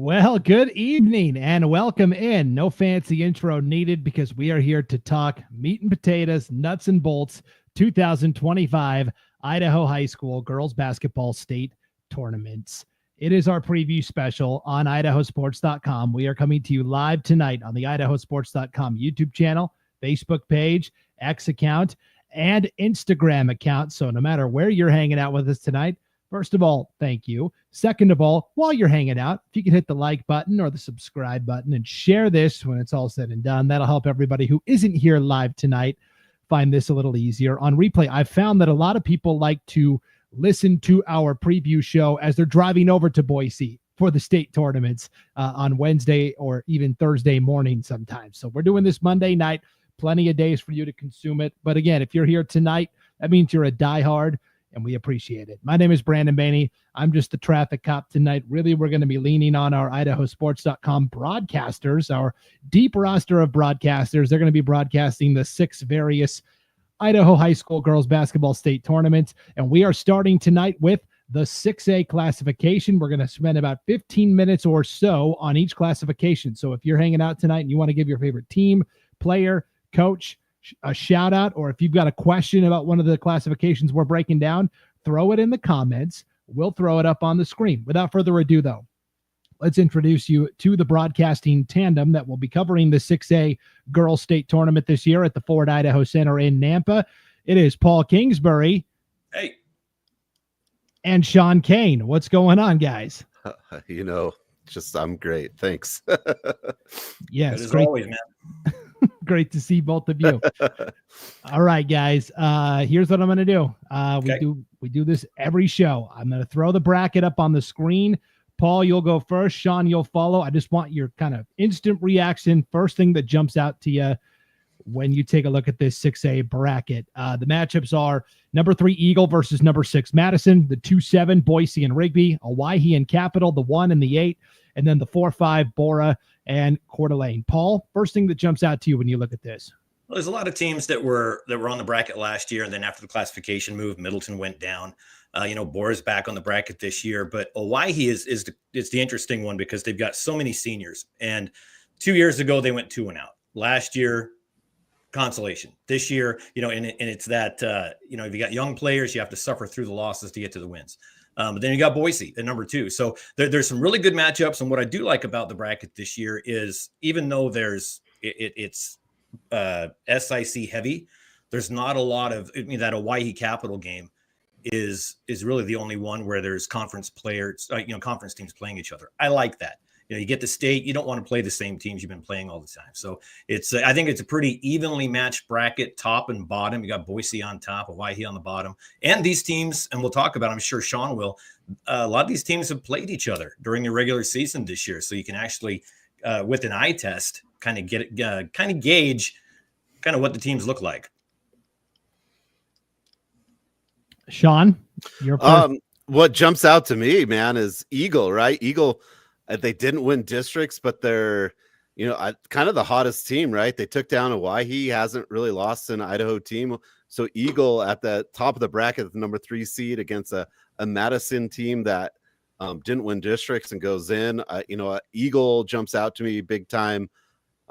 Well, good evening and welcome in. No fancy intro needed because we are here to talk meat and potatoes, nuts and bolts, 2025 Idaho High School Girls Basketball State Tournaments. It is our preview special on IdahoSports.com. We are coming to you live tonight on the IdahoSports.com YouTube channel, Facebook page, X account, and Instagram account. So no matter where you're hanging out with us tonight, first of all, thank you. Second of all, while you're hanging out, if you could hit the like button or the subscribe button and share this when it's all said and done, that'll help everybody who isn't here live tonight find this a little easier on replay. I've found that a lot of people like to listen to our preview show as they're driving over to Boise for the state tournaments on Wednesday or even Thursday morning sometimes. So we're doing this Monday night, plenty of days for you to consume it. But again, if you're here tonight, that means you're a diehard, and we appreciate it. My name is Brandon Baney. I'm just the traffic cop tonight. Really, we're going to be leaning on our IdahoSports.com broadcasters, our deep roster of broadcasters. They're going to be broadcasting the 6 various Idaho High School Girls Basketball State Tournaments, and we are starting tonight with the 6A classification. We're going to spend about 15 minutes or so on each classification. So if you're hanging out tonight and you want to give your favorite team, player, coach, a shout out, or if you've got a question about one of the classifications we're breaking down, throw it in the comments. We'll throw it up on the screen. Without further ado, though, let's introduce you to the broadcasting tandem that will be covering the 6A Girls State Tournament this year at the Ford Idaho Center in Nampa. It is Paul Kingsbury. Hey. And Sean Kane. What's going on, guys? I'm great. Thanks. Yes, as great. Always, man. Great to see both of you. All right, guys. Here's what I'm going to do. Okay. We do this every show. I'm going to throw the bracket up on the screen. Paul, you'll go first. Sean, you'll follow. I just want your kind of instant reaction. First thing that jumps out to you when you take a look at this 6A bracket. The matchups are number 3 Eagle versus number 6 Madison, the 2-7 Boise and Rigby, Owyhee and Capital, the 1 and the 8, and then the 4-5 Bora and Coeur d'Alene. Paul, first thing that jumps out to you when you look at this. Well, there's a lot of teams that were on the bracket last year, and then after the classification move, Middleton went down. Bora's back on the bracket this year, but Owyhee is the interesting one because they've got so many seniors. And 2 years ago they went 2 and out. Last year, consolation. This year, and it's that if you got young players, you have to suffer through the losses to get to the wins. But then you got Boise at number 2. So there's some really good matchups. And what I do like about the bracket this year is even though it's SIC heavy, there's not a lot of that Owyhee Capital game is really the only one where there's conference players, conference teams playing each other. I like that. You get the state, you don't want to play the same teams you've been playing all the time. So I think it's a pretty evenly matched bracket, top and bottom. You got Boise on top, Owyhee on the bottom. And these teams, and we'll talk about, I'm sure Sean will, a lot of these teams have played each other during the regular season this year. So you can actually, with an eye test, kind of gauge kind of what the teams look like. Sean, your what jumps out to me, man, is Eagle, right? Eagle, they didn't win districts, but they're, kind of the hottest team, right? They took down Owyhee, hasn't really lost an Idaho team. So Eagle at the top of the bracket, the number 3 seed against a Madison team that didn't win districts and goes in. Eagle jumps out to me big time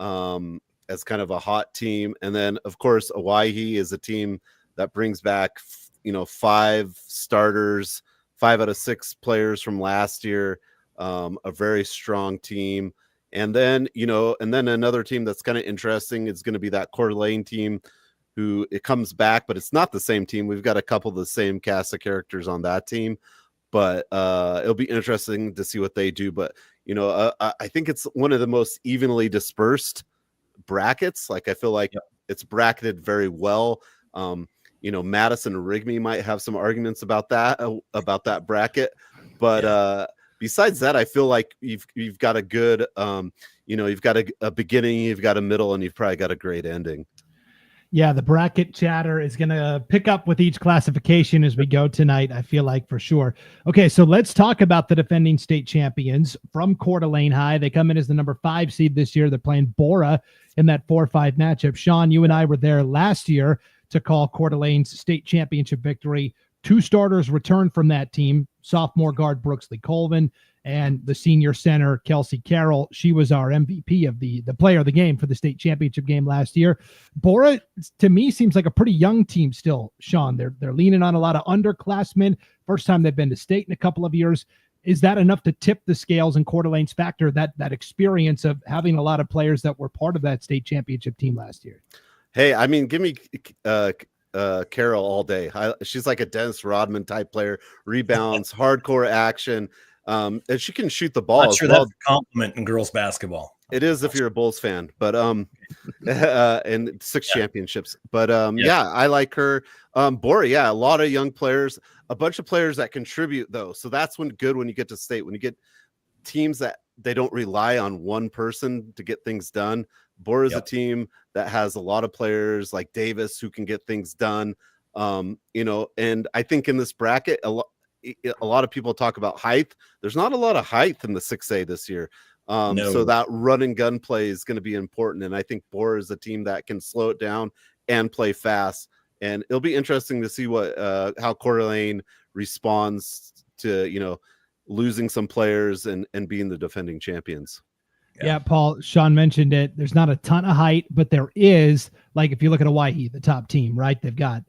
as kind of a hot team. And then, of course, Owyhee is a team that brings back 5 starters, 5 out of 6 players from last year, a very strong team. And then, another team that's kind of interesting is going to be that Coeur d'Alene team who it comes back, but it's not the same team. We've got a couple of the same cast of characters on that team, but it'll be interesting to see what they do. But, I think it's one of the most evenly dispersed brackets. Like, I feel like it's bracketed very well. Madison and Rigby might have some arguments about that bracket, but besides that, I feel like you've got a good, you've got a beginning, you've got a middle, and you've probably got a great ending. Yeah, the bracket chatter is going to pick up with each classification as we go tonight, I feel like, for sure. Okay, so let's talk about the defending state champions from Coeur d'Alene High. They come in as the number 5 seed this year. They're playing Bora in that 4-5 matchup. Sean, you and I were there last year to call Coeur d'Alene's state championship victory. 2 starters returned from that team, sophomore guard Brooksley Colvin And the senior center, Kelsey Carroll, she was our MVP of the player of the game for the state championship game last year. Bora, to me, seems like a pretty young team still, Sean. They're leaning on a lot of underclassmen. First time they've been to state in a couple of years. Is that enough to tip the scales in Coeur d'Alene's factor, that experience of having a lot of players that were part of that state championship team last year? Hey, I mean, give me Carol all day. She's like a Dennis Rodman type player, rebounds, hardcore action. And she can shoot the ball. Not sure that's a compliment in girls basketball. It is if you're a Bulls fan, but and 6 championships. But yeah, I like her. Bora, yeah, a lot of young players, a bunch of players that contribute though. So that's good when you get to state, when you get teams that they don't rely on one person to get things done. Bora is a team that has a lot of players like Davis who can get things done. And I think in this bracket, a lot of people talk about height. There's not a lot of height in the 6A this year. No. So that run and gun play is going to be important. And I think Bora is a team that can slow it down and play fast. And it'll be interesting to see how Coeur d'Alene responds to, losing some players and being the defending champions. Yeah, Paul, Sean mentioned it. There's not a ton of height, but there is, like, if you look at Hawaii, the top team, right? They've got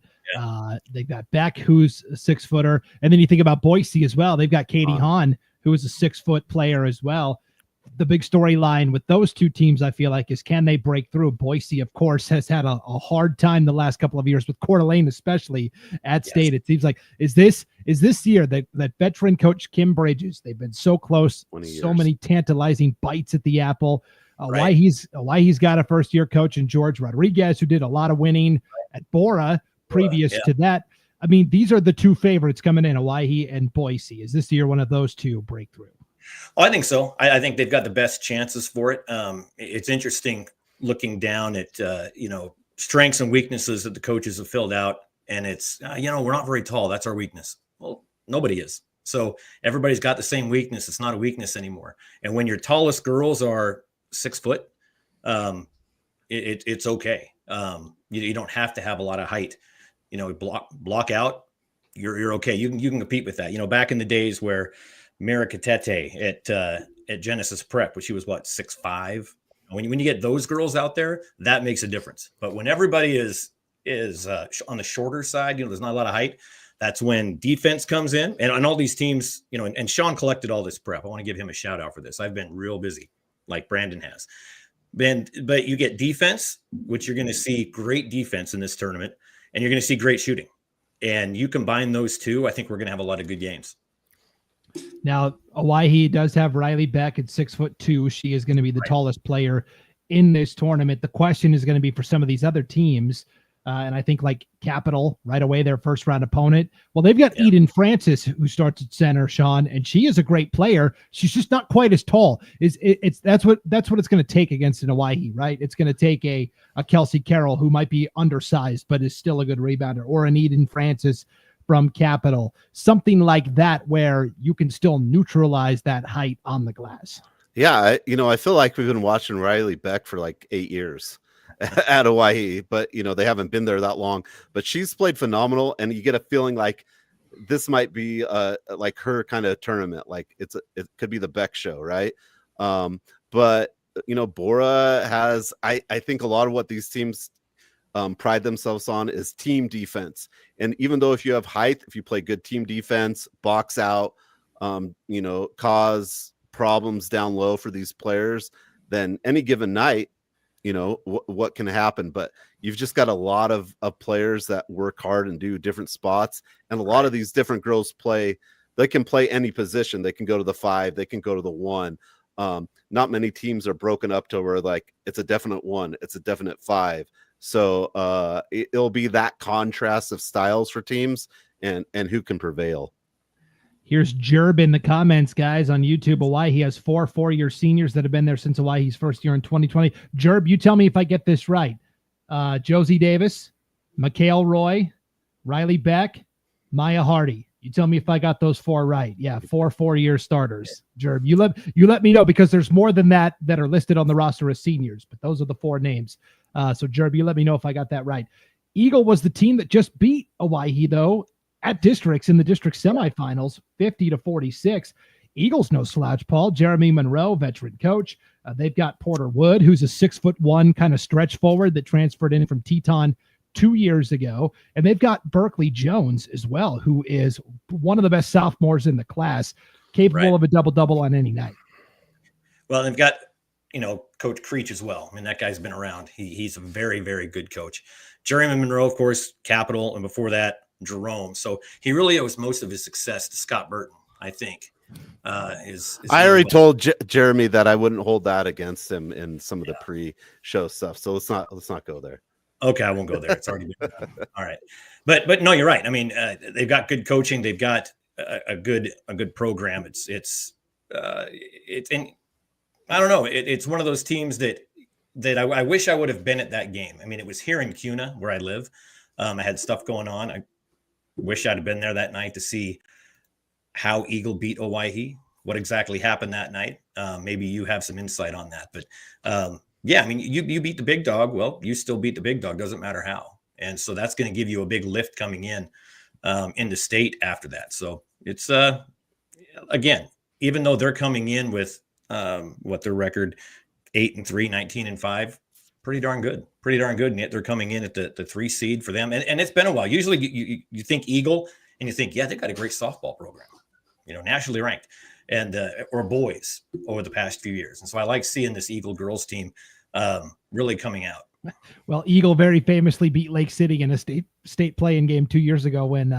Beck, who's a 6-footer. And then you think about Boise as well. They've got Katie Hahn, who is a 6-foot player as well. The big storyline with those two teams, I feel like, is can they break through? Boise, of course, has had a hard time the last couple of years with Coeur d'Alene, especially at state. It seems like, is this year that veteran coach Kim Bridges, they've been so close, so many tantalizing bites at the apple. Why he's got a first-year coach in George Rodriguez, who did a lot of winning at Bora previous to that. I mean, these are the two favorites coming in, Hawaii and Boise. Is this year one of those two breakthrough? Oh, I think so. I think they've got the best chances for it. It's interesting looking down at, strengths and weaknesses that the coaches have filled out. And it's, we're not very tall. That's our weakness. Well, nobody is. So everybody's got the same weakness. It's not a weakness anymore. And when your tallest girls are 6 foot, it's okay. You don't have to have a lot of height. Block out, you're okay. You can compete with that. Back in the days where Mara Katete at Genesis Prep, which she was 6'5". When you get those girls out there, that makes a difference. But when everybody is on the shorter side, there's not a lot of height. That's when defense comes in, and all these teams, and Sean collected all this prep. I want to give him a shout out for this. I've been real busy, like Brandon has. But you get defense, which you're going to see great defense in this tournament, and you're going to see great shooting. And you combine those two, I think we're going to have a lot of good games. Now, Hawaii does have Riley Beck at 6'2". She is going to be the tallest player in this tournament. The question is going to be for some of these other teams. And I think like Capital right away, their first round opponent. Well, they've got Eden Francis, who starts at center, Sean, and she is a great player. She's just not quite as tall. That's what it's going to take against an Hawaii, right? It's going to take a Kelsey Carroll, who might be undersized, but is still a good rebounder, or an Eden Francis from Capital, something like that, where you can still neutralize that height on the glass. Yeah. I feel like we've been watching Riley Beck for like 8 years at Hawaii, but they haven't been there that long, but she's played phenomenal. And you get a feeling like this might be like her kind of tournament. Like it could be the Beck show. Right. But Bora has, I think a lot of what these teams pride themselves on is team defense. And even though if you have height, if you play good team defense, box out, cause problems down low for these players, then any given night, what can happen. But you've just got a lot of players that work hard and do different spots. And a lot of these different girls they can play any position. They can go to the 5, they can go to the 1. Not many teams are broken up to where like it's a definite 1, it's a definite 5. So it'll be that contrast of styles for teams and who can prevail. Here's Jerb in the comments, guys, on YouTube. Hawaii, he has 4 4-year seniors that have been there since Hawaii's first year in 2020. Jerb, you tell me if I get this right. Josie Davis, Mikhail Roy, Riley Beck, Maya Hardy. You tell me if I got those 4 right. Yeah, 4 4-year starters. Jerb, you let me know, because there's more than that are listed on the roster as seniors, but those are the 4 names. So Jerb, you let me know if I got that right. Eagle was the team that just beat Hawaii, though, at districts in the district semifinals, 50-46. Eagles no slouch, Paul. Jeremy Monroe, veteran coach. They've got Porter Wood, who's a 6'1" kind of stretch forward that transferred in from Teton 2 years ago. And they've got Berkeley Jones as well, who is one of the best sophomores in the class, capable of a double-double on any night. Well, they've got, Coach Creech as well. I mean, that guy's been around. He's a very, very good coach. Jeremy Monroe, of course, Capital, and before that, Jerome. So he really owes most of his success to Scott Burton, I think. I already told Jeremy that I wouldn't hold that against him in some of the pre-show stuff. So let's not go there. Okay, I won't go there. It's already been done. All right, but no, you're right. I mean, they've got good coaching. They've got a good program. It's and I don't know. It's one of those teams that I wish I would have been at that game. I mean, it was here in Kuna where I live. I had stuff going on. I wish I'd have been there that night to see how Eagle beat Owyhee, what exactly happened that night. Maybe you have some insight on that, but yeah, I mean, you beat the big dog. Well, you still beat the big dog. Doesn't matter how. And so that's going to give you a big lift coming in the state after that. So it's, again, even though they're coming in with what their record 8-3, 19-5, pretty darn good. And yet they're coming in at the 3 seed for them. And it's been a while. Usually you think Eagle and you think, yeah, they've got a great softball program, nationally ranked, and or boys over the past few years. And so I like seeing this Eagle girls team really coming out. Well, Eagle very famously beat Lake City in a state play-in game 2 years ago when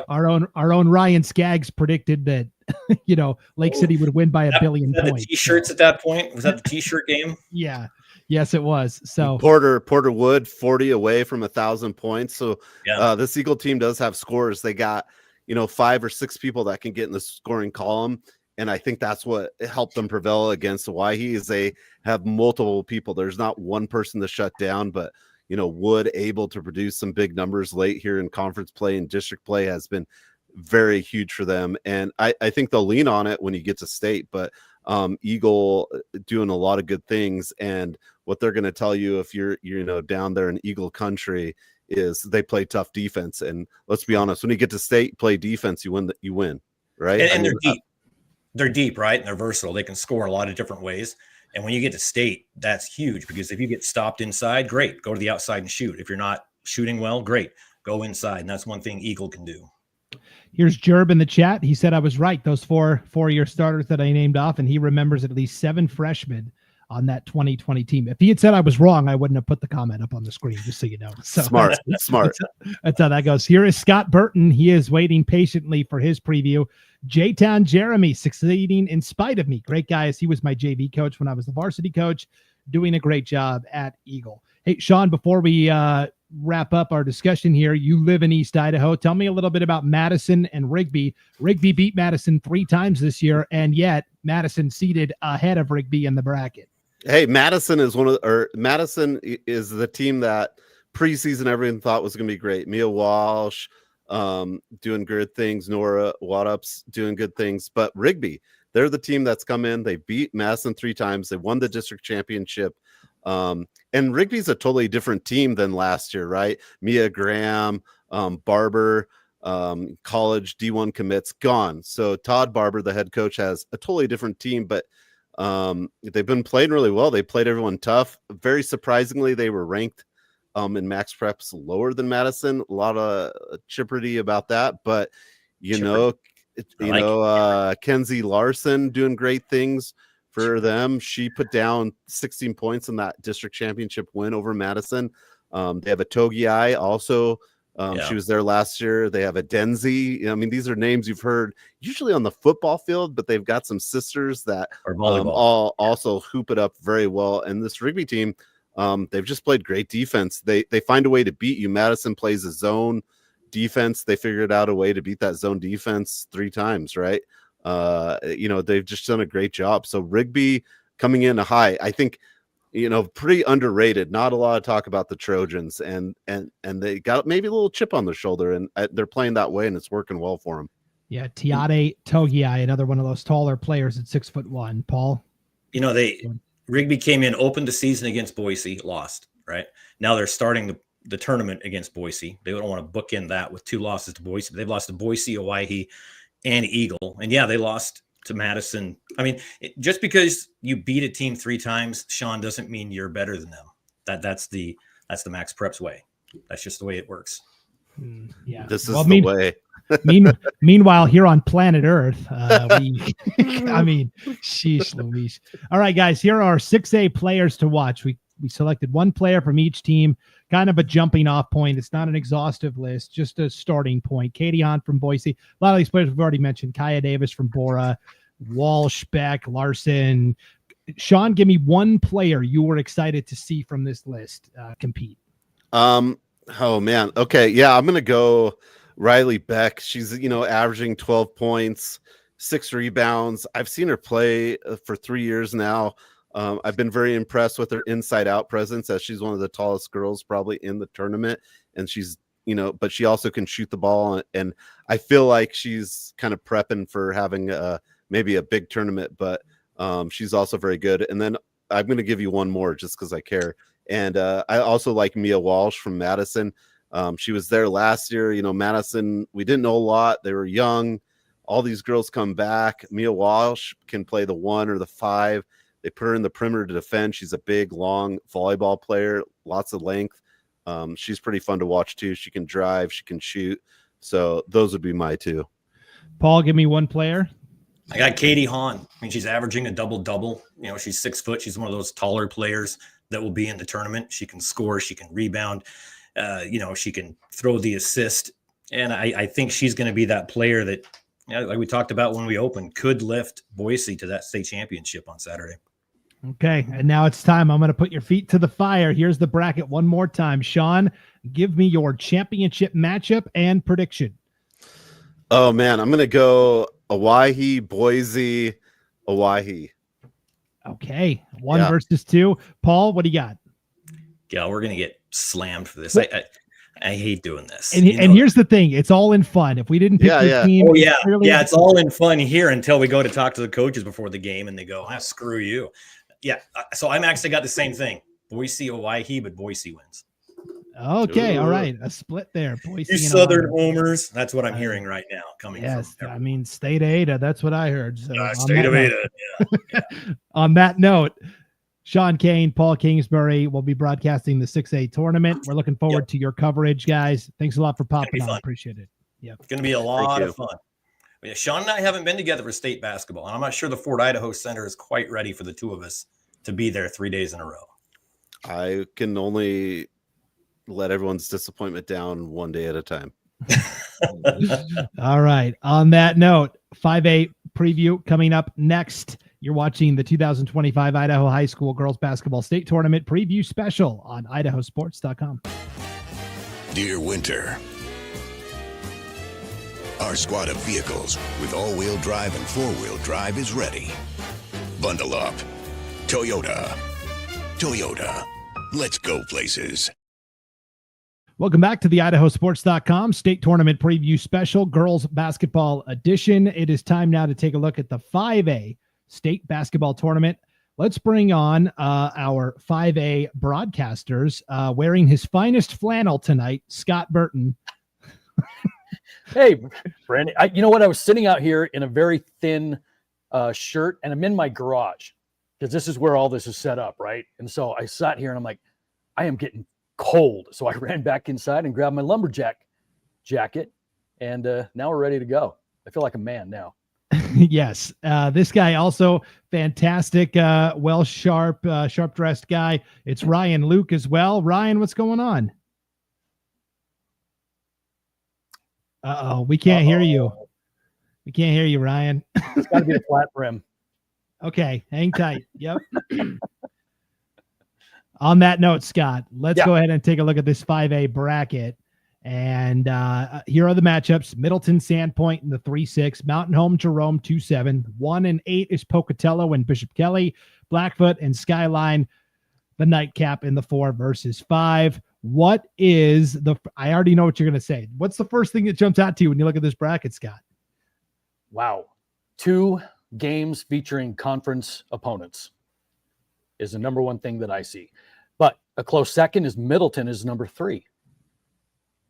our own Ryan Skaggs predicted that Lake City would win by a billion points. T-shirts at that point? Was that the T-shirt game? Yeah. Yes, it was. So Porter Wood 40 away from 1,000 points. So this Eagle team does have scores. They got 5 or 6 people that can get in the scoring column. And I think that's what helped them prevail against Owyhee is they have multiple people. There's not one person to shut down, but Wood able to produce some big numbers late here in conference play and district play has been very huge for them. And I think they'll lean on it when you get to state, but Eagle doing a lot of good things. And what they're going to tell you if you're down there in Eagle country is they play tough defense. And let's be honest, when you get to state, play defense, you win, right? And they're deep. They're deep, right? And they're versatile. They can score a lot of different ways. And when you get to state, that's huge because if you get stopped inside, great. Go to the outside and shoot. If you're not shooting well, great. Go inside. And that's one thing Eagle can do. Here's Jerb in the chat. He said I was right. Those four-year starters that I named off, and he remembers at least 7 freshmen on that 2020 team. If he had said I was wrong, I wouldn't have put the comment up on the screen, just so you know. So smart. That's how that goes. Here is Scott Burton. He is waiting patiently for his preview. J-Town Jeremy succeeding in spite of me. Great guys. He was my JV coach when I was the varsity coach, doing a great job at Eagle. Hey, Sean, before we wrap up our discussion here, you live in East Idaho. Tell me a little bit about Madison and Rigby. Rigby beat Madison 3 times this year, and yet Madison seated ahead of Rigby in the bracket. Hey, Madison is Madison is the team that preseason everyone thought was going to be great. Mia Walsh doing good things. Nora Waddup's doing good things. But Rigby, they're the team that's come in. They beat Madison 3 times. They won the district championship. And Rigby's a totally different team than last year, right? Mia Graham, Barber, college D1 commits gone. So Todd Barber, the head coach, has a totally different team, but they've been playing really well. They played everyone tough. Very surprisingly, they were ranked in max preps lower than Madison. A lot of chipperty about that, but Kenzie Larson doing great things for them. She put down 16 points in that district championship win over Madison. They have a Togiai also. She was there last year. They have a Denzi. I mean, these are names you've heard usually on the football field, but they've got some sisters that all also hoop it up very well. And this Rigby team, they've just played great defense. They find a way to beat you. Madison plays a zone defense. They figured out a way to beat that zone defense 3 times, right? They've just done a great job. So Rigby coming in high, I think, pretty underrated. Not a lot of talk about the Trojans, and they got maybe a little chip on their shoulder, and they're playing that way, and it's working well for them. Yeah, Tiade Togiai, another one of those taller players at 6'1". Paul, Rigby came in, opened the season against Boise, lost. Right now they're starting the tournament against Boise. They don't want to bookend that with 2 losses to Boise. They've lost to Boise, Owyhee, and Eagle, and they lost to Madison. I mean, just because you beat a team 3 times, Sean, doesn't mean you're better than them. That's the Max Preps way. That's just the way it works. Yeah. This is the way. Meanwhile, here on planet Earth, I mean, sheesh Louise. All right, guys, here are 6A players to watch. We selected one player from each team, kind of a jumping off point. It's not an exhaustive list, just a starting point. Katie Hahn from Boise. A lot of these players we've already mentioned. Kaya Davis from Bora, Walsh, Beck, Larson. Sean, give me one player you were excited to see from this list compete. Oh man. Okay. Yeah, I'm gonna go Riley Beck. She's averaging 12 points, 6 rebounds. I've seen her play for 3 years now. I've been very impressed with her inside out presence, as she's one of the tallest girls probably in the tournament, and she's but she also can shoot the ball, and I feel like she's kind of prepping for having maybe a big tournament, but she's also very good. And then I'm going to give you one more just because I care. And I also like Mia Walsh from Madison. She was there last year. Madison, we didn't know a lot. They were young. All these girls come back. Mia Walsh can play the 1 or the 5. They put her in the perimeter to defend. She's a big, long volleyball player, lots of length. She's pretty fun to watch too. She can drive, she can shoot. So those would be my 2. Paul, give me one player. I got Katie Hahn. I mean, she's averaging a double-double. She's 6 foot. She's one of those taller players that will be in the tournament. She can score. She can rebound. She can throw the assist. And I think she's going to be that player that, like we talked about when we opened, could lift Boise to that state championship on Saturday. Okay, and now it's time. I'm going to put your feet to the fire. Here's the bracket one more time. Sean, give me your championship matchup and prediction. Oh, man, I'm going to go Owyhee, Boise, Owyhee. Okay, 1 versus 2. Paul, what do you got? Yeah, we're going to get slammed for this. I hate doing this. And here's the thing. It's all in fun. If we didn't pick the team. Oh, yeah. Yeah, it's all in fun here until we go to talk to the coaches before the game and they go, screw you. Yeah, so I'm actually got the same thing. Boise, Owyhee, but Boise wins. Okay, Ooh. All right. A split there. Boise, you Southern homers. That's what I'm hearing right now. State of Ada. That's what I heard. So state of Ada. Yeah. On that note, Sean Kane, Paul Kingsbury will be broadcasting the 6A tournament. We're looking forward to your coverage, guys. Thanks a lot for popping on. Appreciate it. Yeah, it's going to be a lot of fun. Yeah, Sean and I haven't been together for state basketball, and I'm not sure the Fort Idaho Center is quite ready for the 2 of us to be there 3 days in a row. I can only let everyone's disappointment down 1 day at a time. All right. On that note, 5A preview coming up next. You're watching the 2025 Idaho High School Girls Basketball State Tournament preview special on IdahoSports.com. Dear Winter, our squad of vehicles with all-wheel drive and four-wheel drive is ready. Bundle up. Toyota. Let's go places. Welcome back to the IdahoSports.com State Tournament Preview Special, Girls Basketball Edition. It is time now to take a look at the 5A State Basketball Tournament. Let's bring on our 5A broadcasters wearing his finest flannel tonight, Scott Burton. Hey, Brandon, you know what? I was sitting out here in a very thin shirt, and I'm in my garage because this is where all this is set up, right? And so I sat here and I'm like, I am getting cold. So I ran back inside and grabbed my lumberjack jacket, and now we're ready to go. I feel like a man now. Yes. This guy also fantastic, sharp-dressed guy. It's Ryan Luke as well. Ryan, what's going on? Uh-oh, we can't hear you. We can't hear you, Ryan. It's got to be a flat brim. Okay, hang tight. Yep. On that note, Scott, let's go ahead and take a look at this 5A bracket. And here are the matchups. Middleton, Sandpoint in the 3-6. Mountain Home, Jerome, 2-7. 1 and 8 is Pocatello and Bishop Kelly. Blackfoot and Skyline, the nightcap in the 4 versus 5. What is I already know what you're going to say. What's the first thing that jumps out to you when you look at this bracket, Scott? Wow. 2 games featuring conference opponents is the number one thing that I see. But a close second is Middleton is number 3.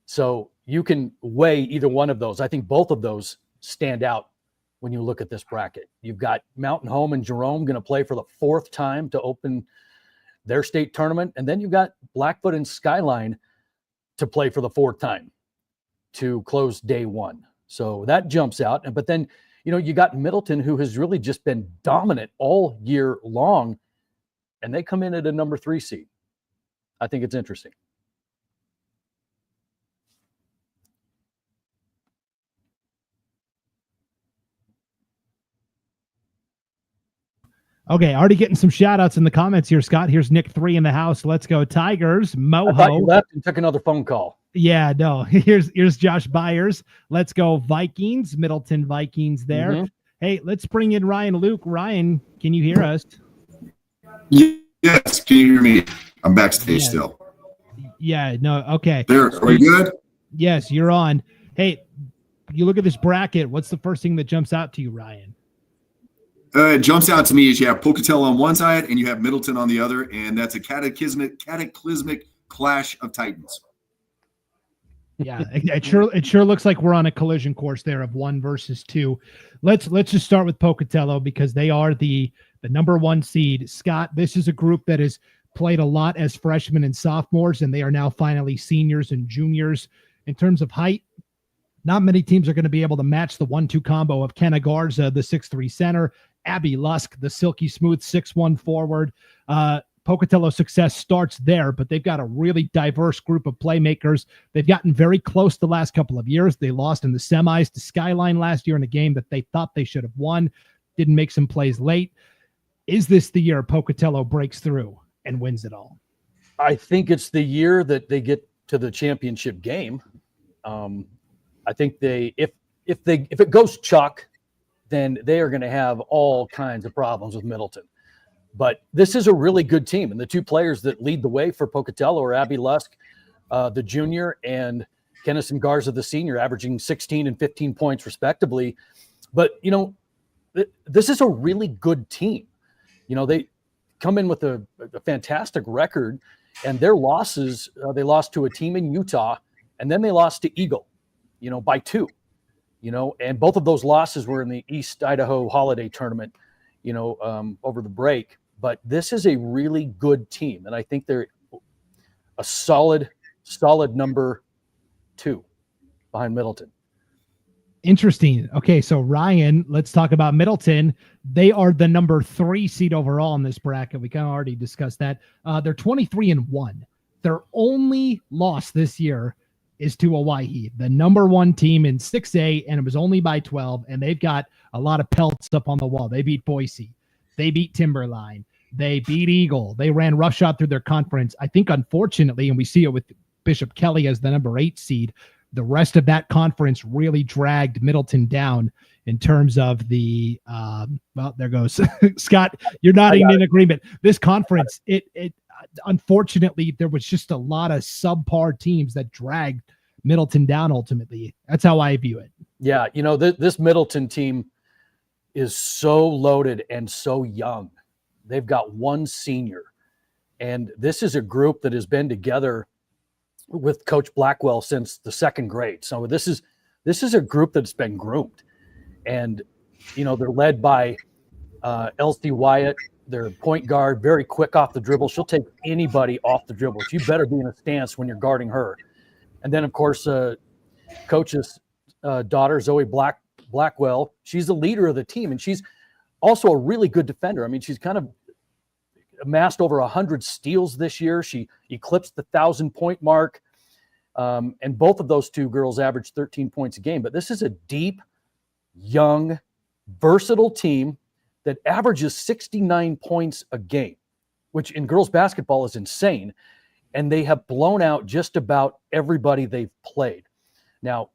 So you can weigh either one of those. I think both of those stand out when you look at this bracket. You've got Mountain Home and Jerome going to play for the 4th time to open their state tournament. And then you've got Blackfoot and Skyline to play for the 4th time to close day 1. So that jumps out. But then, you got Middleton, who has really just been dominant all year long, and they come in at a number 3 seed. I think it's interesting. Okay, already getting some shout outs in the comments here, Scott. Here's Nick 3 in the house. Let's go Tigers. Moho. I thought you left and took another phone call. Yeah, no. Here's Josh Byers. Let's go Vikings. Middleton Vikings there. Mm-hmm. Hey, let's bring in Ryan Luke. Ryan, can you hear us? Yes, can you hear me? I'm backstage still. Yeah, no, okay. There, are we good? Yes, you're on. Hey, you look at this bracket. What's the first thing that jumps out to you, Ryan? It jumps out to me is you have Pocatello on one side and you have Middleton on the other, and that's a cataclysmic clash of titans. Yeah, it sure looks like we're on a collision course there of 1 versus 2. Let's just start with Pocatello because they are the number 1 seed. Scott, this is a group that has played a lot as freshmen and sophomores, and they are now finally seniors and juniors. In terms of height, not many teams are going to be able to match the 1-2 combo of Kenna Garza, the 6'3 center, Abby Lusk, the silky smooth 6'1 forward. Pocatello's success starts there, but they've got a really diverse group of playmakers. They've gotten very close the last couple of years. They lost in the semis to Skyline last year in a game that they thought they should have won. Didn't make some plays late. Is this the year Pocatello breaks through and wins it all? I think it's the year that they get to the championship game. I think if it goes chalk, then they are going to have all kinds of problems with Middleton. But this is a really good team, and the 2 players that lead the way for Pocatello are Abby Lusk, the junior, and Kennison Garza, the senior, averaging 16 and 15 points respectively. But, this is a really good team. They come in with a fantastic record, and their losses, they lost to a team in Utah, and then they lost to Eagle, by 2. And both of those losses were in the East Idaho Holiday Tournament, over the break. But this is a really good team, and I think they're a solid number 2 behind Middleton. Interesting. Okay, so Ryan, let's talk about Middleton. They are the number 3 seed overall in this bracket. We kind of already discussed that. They're 23-1. Their only loss this year is to Hawaii, the number 1 team in 6A, and it was only by 12, and they've got a lot of pelts up on the wall. They beat Boise. They beat Timberline. They beat Eagle. They ran roughshod through their conference. I think, unfortunately, and we see it with Bishop Kelly as the number 8 seed, the rest of that conference really dragged Middleton down in terms of the, well, there goes. Scott, you're nodding in agreement. This conference, it unfortunately, there was just a lot of subpar teams that dragged Middleton down ultimately. That's how I view it. Yeah, this Middleton team is so loaded and so young. They've got 1 senior, and this is a group that has been together with Coach Blackwell since the 2nd grade. So this is a group that's been groomed, and they're led by Elsie Wyatt, their point guard, very quick off the dribble. She'll take anybody off the dribble. You better be in a stance when you're guarding her. And then, of course, Coach's daughter, Zoe Blackwell, she's the leader of the team, and she's also a really good defender. I mean, she's kind of amassed over 100 steals this year. She eclipsed the 1,000-point mark, and both of those 2 girls averaged 13 points a game. But this is a deep, young, versatile team that averages 69 points a game, which in girls basketball is insane. And they have blown out just about everybody they've played. Now,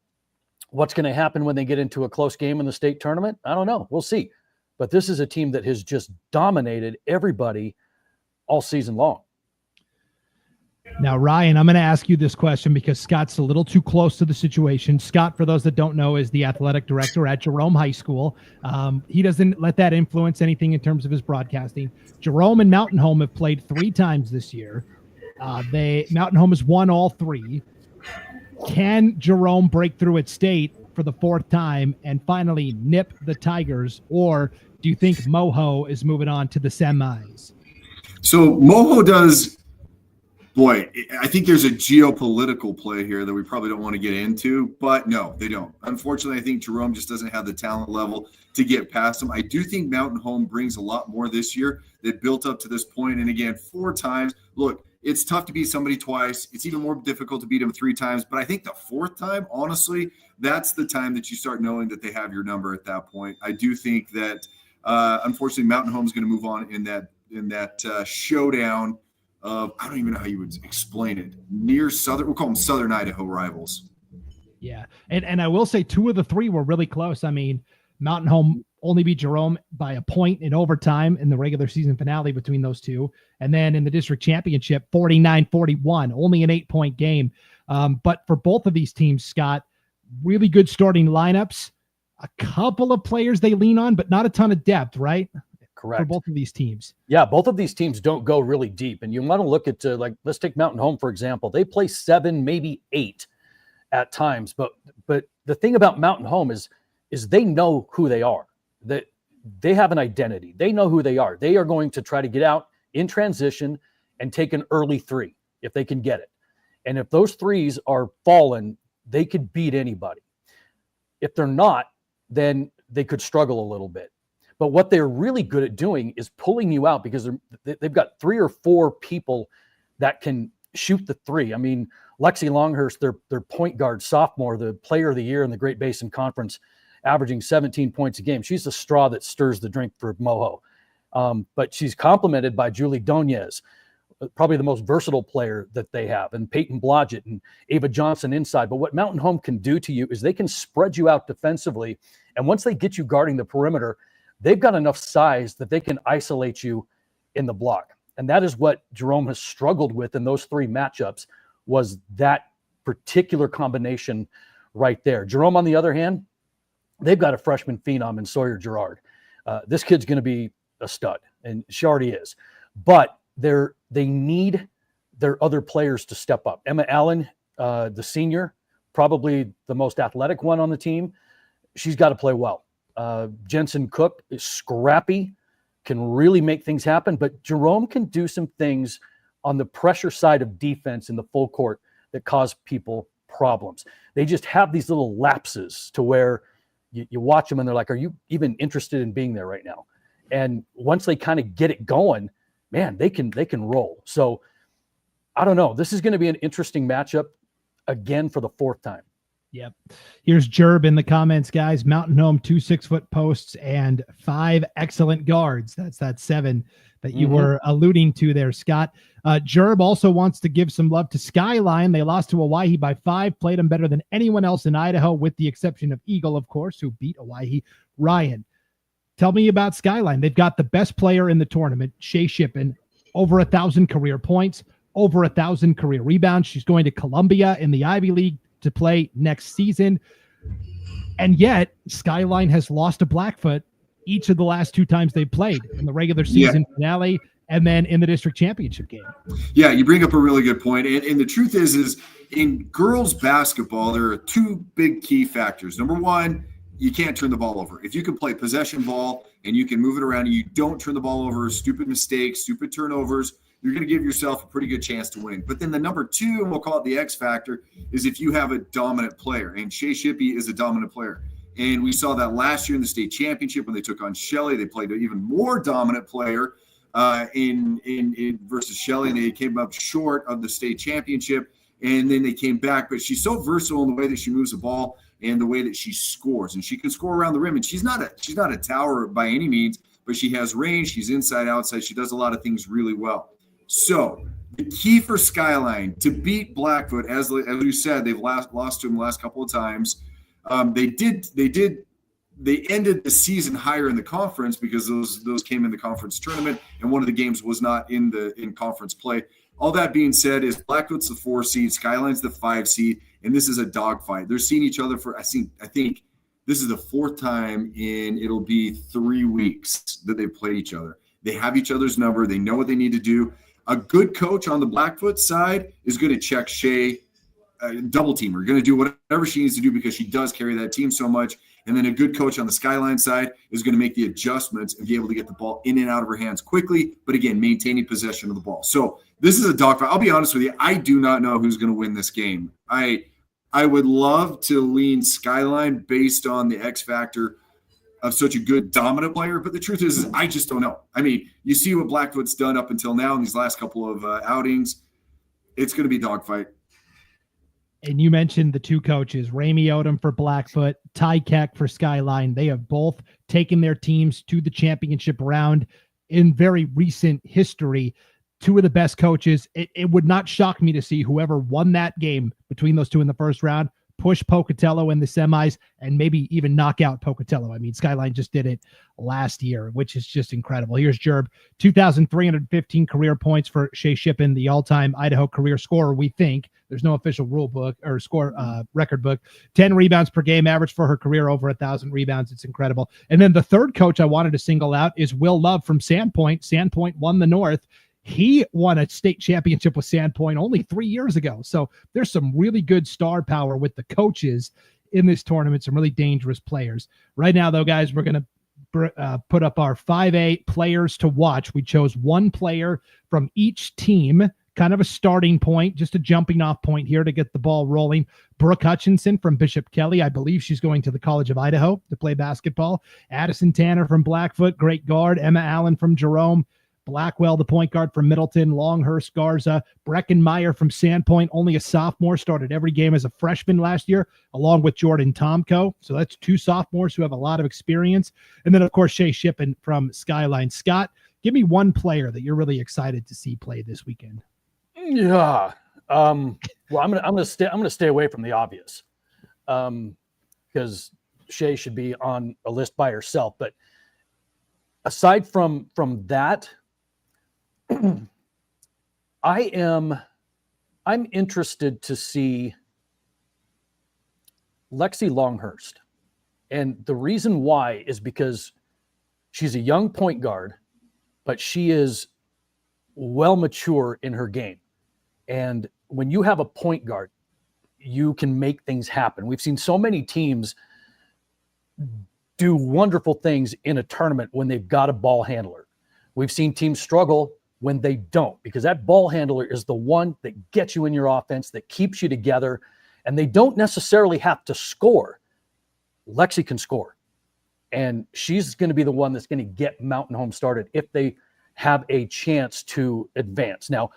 what's going to happen when they get into a close game in the state tournament? I don't know. We'll see. But this is a team that has just dominated everybody all season long. Now, Ryan, I'm going to ask you this question because Scott's a little too close to the situation. Scott, for those that don't know, is the athletic director at Jerome High School. He doesn't let that influence anything in terms of his broadcasting. Jerome and Mountain Home have played 3 times this year. Mountain Home has won all 3. Can Jerome break through at state? for the fourth time and finally nip the Tigers, or do you think Moho is moving on to the semis? So Moho does. Boy, I think there's a geopolitical play here that we probably don't want to get into, but no, they don't. Unfortunately, I think Jerome just doesn't have the talent level to get past them. I do think Mountain Home brings a lot more this year that built up to this point. And again, 4 times. Look, it's tough to beat somebody twice. It's even more difficult to beat them 3 times. But I think the 4th time, honestly, that's the time that you start knowing that they have your number at that point. I do think that, unfortunately, Mountain Home is going to move on in that showdown. I don't even know how you would explain it. Near Southern, we'll call them Southern Idaho rivals. Yeah. And I will say 2 of the 3 were really close. I mean, Mountain Home only beat Jerome by a point in overtime in the regular season finale between those 2. And then in the district championship, 49-41, only an 8-point game. But for both of these teams, Scott, really good starting lineups, a couple of players they lean on, but not a ton of depth, right? Correct. For both of these teams. Yeah, both of these teams don't go really deep. And you want to look at, let's take Mountain Home, for example. They play 7, maybe 8 at times. But the thing about Mountain Home is they know who they are. That they have an identity. They know who they are. They are going to try to get out in transition and take an early 3 if they can get it. And if those 3s are fallen, they could beat anybody. If they're not, then they could struggle a little bit. But what they're really good at doing is pulling you out because they've got 3 or 4 people that can shoot the 3. I mean, Lexi Longhurst, their point guard sophomore, the player of the year in the Great Basin Conference, averaging 17 points a game. She's the straw that stirs the drink for Moho. But she's complemented by Julie Donez, probably the most versatile player that they have, and Peyton Blodgett and Ava Johnson inside. But what Mountain Home can do to you is they can spread you out defensively. And once they get you guarding the perimeter, they've got enough size that they can isolate you in the block. And that is what Jerome has struggled with in those 3 matchups, was that particular combination right there. Jerome, on the other hand, they've got a freshman phenom in Sawyer Gerard. This kid's going to be a stud, and she already is. But they need their other players to step up. Emma Allen, the senior, probably the most athletic one on the team, she's got to play well. Jensen Cook is scrappy, can really make things happen, but Jerome can do some things on the pressure side of defense in the full court that cause people problems. They just have these little lapses to where you watch them and they're like, are you even interested in being there right now? And once they kind of get it going, man, they can roll. So I don't know. This is going to be an interesting matchup again for the 4th time. Yep. Here's Jerb in the comments, guys. Mountain Home, 2 6-foot posts and 5 excellent guards. That's that 7 that you were alluding to there, Scott. Jerb also wants to give some love to Skyline. They lost to Owyhee by 5, played them better than anyone else in Idaho, with the exception of Eagle, of course, who beat Owyhee. Ryan, tell me about Skyline. They've got the best player in the tournament, Shea Shippen, over 1,000 career points, over 1,000 career rebounds. She's going to Columbia in the Ivy League to play next season. And yet Skyline has lost to Blackfoot each of the last 2 times they played, in the regular season finale and then in the district championship game. Yeah, you bring up a really good point. And the truth is in girls basketball, there are 2 big key factors. Number 1, you can't turn the ball over. If you can play possession ball and you can move it around and you don't turn the ball over, stupid mistakes, stupid turnovers, you're going to give yourself a pretty good chance to win. But then the number 2, and we'll call it the X factor, is if you have a dominant player. And Shea Shippey is a dominant player. And we saw that last year in the state championship when they took on Shelley. They played an even more dominant player in versus Shelley, and they came up short of the state championship. And then they came back. But she's so versatile in the way that she moves the ball and the way that she scores. And she can score around the rim. And she's not a tower by any means, but she has range. She's inside, outside. She does a lot of things really well. So the key for Skyline to beat Blackfoot, as you said, they've lost to them the last couple of times. They ended the season higher in the conference because those came in the conference tournament, and one of the games was not in conference play. All that being said, is Blackfoot's the 4 seed, Skyline's the 5 seed, and this is a dogfight. They're seeing each other for I think this is the 4th time in it'll be 3 weeks that they've played each other. They have each other's number. They know what they need to do. A good coach on the Blackfoot side is going to check Shea double team her, going to do whatever she needs to do because she does carry that team so much. And then a good coach on the Skyline side is going to make the adjustments and be able to get the ball in and out of her hands quickly, but again, maintaining possession of the ball. So this is a dogfight. I'll be honest with you. I do not know who's going to win this game. I would love to lean Skyline based on the X factor of such a good dominant player, but the truth is I just don't know. I mean, you see what Blackfoot's done up until now in these last couple of outings. It's going to be dogfight. And you mentioned the two coaches, Ramey Odom for Blackfoot, Ty Keck for Skyline. They have both taken their teams to the championship round in very recent history. Two of the best coaches. It would not shock me to see whoever won that game between those two in the first round push Pocatello in the semis and maybe even knock out Pocatello. I mean, Skyline just did it last year, which is just incredible. Here's Jerb, 2,315 career points for Shea Shippen, the all-time Idaho career scorer, we think. There's no official rule book or score record book. 10 rebounds per game average for her career, over 1,000 rebounds. It's incredible. And then the third coach I wanted to single out is Will Love from Sandpoint. Sandpoint won the North. He won a state championship with Sandpoint only 3 years ago. So there's some really good star power with the coaches in this tournament, some really dangerous players. Right now, though, guys, we're going to put up our 5A players to watch. We chose one player from each team, kind of a starting point, just a jumping off point here to get the ball rolling. Brooke Hutchinson from Bishop Kelly. I believe she's going to the College of Idaho to play basketball. Addison Tanner from Blackfoot, great guard. Emma Allen from Jerome. Blackwell, the point guard from Middleton. Longhurst Garza. Breckenmeyer from Sandpoint, only a sophomore, started every game as a freshman last year, along with Jordan Tomko. So that's two sophomores who have a lot of experience. And then, of course, Shea Shippen from Skyline. Scott, give me one player that you're really excited to see play this weekend. Yeah. Well, I'm gonna stay away from the obvious, because Shea should be on a list by herself. But aside from that, I'm interested to see Lexi Longhurst. And the reason why is because she's a young point guard, but she is well mature in her game. And when you have a point guard, you can make things happen. We've seen so many teams do wonderful things in a tournament when they've got a ball handler. We've seen teams struggle when they don't, because that ball handler is the one that gets you in your offense, that keeps you together, and they don't necessarily have to score. Lexi can score, and she's going to be the one that's going to get Mountain Home started if they have a chance to advance. Now,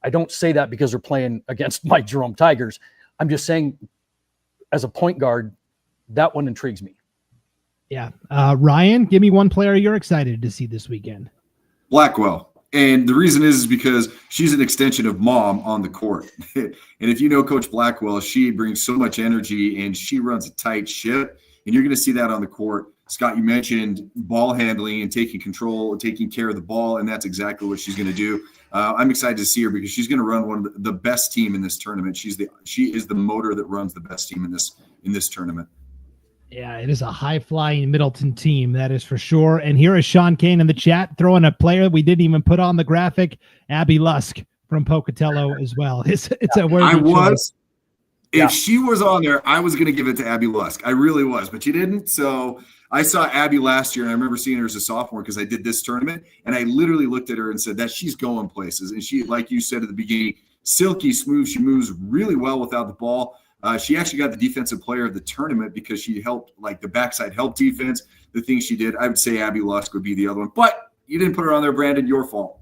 I don't say that because they're playing against my Jerome Tigers. I'm just saying, as a point guard, that one intrigues me. Yeah. Ryan, give me one player you're excited to see this weekend. Blackwell. And the reason is because she's an extension of mom on the court. And if you know Coach Blackwell, she brings so much energy and she runs a tight ship. And you're going to see that on the court. Scott, you mentioned ball handling and taking control and taking care of the ball, and that's exactly what she's going to do. I'm excited to see her because she's going to run one of the best team in this tournament. She is the motor that runs the best team in this tournament. Yeah, it is a high-flying Middleton team, that is for sure. And here is Sean Kane in the chat throwing a player we didn't even put on the graphic, Abby Lusk from Pocatello as well. It's a worthy choice. If she was on there, I was going to give it to Abby Lusk. I really was, but you didn't. So I saw Abby last year, and I remember seeing her as a sophomore because I did this tournament, and I literally looked at her and said that she's going places. And she, like you said at the beginning, silky smooth. She moves really well without the ball. She actually got the defensive player of the tournament because she helped, like the backside help defense, the things she did. I would say Abby Lusk would be the other one, but you didn't put her on there, Brandon. Your fault.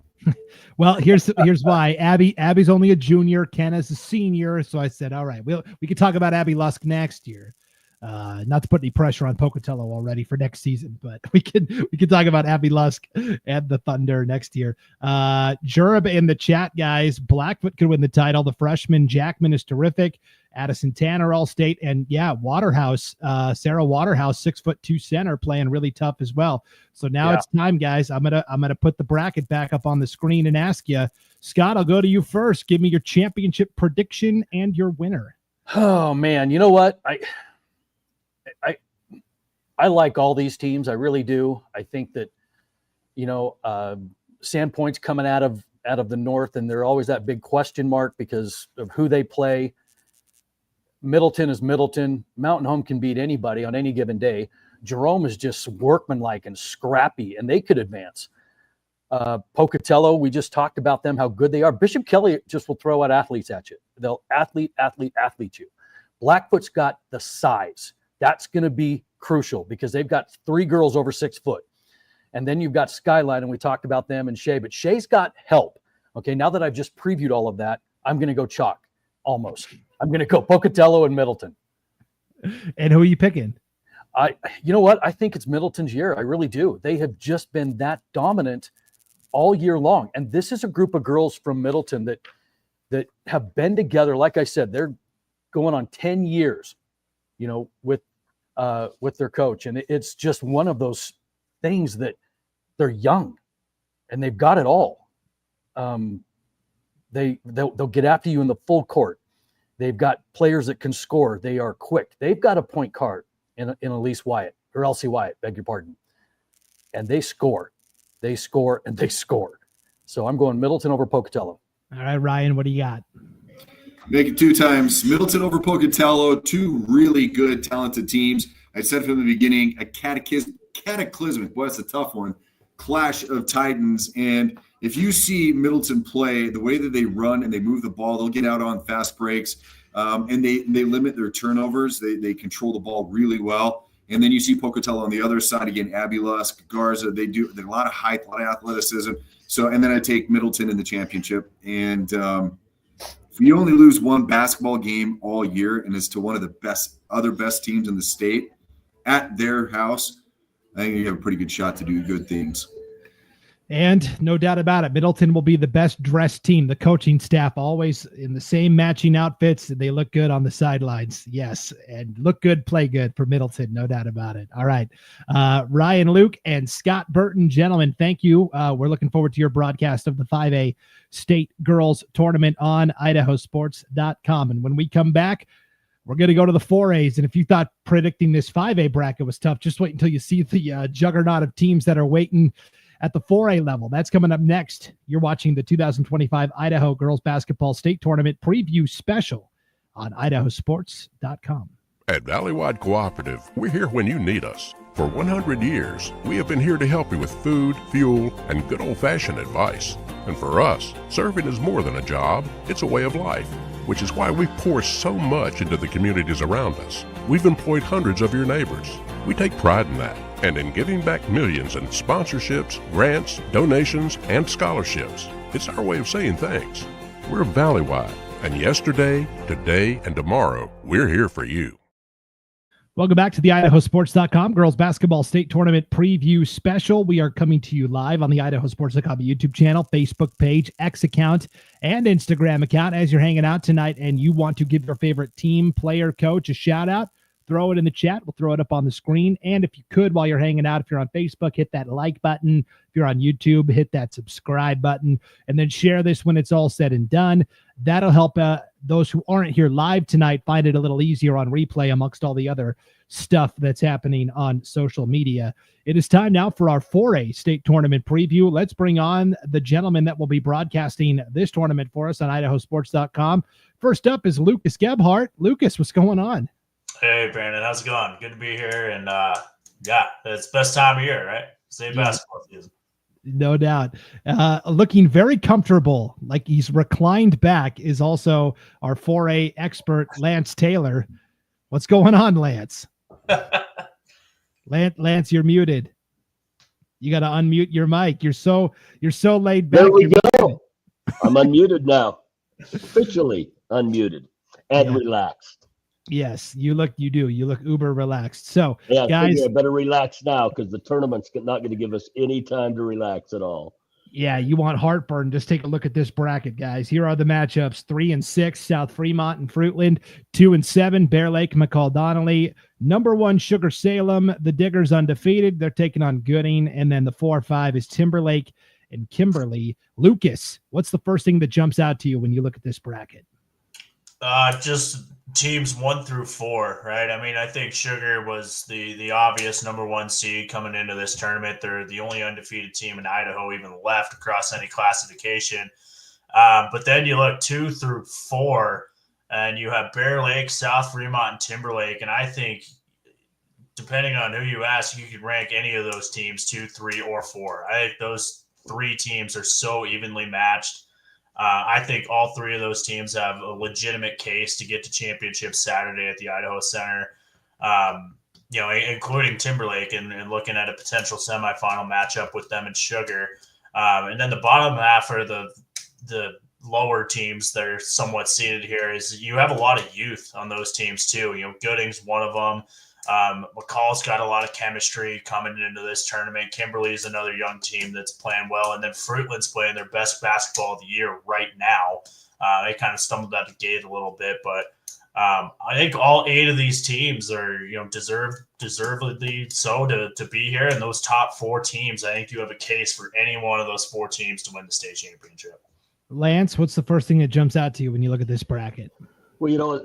Well, here's why. Abby's only a junior. Ken is a senior. So I said, all right, we could talk about Abby Lusk next year. Not to put any pressure on Pocatello already for next season, but we can talk about Abby Lusk and the Thunder next year. Jerb in the chat, guys. Blackfoot could win the title. The freshman Jackman is terrific. Addison Tanner, All-State, and Waterhouse, Sarah Waterhouse, 6'2" center, playing really tough as well. So now it's time, guys. I'm gonna put the bracket back up on the screen and ask you, Scott. I'll go to you first. Give me your championship prediction and your winner. Oh man, you know what? I like all these teams. I really do. I think that Sandpoint's coming out of the North, and they're always that big question mark because of who they play. Middleton is Middleton. Mountain Home can beat anybody on any given day. Jerome is just workmanlike and scrappy, and they could advance. Pocatello, we just talked about them, how good they are. Bishop Kelly just will throw out athletes at you. They'll athlete you. Blackfoot's got the size. That's going to be crucial because they've got 3 girls over 6 foot. And then you've got Skyline, and we talked about them and Shea, but Shea's got help. Okay, now that I've just previewed all of that, I'm going to go chalk, almost. I'm going to go Pocatello and Middleton. And who are you picking? You know what? I think it's Middleton's year. I really do. They have just been that dominant all year long. And this is a group of girls from Middleton that have been together. Like I said, they're going on 10 years, with their coach. And it's just one of those things that they're young and they've got it all. They'll get after you in the full court. They've got players that can score. They are quick. They've got a point guard in Elise Wyatt, or Elsie Wyatt, beg your pardon. And they score. They score and they score. So I'm going Middleton over Pocatello. All right, Ryan, what do you got? Make it 2 times. Middleton over Pocatello, 2 really good, talented teams. I said from the beginning, a cataclysmic, boy, that's a tough one, clash of titans. And if you see Middleton play, the way that they run and they move the ball, they'll get out on fast breaks, and they limit their turnovers. They control the ball really well. And then you see Pocatello on the other side again, Abby Lusk, Garza. They do a lot of height, a lot of athleticism. So, and then I take Middleton in the championship. And if you only lose 1 basketball game all year, and it's to one of the other best teams in the state at their house, I think you have a pretty good shot to do good things. And no doubt about it, Middleton will be the best dressed team. The coaching staff always in the same matching outfits. They look good on the sidelines. Yes. And look good, play good for Middleton. No doubt about it. All right. Ryan, Luke, and Scott Burton, gentlemen, thank you. We're looking forward to your broadcast of the 5A State Girls Tournament on IdahoSports.com. And when we come back, we're going to go to the 4As. And if you thought predicting this 5A bracket was tough, just wait until you see the juggernaut of teams that are waiting at the 4A level. That's coming up next. You're watching the 2025 Idaho Girls Basketball State Tournament Preview Special on IdahoSports.com. At Valleywide Cooperative, we're here when you need us. For 100 years, we have been here to help you with food, fuel, and good old-fashioned advice. And for us, serving is more than a job, it's a way of life, which is why we pour so much into the communities around us. We've employed hundreds of your neighbors. We take pride in that, and in giving back millions in sponsorships, grants, donations, and scholarships. It's our way of saying thanks. We're Valleywide, and yesterday, today, and tomorrow, we're here for you. Welcome back to the IdahoSports.com Girls Basketball State Tournament Preview Special. We are coming to you live on the IdahoSports.com YouTube channel, Facebook page, X account, and Instagram account. As you're hanging out tonight and you want to give your favorite team, player, coach a shout out, throw it in the chat. We'll throw it up on the screen. And if you could, while you're hanging out, if you're on Facebook, hit that like button. If you're on YouTube, hit that subscribe button. And then share this when it's all said and done. That'll help those who aren't here live tonight find it a little easier on replay amongst all the other stuff that's happening on social media. It is time now for our 4A state tournament preview. Let's bring on the gentleman that will be broadcasting this tournament for us on IdahoSports.com. First up is Lucas Gebhardt. Lucas, what's going on? Hey, Brandon, how's it going? Good to be here. And it's best time of year, right? State basketball season. No doubt. Looking very comfortable, like he's reclined back, is also our 4A expert, Lance Taylor. What's going on, Lance? Lance, you're muted. You got to unmute your mic. You're so laid back. There we go. I'm unmuted now. Officially unmuted and relaxed. Yes, you look uber relaxed. So, yeah, guys, I better relax now because the tournament's not going to give us any time to relax at all. Yeah, you want heartburn. Just take a look at this bracket, guys. Here are the matchups. 3-6, South Fremont and Fruitland. 2-7, Bear Lake, McCall Donnelly. Number 1, Sugar Salem. The Diggers undefeated. They're taking on Gooding. And then the 4-5 is Timberlake and Kimberly. Lucas, what's the first thing that jumps out to you when you look at this bracket? Just teams 1 through 4, right? I mean, I think Sugar was the obvious number 1 seed coming into this tournament. They're the only undefeated team in Idaho even left across any classification. But then you look 2 through 4, and you have Bear Lake, South Fremont, and Timberlake. And I think, depending on who you ask, you could rank any of those teams 2, 3, or 4. I think those 3 teams are so evenly matched. I think all 3 of those teams have a legitimate case to get to championship Saturday at the Idaho Center, including Timberlake, and looking at a potential semifinal matchup with them and Sugar. And then the bottom half are the lower teams that are somewhat seeded here. Is you have a lot of youth on those teams too. Gooding's one of them. McCall's got a lot of chemistry coming into this tournament. Kimberly's another young team that's playing well. And then Fruitland's playing their best basketball of the year right now. They kind of stumbled out the gate a little bit, but I think all 8 of these teams are, deservedly so to be here. And those top 4 teams, I think you have a case for any one of those 4 teams to win the state championship. Lance, what's the first thing that jumps out to you when you look at this bracket? Well,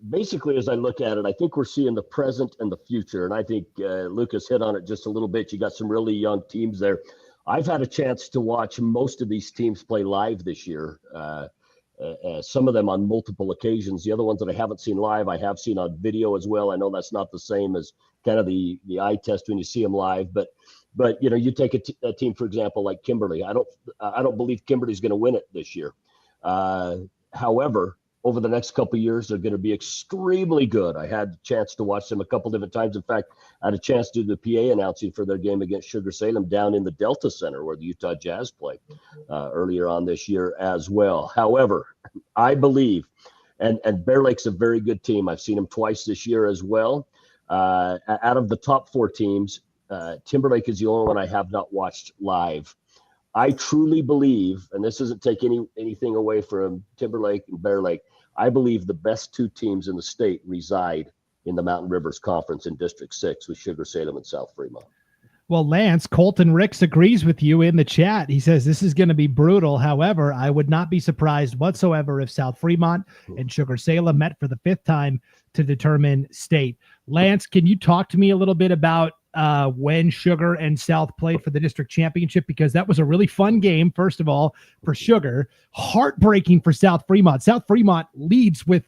basically, as I look at it, I think we're seeing the present and the future. And I think Lucas hit on it just a little bit. You got some really young teams there. I've had a chance to watch most of these teams play live this year, some of them on multiple occasions. The other ones that I haven't seen live, I have seen on video as well. I know that's not the same as kind of the eye test when you see them live. But you take a team, for example, like Kimberly. I don't believe Kimberly's going to win it this year. However, over the next couple of years, they're going to be extremely good. I had a chance to watch them a couple different times. In fact, I had a chance to do the PA announcing for their game against Sugar Salem down in the Delta Center where the Utah Jazz play earlier on this year as well. However, I believe, and Bear Lake's a very good team. I've seen them twice this year as well. Out of the top 4 teams, Timberlake is the only one I have not watched live. I truly believe, and this doesn't take anything away from Timberlake and Bear Lake, I believe the best 2 teams in the state reside in the Mountain Rivers Conference in District 6 with Sugar Salem and South Fremont. Well, Lance, Colton Ricks agrees with you in the chat. He says this is going to be brutal. However, I would not be surprised whatsoever if South Fremont and Sugar Salem met for the 5th time to determine state. Lance, can you talk to me a little bit about when Sugar and South played for the district championship? Because that was a really fun game, first of all, for Sugar. Heartbreaking for South Fremont. South Fremont leads with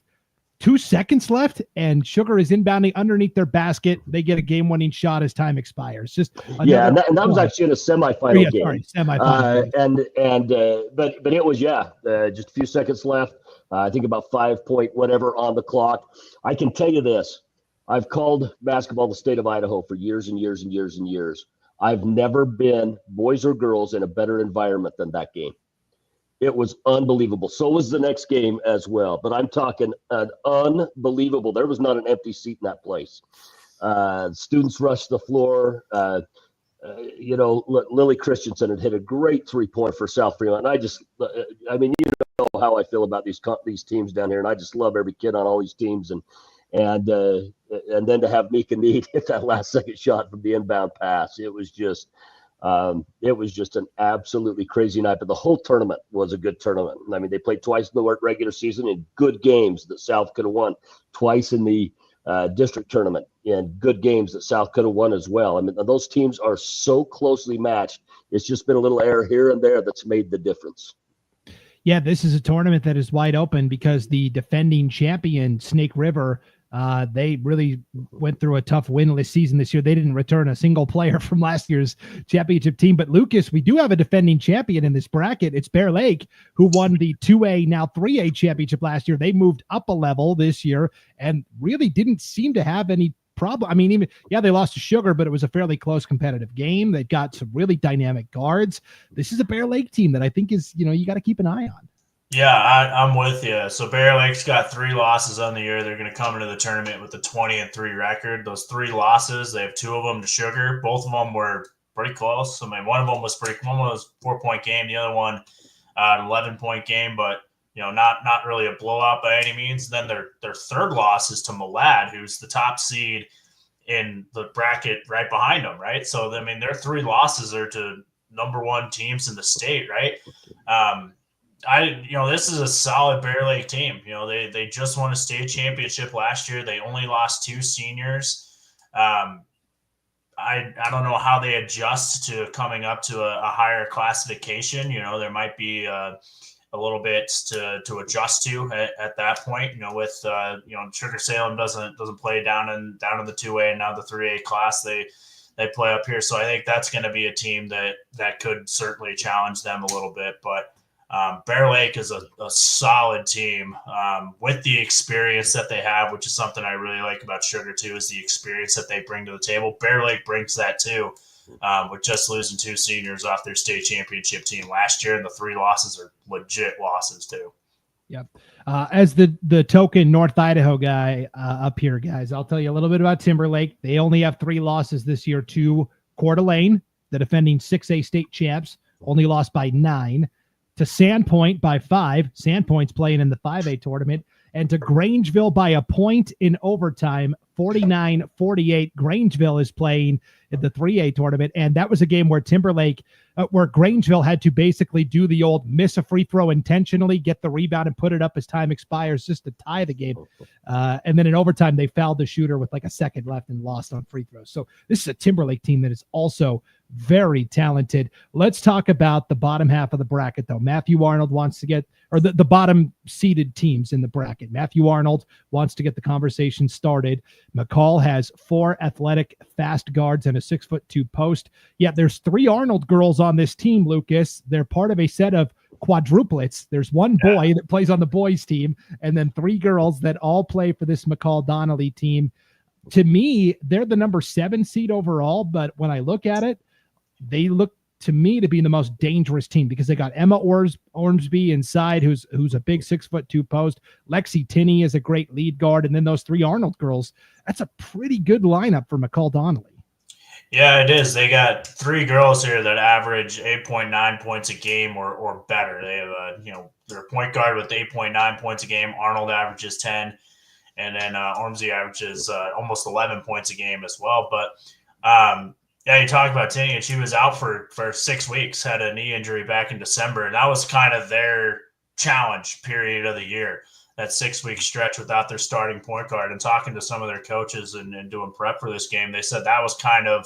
2 seconds left, and Sugar is inbounding underneath their basket. They get a game-winning shot as time expires. Just and that was actually in a semifinal game. Semifinal. But it was just a few seconds left. I think about 5 point whatever on the clock. I can tell you this: I've called basketball the state of Idaho for years and years and years and years. I've never been, boys or girls, in a better environment than that game. It was unbelievable. So was the next game as well. But I'm talking an unbelievable. There was not an empty seat in that place. Students rushed the floor. Lily Christensen had hit a great 3-point for South Fremont. And you know how I feel about these teams down here. And I just love every kid on all these teams. And then to have Mika Need hit that last second shot from the inbound pass, it was just an absolutely crazy night. But the whole tournament was a good tournament. I mean, they played twice in the regular season in good games that South could have won, twice in the district tournament in good games that South could have won as well. I mean, those teams are so closely matched. It's just been a little error here and there that's made the difference. Yeah, this is a tournament that is wide open because the defending champion, Snake River, they really went through a tough winless season this year. They didn't return a single player from last year's championship team. But Lucas, we do have a defending champion in this bracket. It's Bear Lake, who won the 2A, now 3A championship last year. They moved up a level this year and really didn't seem to have any problem. I mean, they lost to Sugar, but it was a fairly close competitive game. They've got some really dynamic guards. This is a Bear Lake team that I think is, you got to keep an eye on. Yeah, I'm with you. So Bear Lake's got 3 losses on the year. They're going to come into the tournament with a 20-3 record. Those 3 losses, they have 2 of them to Sugar. Both of them were pretty close. I mean, one of them was one was a 4-point game. The other one, an 11-point game, but not really a blowout by any means. Then their third loss is to Malad, who's the top seed in the bracket right behind them, right? So I mean, their 3 losses are to number 1 teams in the state, right? This is a solid Bear Lake team. They just won a state championship last year. They only lost 2 seniors. I don't know how they adjust to coming up to a higher classification. There might be a a little bit to adjust to at that point. With Sugar Salem doesn't play down in the 2A and now the 3A class they play up here. So I think that's going to be a team that could certainly challenge them a little bit. But Bear Lake is a solid team with the experience that they have, which is something I really like about Sugar too, is the experience that they bring to the table. Bear Lake brings that too, with just losing 2 seniors off their state championship team last year, and the 3 losses are legit losses too. Yep. As the token North Idaho guy up here, guys, I'll tell you a little bit about Timberlake. They only have 3 losses this year to Coeur d'Alene, the defending 6A state champs, only lost by 9. To Sandpoint by 5. Sandpoint's playing in the 5A tournament. And to Grangeville by a point in overtime, 49-48. Grangeville is playing in the 3A tournament. And that was a game where where Grangeville had to basically do the old miss a free throw intentionally, get the rebound and put it up as time expires just to tie the game. And then in overtime, they fouled the shooter with like a second left and lost on free throws. So this is a Timberlake team that is also very talented. Let's talk about the bottom half of the bracket, though. Matthew Arnold wants to get, or the bottom seeded teams in the bracket. Matthew Arnold wants to get the conversation started. McCall has 4 athletic fast guards and a 6'2" post. Yeah, there's 3 Arnold girls on this team, Lucas. They're part of a set of quadruplets. There's 1 boy that plays on the boys team, and then 3 girls that all play for this McCall Donnelly team. To me, they're the number 7 seed overall, but when I look at it, they look to me to be the most dangerous team because they got Emma Ormsby inside, who's a big 6'2" post. Lexi Tinney is a great lead guard, and then those 3 Arnold girls. That's a pretty good lineup for McCall Donnelly. Yeah, it is. They got 3 girls here that average 8.9 points a game or better. They have their point guard with 8.9 points a game. Arnold averages 10, and then Ormsby averages almost 11 points a game as well. But yeah, you talk about Tinney, and she was out for 6 weeks, had a knee injury back in December, and that was kind of their challenge period of the year, that 6-week stretch without their starting point guard. And talking to some of their coaches and doing prep for this game, they said that was kind of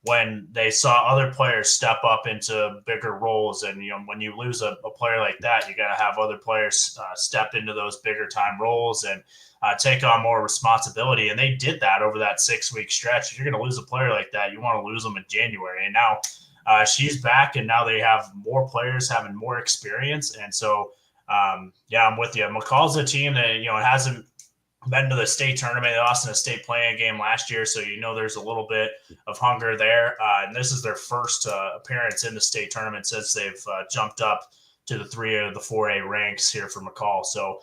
when they saw other players step up into bigger roles. And, when you lose a player like that, you got to have other players step into those bigger time roles and take on more responsibility. And they did that over that 6-week stretch. If you're going to lose a player like that, you want to lose them in January. And now she's back, and now they have more players having more experience. And so, I'm with you. McCall's a team that, hasn't been to the state tournament. They lost in a state playing game last year. So, there's a little bit of hunger there. And this is their first appearance in the state tournament since they've jumped up to the 3 or the 4A ranks here for McCall. So,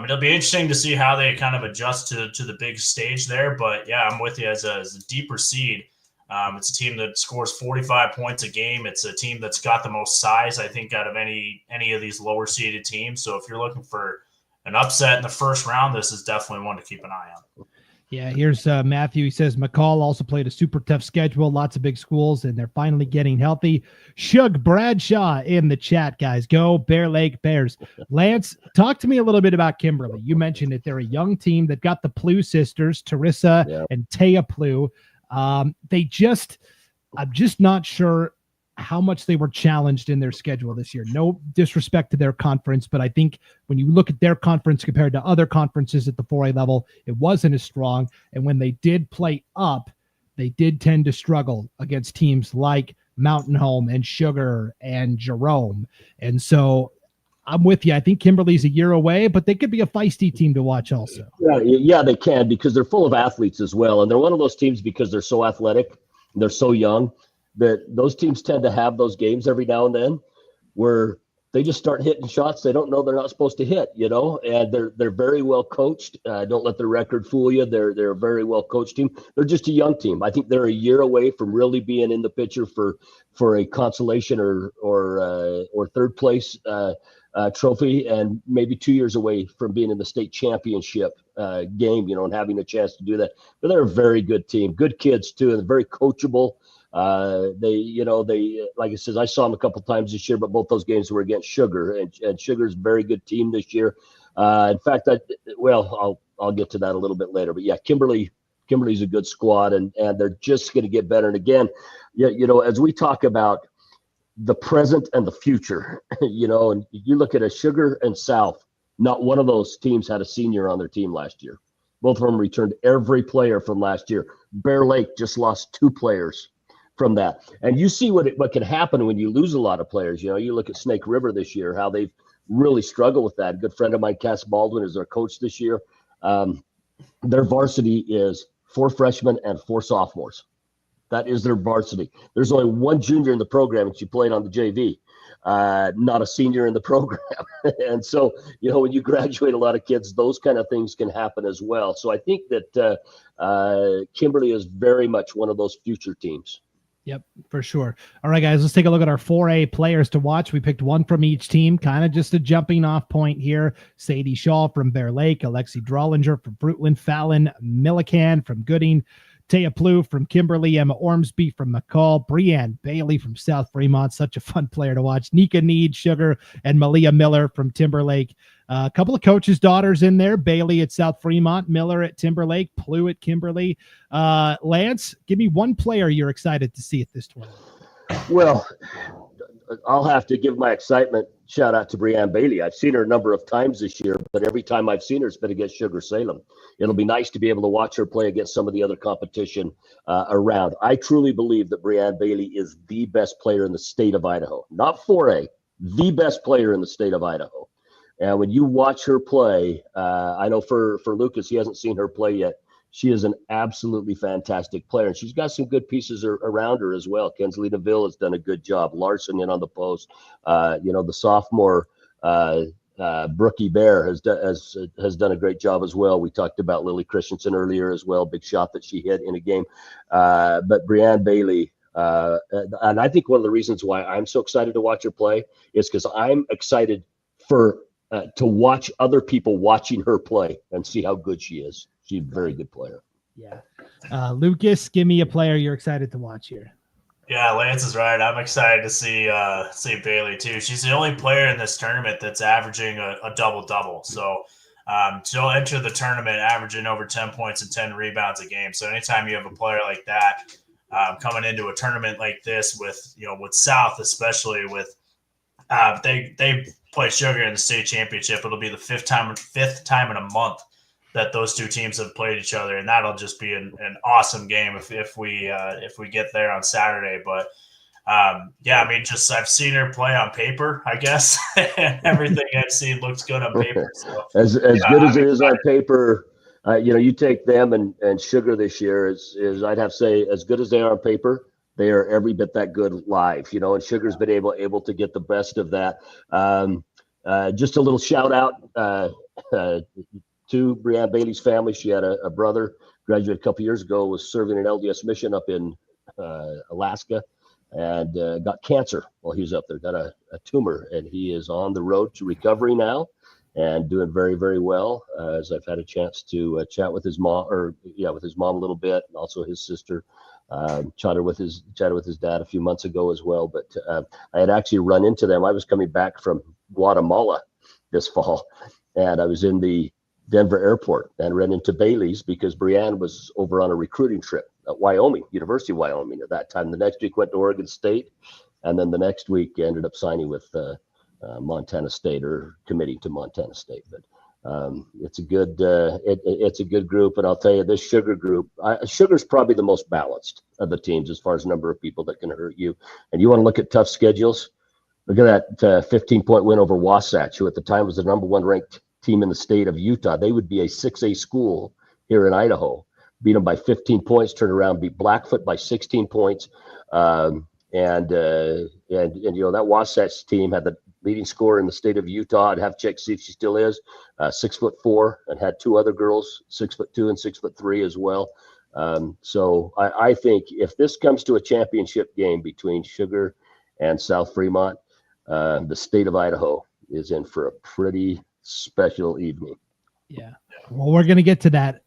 it'll be interesting to see how they kind of adjust to the big stage there. But, yeah, I'm with you. As a deeper seed, it's a team that scores 45 points a game. It's a team that's got the most size, I think, out of any of these lower-seeded teams. So if you're looking for an upset in the first round, this is definitely one to keep an eye on. Yeah, here's Matthew. He says McCall also played a super tough schedule, lots of big schools, and they're finally getting healthy. Shug Bradshaw in the chat, guys. Go Bear Lake Bears. Lance, talk to me a little bit about Kimberly. You mentioned it. They're a young team that got the Plew sisters, Teresa and Taya Plew. I'm just not sure how much they were challenged in their schedule this year. No disrespect to their conference, but I think when you look at their conference compared to other conferences at the 4A level, it wasn't as strong. And when they did play up, they did tend to struggle against teams like Mountain Home and Sugar and Jerome. And so I'm with you. I think Kimberly's a year away, but they could be a feisty team to watch also. Yeah, they can, because they're full of athletes as well. And they're one of those teams, because they're so athletic, they're so young, that those teams tend to have those games every now and then where they just start hitting shots they don't know they're not supposed to hit, and they're very well coached. Don't let the record fool you. They're a very well coached team. They're just a young team. I think they're a year away from really being in the picture for a consolation or third place trophy, and maybe 2 years away from being in the state championship game, and having a chance to do that. But they're a very good team, good kids too, and they're very coachable. They like I said, I saw them a couple times this year, but both those games were against Sugar, and Sugar's a very good team this year. In fact, I'll get to that a little bit later. But yeah, Kimberly's a good squad, and they're just going to get better. And again, as we talk about the present and the future, you know, and you look at a Sugar and South, not one of those teams had a senior on their team last year. Both of them returned every player from last year. Bear Lake just lost 2 players from that. And you see what can happen when you lose a lot of players. You know, you look at Snake River this year, how they've really struggled with that. A good friend of mine, Cass Baldwin, is their coach this year. Their varsity is 4 freshmen and 4 sophomores. That is their varsity. There's only 1 junior in the program, and she played on the JV. Not a senior in the program. And so, you know, when you graduate a lot of kids, those kind of things can happen as well. So I think that Kimberly is very much one of those future teams. Yep, for sure. All right, guys, let's take a look at our 4A players to watch. We picked one from each team, kind of just a jumping off point here. Sadie Shaw from Bear Lake, Alexi Drollinger from Fruitland, Fallon Millican from Gooding, Taya Plouffe from Kimberly, Emma Ormsby from McCall, Breanne Bailey from South Fremont, such a fun player to watch, Nika Need, Sugar, and Malia Miller from Timberlake. A couple of coaches' daughters in there, Bailey at South Fremont, Miller at Timberlake, Plouffe at Kimberly. Lance, give me one player you're excited to see at this tournament. Well, I'll have to give my excitement shout out to Breanne Bailey. I've seen her a number of times this year, but every time I've seen her, it's been against Sugar Salem. It'll be nice to be able to watch her play against some of the other competition around. I truly believe that Breanne Bailey is the best player in the state of Idaho, not 4A, the best player in the state of Idaho. And when you watch her play, I know for Lucas, he hasn't seen her play yet. She is an absolutely fantastic player, and she's got some good pieces around her as well. Kensley DeVille has done a good job. Larson in on the post. You know, the sophomore Brookie Bear has done a great job as well. We talked about Lily Christensen earlier as well. Big shot that she hit in a game. But Breanne Bailey, and I think one of the reasons why I'm so excited to watch her play is because I'm excited to watch other people watching her play and see how good she is. She's a very good player. Yeah. Lucas, give me a player you're excited to watch here. Yeah, Lance is right. I'm excited to see Bailey too. She's the only player in this tournament that's averaging a double-double. So she'll enter the tournament averaging over 10 points and 10 rebounds a game. So anytime you have a player like that coming into a tournament like this with South, especially with they play Sugar in the state championship, it'll be the fifth time in a month that those two teams have played each other, and that'll just be an awesome game if we get there on Saturday. But yeah, I mean, I've seen her play on paper, I guess. Everything I've seen looks good on paper. So, as good as it is on paper, you take them and Sugar this year is I'd have to say as good as they are on paper, they are every bit that good live. You know, and Sugar's been able to get the best of that. Just a little shout out to Breanne Bailey's family. She had a brother, graduated a couple years ago, was serving an LDS mission up in Alaska, and got cancer while he was up there, got a tumor, and he is on the road to recovery now and doing very, very well. As I've had a chance to chat with his mom, with his mom a little bit, and also his sister. Chatted with his dad a few months ago as well. But I had actually run into them. I was coming back from Guatemala this fall, and I was in the Denver airport and ran into Bailey's because Breanne was over on a recruiting trip at Wyoming, University of Wyoming at that time. The next week went to Oregon State, and then the next week ended up signing with Montana State, or committing to Montana State. But it's a good group, and I'll tell you, this Sugar group, Sugar's probably the most balanced of the teams as far as number of people that can hurt you. And you want to look at tough schedules. Look at that 15-point win over Wasatch, who at the time was the number 1 ranked team in the state of Utah. They would be a 6A school here in Idaho. Beat them by 15 points, turn around, beat Blackfoot by 16 points. And that Wasatch team had the leading scorer in the state of Utah. I'd have to check to see if she still is, 6'4", and had 2 other girls, 6'2" and 6'3" as well. So I think if this comes to a championship game between Sugar and South Fremont, the state of Idaho is in for a pretty special evening. Yeah. Well, we're going to get to that.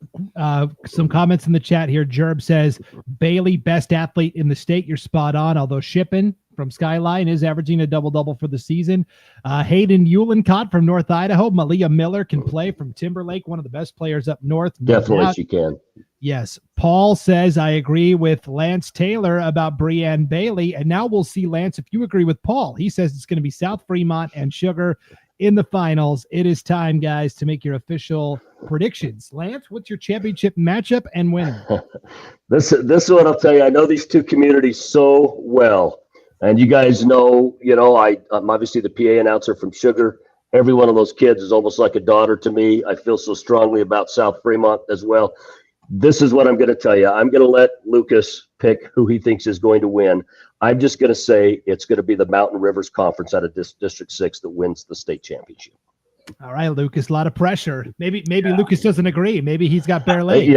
Some comments in the chat here. Jerb says, Bailey, best athlete in the state. You're spot on. Although Shippen from Skyline is averaging a double-double for the season. Hayden Eulencott from North Idaho. Malia Miller can play from Timberlake, one of the best players up north. No Definitely doubt. she can. Yes. Paul says, I agree with Lance Taylor about Breanne Bailey. And now we'll see, Lance, if you agree with Paul. He says it's going to be South Fremont and Sugar in the finals. It is time, guys, to make your official predictions. Lance, what's your championship matchup and winner? This is what I'll tell you. I know these two communities so well. And you guys know, I'm obviously the PA announcer from Sugar. Every one of those kids is almost like a daughter to me. I feel so strongly about South Fremont as well. This is what I'm going to tell you. I'm going to let Lucas pick who he thinks is going to win. I'm just going to say it's going to be the Mountain Rivers Conference out of District 6 that wins the state championship. All right, Lucas, a lot of pressure. Maybe Lucas doesn't agree. Maybe he's got Bear Lake.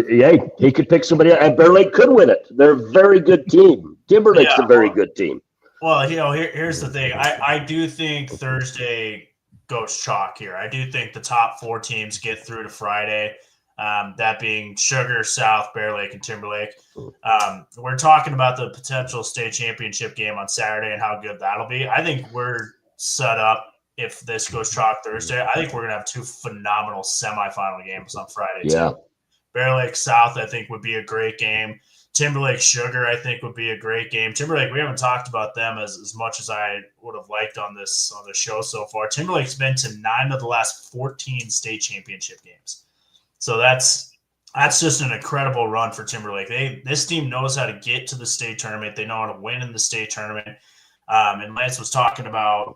Yeah, he could pick somebody else. And Bear Lake could win it. They're a very good team. Timberlake's a very good team. Well, here's the thing. I do think Thursday goes chalk here. I do think the top 4 teams get through to Friday. That being Sugar, South, Bear Lake, and Timberlake. We're talking about the potential state championship game on Saturday and how good that'll be. I think we're set up, if this goes chalk Thursday, I think we're going to have 2 phenomenal semifinal games on Friday, too. Bear Lake, South, I think, would be a great game. Timberlake, Sugar, I think, would be a great game. Timberlake, we haven't talked about them as much as I would have liked on the show so far. Timberlake's been to 9 of the last 14 state championship games. So that's just an incredible run for Timberlake. This team knows how to get to the state tournament. They know how to win in the state tournament. And Lance was talking about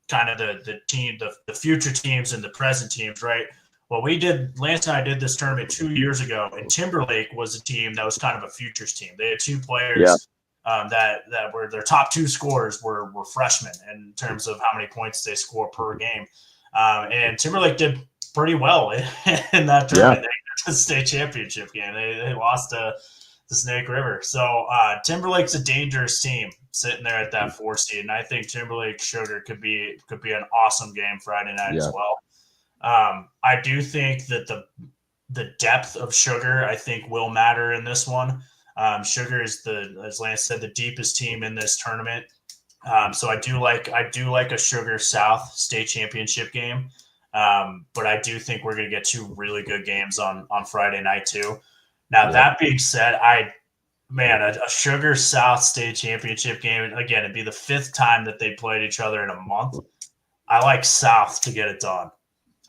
kind of the future teams and the present teams, right? Well, Lance and I did this tournament 2 years ago, and Timberlake was a team that was kind of a futures team. They had 2 players that were their top 2 scorers were freshmen in terms of how many points they score per game. And Timberlake did pretty well in that tournament. They got to the state championship game. They lost to Snake River. So Timberlake's a dangerous team sitting there at that 4 seed, and I think Timberlake Sugar could be an awesome game Friday night as well. I do think that the depth of Sugar, I think, will matter in this one. Sugar is as Lance said, the deepest team in this tournament. So I do like a Sugar South state championship game. But I do think we're going to get 2 really good games on Friday night too. Now, that being said, a Sugar South state championship game, and again, it'd be the 5th time that they played each other in a month. I like South to get it done.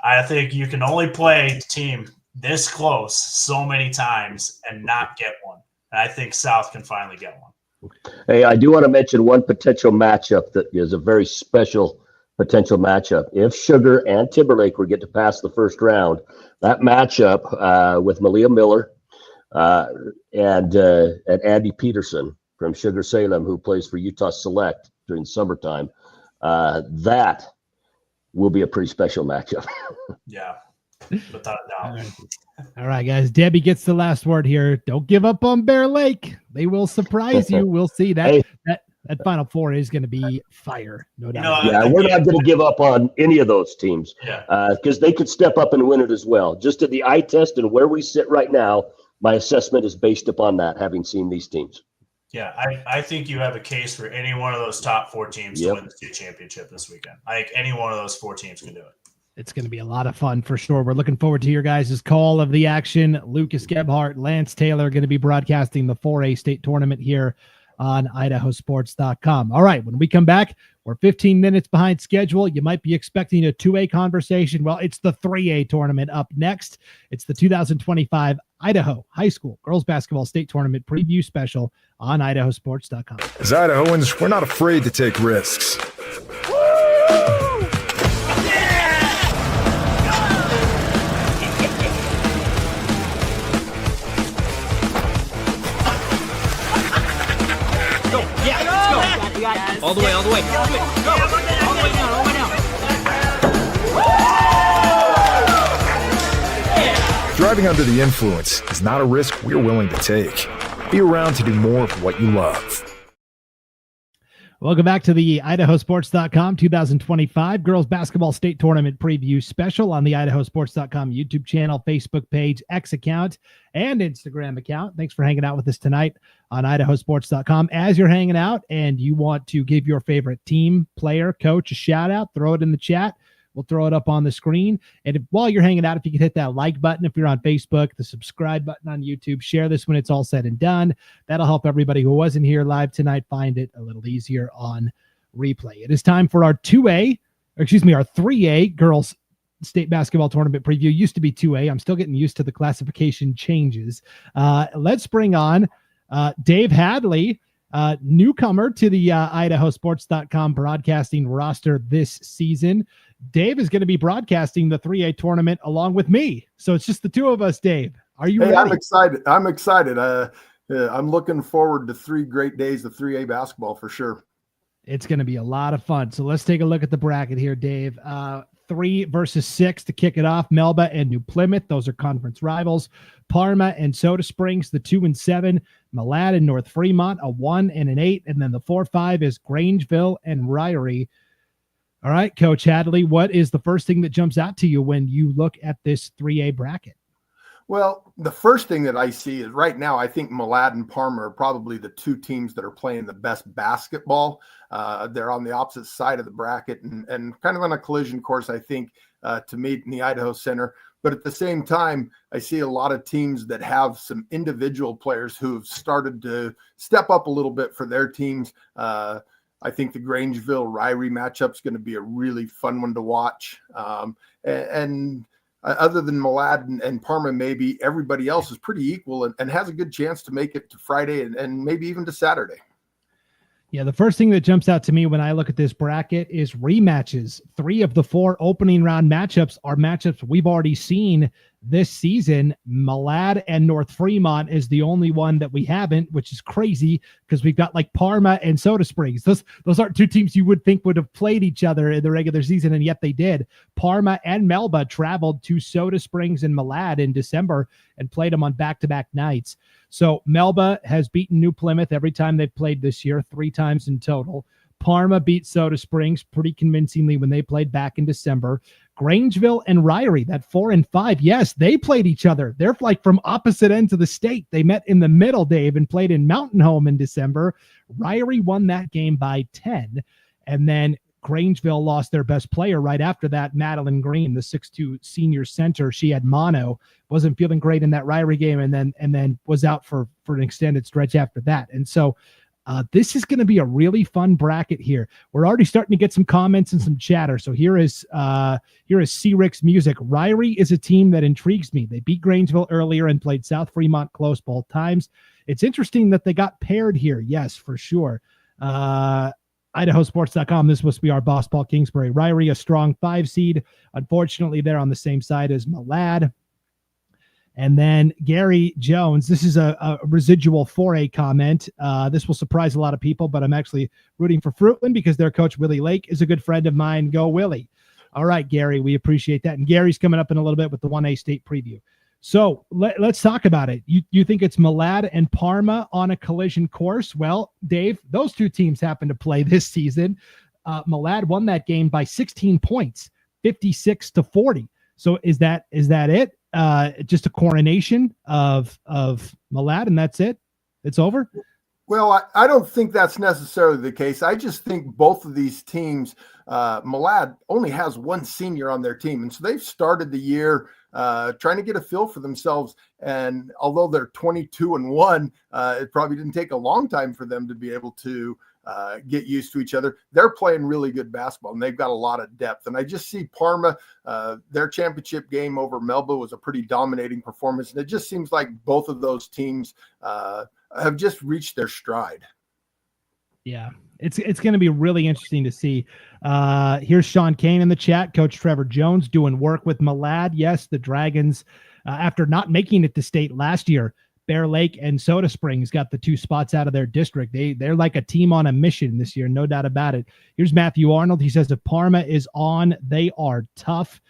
I think you can only play a team this close so many times and not get one. And I think South can finally get one. Hey, I do want to mention one potential matchup that is a very special potential matchup. If Sugar and Timberlake were get to pass the first round, that matchup with Malia Miller and Andy Peterson from Sugar Salem, who plays for Utah Select during summertime, that will be a pretty special matchup. Yeah, without a doubt. All right, guys. Debbie gets the last word here. Don't give up on Bear Lake. They will surprise you. We'll see that. Hey. That Final Four is going to be fire, no doubt. We're not going to give up on any of those teams because they could step up and win it as well. Just at the eye test and where we sit right now, my assessment is based upon that, having seen these teams. Yeah, I think you have a case for any one of those top 4 teams to win the state championship this weekend. I think any one of those 4 teams can do it. It's going to be a lot of fun for sure. We're looking forward to your guys' call of the action. Lucas Gebhardt, Lance Taylor are going to be broadcasting the 4A state tournament here on IdahoSports.com. All right, when we come back, we're 15 minutes behind schedule. You might be expecting a 2A conversation. Well, it's the 3A tournament up next. It's the 2025 Idaho High School Girls Basketball State Tournament preview special on IdahoSports.com. As Idahoans, we're not afraid to take risks. All the way. Go. All the way down, Driving under the influence is not a risk we're willing to take. Be around to do more of what you love. Welcome back to the IdahoSports.com 2025 Girls Basketball State Tournament Preview Special on the IdahoSports.com YouTube channel, Facebook page, X account, and Instagram account. Thanks for hanging out with us tonight on IdahoSports.com. As you're hanging out and you want to give your favorite team, player, coach a shout out, throw it in the chat. We'll throw it up on the screen. And while you're hanging out, if you could hit that like button, if you're on Facebook, the subscribe button on YouTube, share this when it's all said and done. That'll help everybody who wasn't here live tonight find it a little easier on replay. It is time for our 3A girls state basketball tournament preview. Used to be 2A. I'm still getting used to the classification changes. Let's bring on Dave Hadley, newcomer to the IdahoSports.com broadcasting roster this season. Dave is going to be broadcasting the 3A tournament along with me. So it's just the two of us, Dave. Are you ready? I'm excited. I'm looking forward to 3 great days of 3A basketball for sure. It's going to be a lot of fun. So let's take a look at the bracket here, Dave. 3 versus 6 to kick it off. Melba and New Plymouth. Those are conference rivals. Parma and Soda Springs, the 2 and 7. Malad and North Fremont, a 1 and an 8. And then the 4-5 is Grangeville and Ryrie. All right, Coach Hadley, what is the first thing that jumps out to you when you look at this 3A bracket? Well, the first thing that I see is right now, I think Malad and Parma are probably the 2 teams that are playing the best basketball. They're on the opposite side of the bracket and kind of on a collision course, I think, to meet in the Idaho Center. But at the same time, I see a lot of teams that have some individual players who have started to step up a little bit for their teams. I think the Grangeville-Ryrie matchup is going to be a really fun one to watch. And other than Malad and Parma, maybe everybody else is pretty equal and has a good chance to make it to Friday and maybe even to Saturday. Yeah, the first thing that jumps out to me when I look at this bracket is rematches. 3 of the 4 opening round matchups are matchups we've already seen this season. Malad and North Fremont is the only one that we haven't, which is crazy because we've got like Parma and Soda Springs. Those aren't 2 teams you would think would have played each other in the regular season, and yet they did. Parma and Melba traveled to Soda Springs and Malad in December and played them on back-to-back nights. So Melba has beaten New Plymouth every time they've played this year, 3 times in total. Parma beat Soda Springs pretty convincingly when they played back in December. Grangeville and Ryrie, that 4 and 5, yes, they played each other. They're like from opposite ends of the state. They met in the middle, Dave, and played in Mountain Home in December. Ryrie won that game by 10. And then Grangeville lost their best player right after that, Madeline Green, the 6'2 senior center. She had mono, wasn't feeling great in that Ryrie game, and then was out for an extended stretch after that. And so this is going to be a really fun bracket here. We're already starting to get some comments and some chatter. So here is C-Rick's music. Ryrie is a team that intrigues me. They beat Grangeville earlier and played South Fremont close both times. It's interesting that they got paired here. Yes, for sure. IdahoSports.com. This must be our boss, Paul Kingsbury. Ryrie, a strong 5 seed. Unfortunately, they're on the same side as Malad. And then Gary Jones, this is a residual 4A comment. This will surprise a lot of people, but I'm actually rooting for Fruitland because their coach, Willie Lake, is a good friend of mine. Go, Willie. All right, Gary, we appreciate that. And Gary's coming up in a little bit with the 1A state preview. So let's talk about it. You think it's Malad and Parma on a collision course? Well, Dave, those 2 teams happen to play this season. Malad won that game by 16 points, 56-40. So is that it? Just a coronation of Malad, and that's it? It's over? Well, I don't think that's necessarily the case. I just think both of these teams, Malad only has 1 senior on their team. And so they've started the year trying to get a feel for themselves. And although they're 22-1, it probably didn't take a long time for them to be able to get used to each other. They're playing really good basketball, and they've got a lot of depth. And I just see Parma, their championship game over Melba was a pretty dominating performance. And it just seems like both of those teams have just reached their stride. Yeah, it's going to be really interesting to see. Here's Sean Kane in the chat. Coach Trevor Jones doing work with Malad. Yes, the Dragons, after not making it to state last year, Bear Lake and Soda Springs got the 2 spots out of their district. They're like a team on a mission this year, no doubt about it. Here's Matthew Arnold. He says if Parma is on, they are tough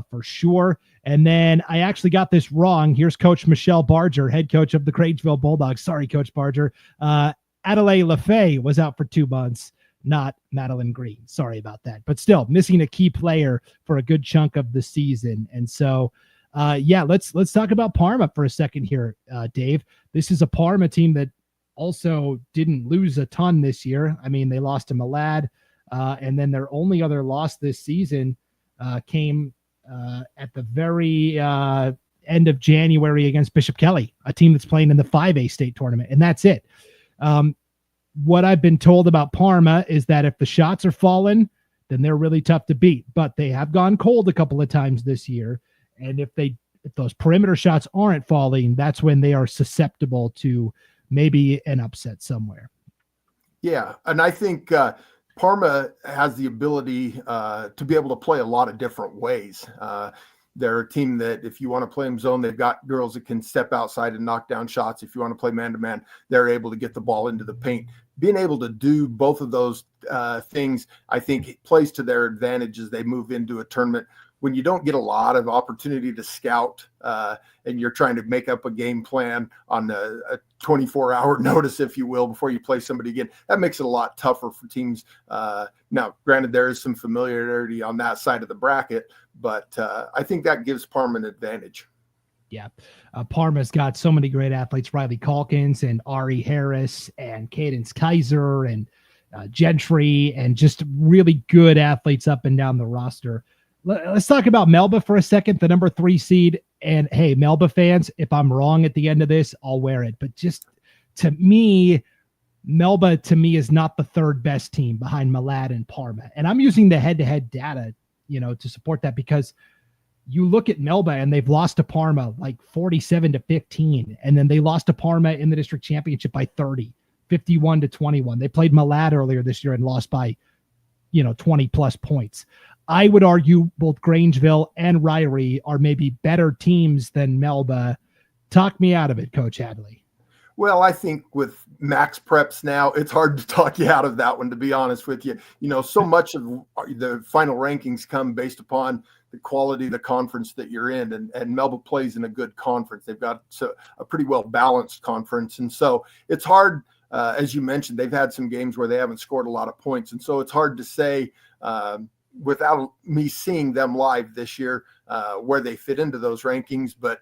for sure. And then I actually got this wrong. Here's Coach Michelle Barger, head coach of the Grangeville Bulldogs. Sorry, Coach Barger. Adelaide LaFay was out for 2 months. not Madeline Green. Sorry about that. But still missing a key player for a good chunk of the season. And so, let's talk about Parma for a second here, Dave. This is a Parma team that also didn't lose a ton this year. I mean, they lost to Malad, and then their only other loss this season came at the very end of January against Bishop Kelly, a team that's playing in the 5A state tournament, and that's it. What I've been told about Parma is that if the shots are falling, then they're really tough to beat, but they have gone cold a couple of times this year. And if those perimeter shots aren't falling, that's when they are susceptible to maybe an upset somewhere. Yeah. And I think Parma has the ability to be able to play a lot of different ways. They're a team that if you want to play them zone, they've got girls that can step outside and knock down shots. If you want to play man-to-man, they're able to get the ball into the paint. Being able to do both of those things, I think, plays to their advantage as they move into a tournament. When you don't get a lot of opportunity to scout and you're trying to make up a game plan on a 24-hour notice, if you will, before you play somebody again, that makes it a lot tougher for teams. Now, granted, there is some familiarity on that side of the bracket, but I think that gives Parma an advantage. Yeah. Parma's got so many great athletes, Riley Calkins and Ari Harris and Cadence Kaiser and Gentry, and just really good athletes up and down the roster. Let's talk about Melba for a second, the number 3 seed. And hey, Melba fans, if I'm wrong at the end of this, I'll wear it. But just to me, Melba to me is not the third best team behind Malad and Parma. And I'm using the head-to-head data, to support that, because you look at Melba and they've lost to Parma like 47-15. And then they lost to Parma in the district championship by 30, 51-21. They played Malad earlier this year and lost by, 20 plus points. I would argue both Grangeville and Ryrie are maybe better teams than Melba. Talk me out of it, Coach Hadley. Well, I think with max preps now, it's hard to talk you out of that one, to be honest with you. So much of the final rankings come based upon the quality of the conference that you're in. And Melba plays in a good conference. They've got a pretty well-balanced conference. And so it's hard, as you mentioned, they've had some games where they haven't scored a lot of points. And so it's hard to say without me seeing them live this year where they fit into those rankings. But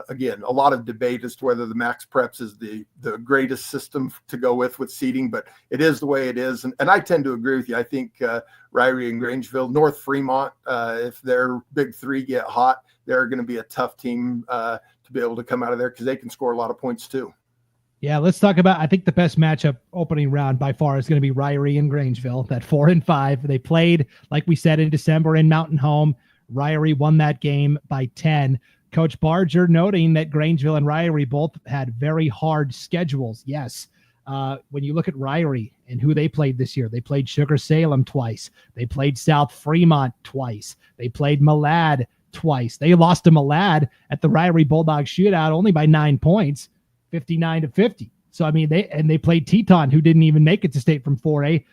again, a lot of debate as to whether the max preps is the greatest system to go with seeding, but it is the way it is. And I tend to agree with you. I think Ryrie and Grangeville, North Fremont, if their big 3 get hot, they're going to be a tough team to be able to come out of there, because they can score a lot of points too. Yeah, let's talk about, I think the best matchup opening round by far is going to be Ryrie and Grangeville, that 4-5. They played, like we said, in December in Mountain Home. Ryrie won that game by 10. Coach Barger noting that Grangeville and Ryrie both had very hard schedules. Yes. When you look at Ryrie and who they played this year, they played Sugar Salem twice. They played South Fremont twice. They played Malad twice. They lost to Malad at the Ryrie Bulldog shootout only by 9 points, 59-50. So, I mean, they played Teton, who didn't even make it to state from 4A,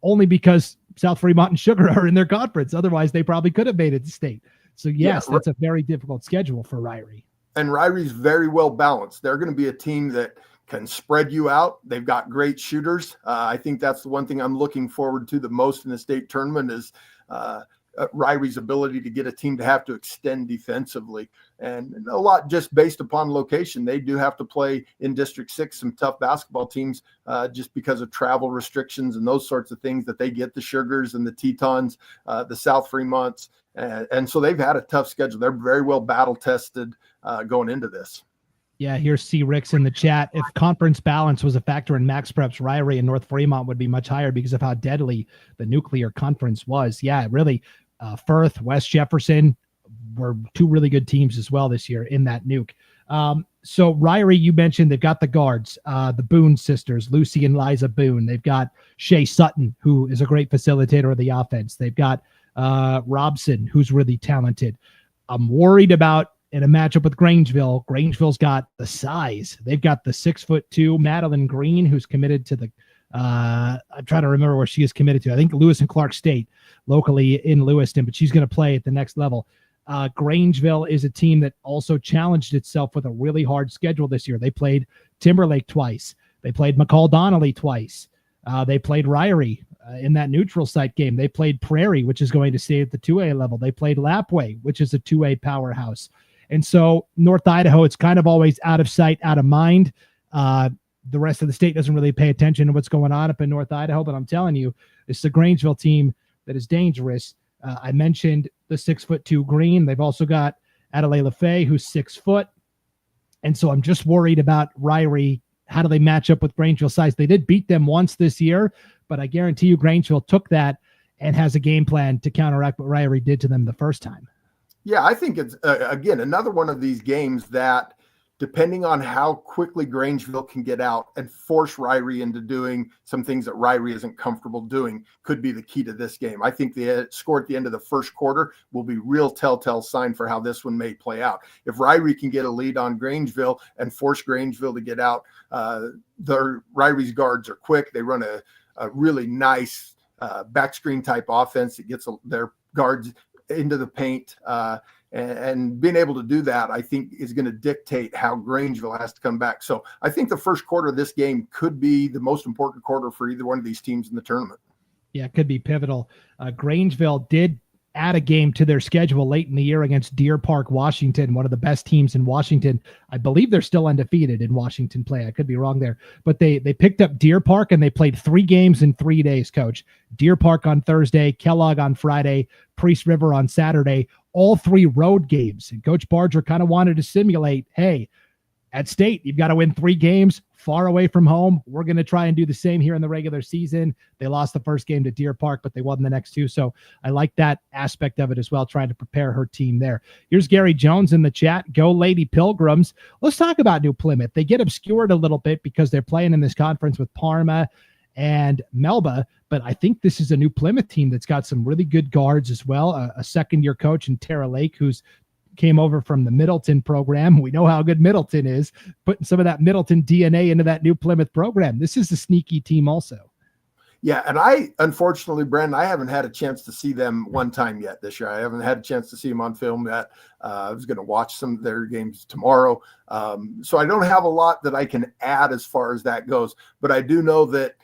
only because South Fremont and Sugar are in their conference. Otherwise, they probably could have made it to state. So, yes, that's a very difficult schedule for Ryrie. And Ryrie's very well balanced. They're going to be a team that can spread you out. They've got great shooters. I think that's the one thing I'm looking forward to the most in the state tournament is Ryrie's ability to get a team to have to extend defensively. And a lot just based upon location. They do have to play in District 6 some tough basketball teams just because of travel restrictions and those sorts of things that they get, the Sugars and the Tetons, the South Fremonts. And so they've had a tough schedule. They're very well battle tested going into this. Yeah, here's C. Ricks in the chat. If conference balance was a factor in max preps, Ryrie and North Fremont would be much higher because of how deadly the nuclear conference was. Yeah, really. Firth, West Jefferson were 2 really good teams as well this year in that nuke. So Ryrie, you mentioned they've got the guards, the Boone sisters, Lucy and Liza Boone. They've got Shay Sutton, who is a great facilitator of the offense. They've got Robson, who's really talented. I'm worried about in a matchup with Grangeville. Grangeville's got the size. They've got the 6'2" Madeline Green, who's committed to the I'm trying to remember where she is committed to. I think Lewis and Clark State, locally in Lewiston, but she's going to play at the next level. Grangeville is a team that also challenged itself with a really hard schedule this year. They played Timberlake twice. They played McCall Donnelly twice. They played Ryrie in that neutral site game. They played Prairie, which is going to stay at the 2A level. They played Lapway, which is a 2A powerhouse. And so North Idaho, it's kind of always out of sight, out of mind. The rest of the state doesn't really pay attention to what's going on up in North Idaho, but I'm telling you, it's the Grangeville team that is dangerous. I mentioned the 6'2" Green. They've also got Adelaide LaFay, who's 6 foot. And so I'm just worried about Ryrie. How do they match up with Grangeville size? They did beat them once this year, but I guarantee you Grangeville took that and has a game plan to counteract what Ryrie did to them the first time. Yeah, I think it's, again, another one of these games that, depending on how quickly Grangeville can get out and force Ryrie into doing some things that Ryrie isn't comfortable doing, could be the key to this game. I think the score at the end of the first quarter will be real telltale sign for how this one may play out. If Ryrie can get a lead on Grangeville and force Grangeville to get out, Ryrie's guards are quick. They run a really nice back screen type offense that gets their guards into the paint. And being able to do that, I think, is going to dictate how Grangeville has to come back. So I think the first quarter of this game could be the most important quarter for either one of these teams in the tournament. Yeah, it could be pivotal. Grangeville did add a game to their schedule late in the year against Deer Park, Washington, one of the best teams in Washington. I believe they're still undefeated in Washington play. I could be wrong there. But they picked up Deer Park, and they played 3 games in 3 days, Coach. Deer Park on Thursday, Kellogg on Friday, Priest River on Saturday, all 3 road games. And Coach Barger kind of wanted to simulate, hey, at state, you've got to win 3 games far away from home. We're going to try and do the same here in the regular season. They lost the first game to Deer Park, but they won the next 2. So I like that aspect of it as well, trying to prepare her team there. Here's Gary Jones in the chat. Go Lady Pilgrims. Let's talk about New Plymouth. They get obscured a little bit because they're playing in this conference with Parma and Melba, but I think this is a New Plymouth team that's got some really good guards as well. A second-year coach in Tara Lake, who's came over from the Middleton program. We know how good Middleton is, putting some of that Middleton DNA into that New Plymouth program. This is a sneaky team also. Yeah, and unfortunately, Brendan, I haven't had a chance to see them one time yet this year. I haven't had a chance to see them on film yet. I was going to watch some of their games tomorrow. So I don't have a lot that I can add as far as that goes, but I do know that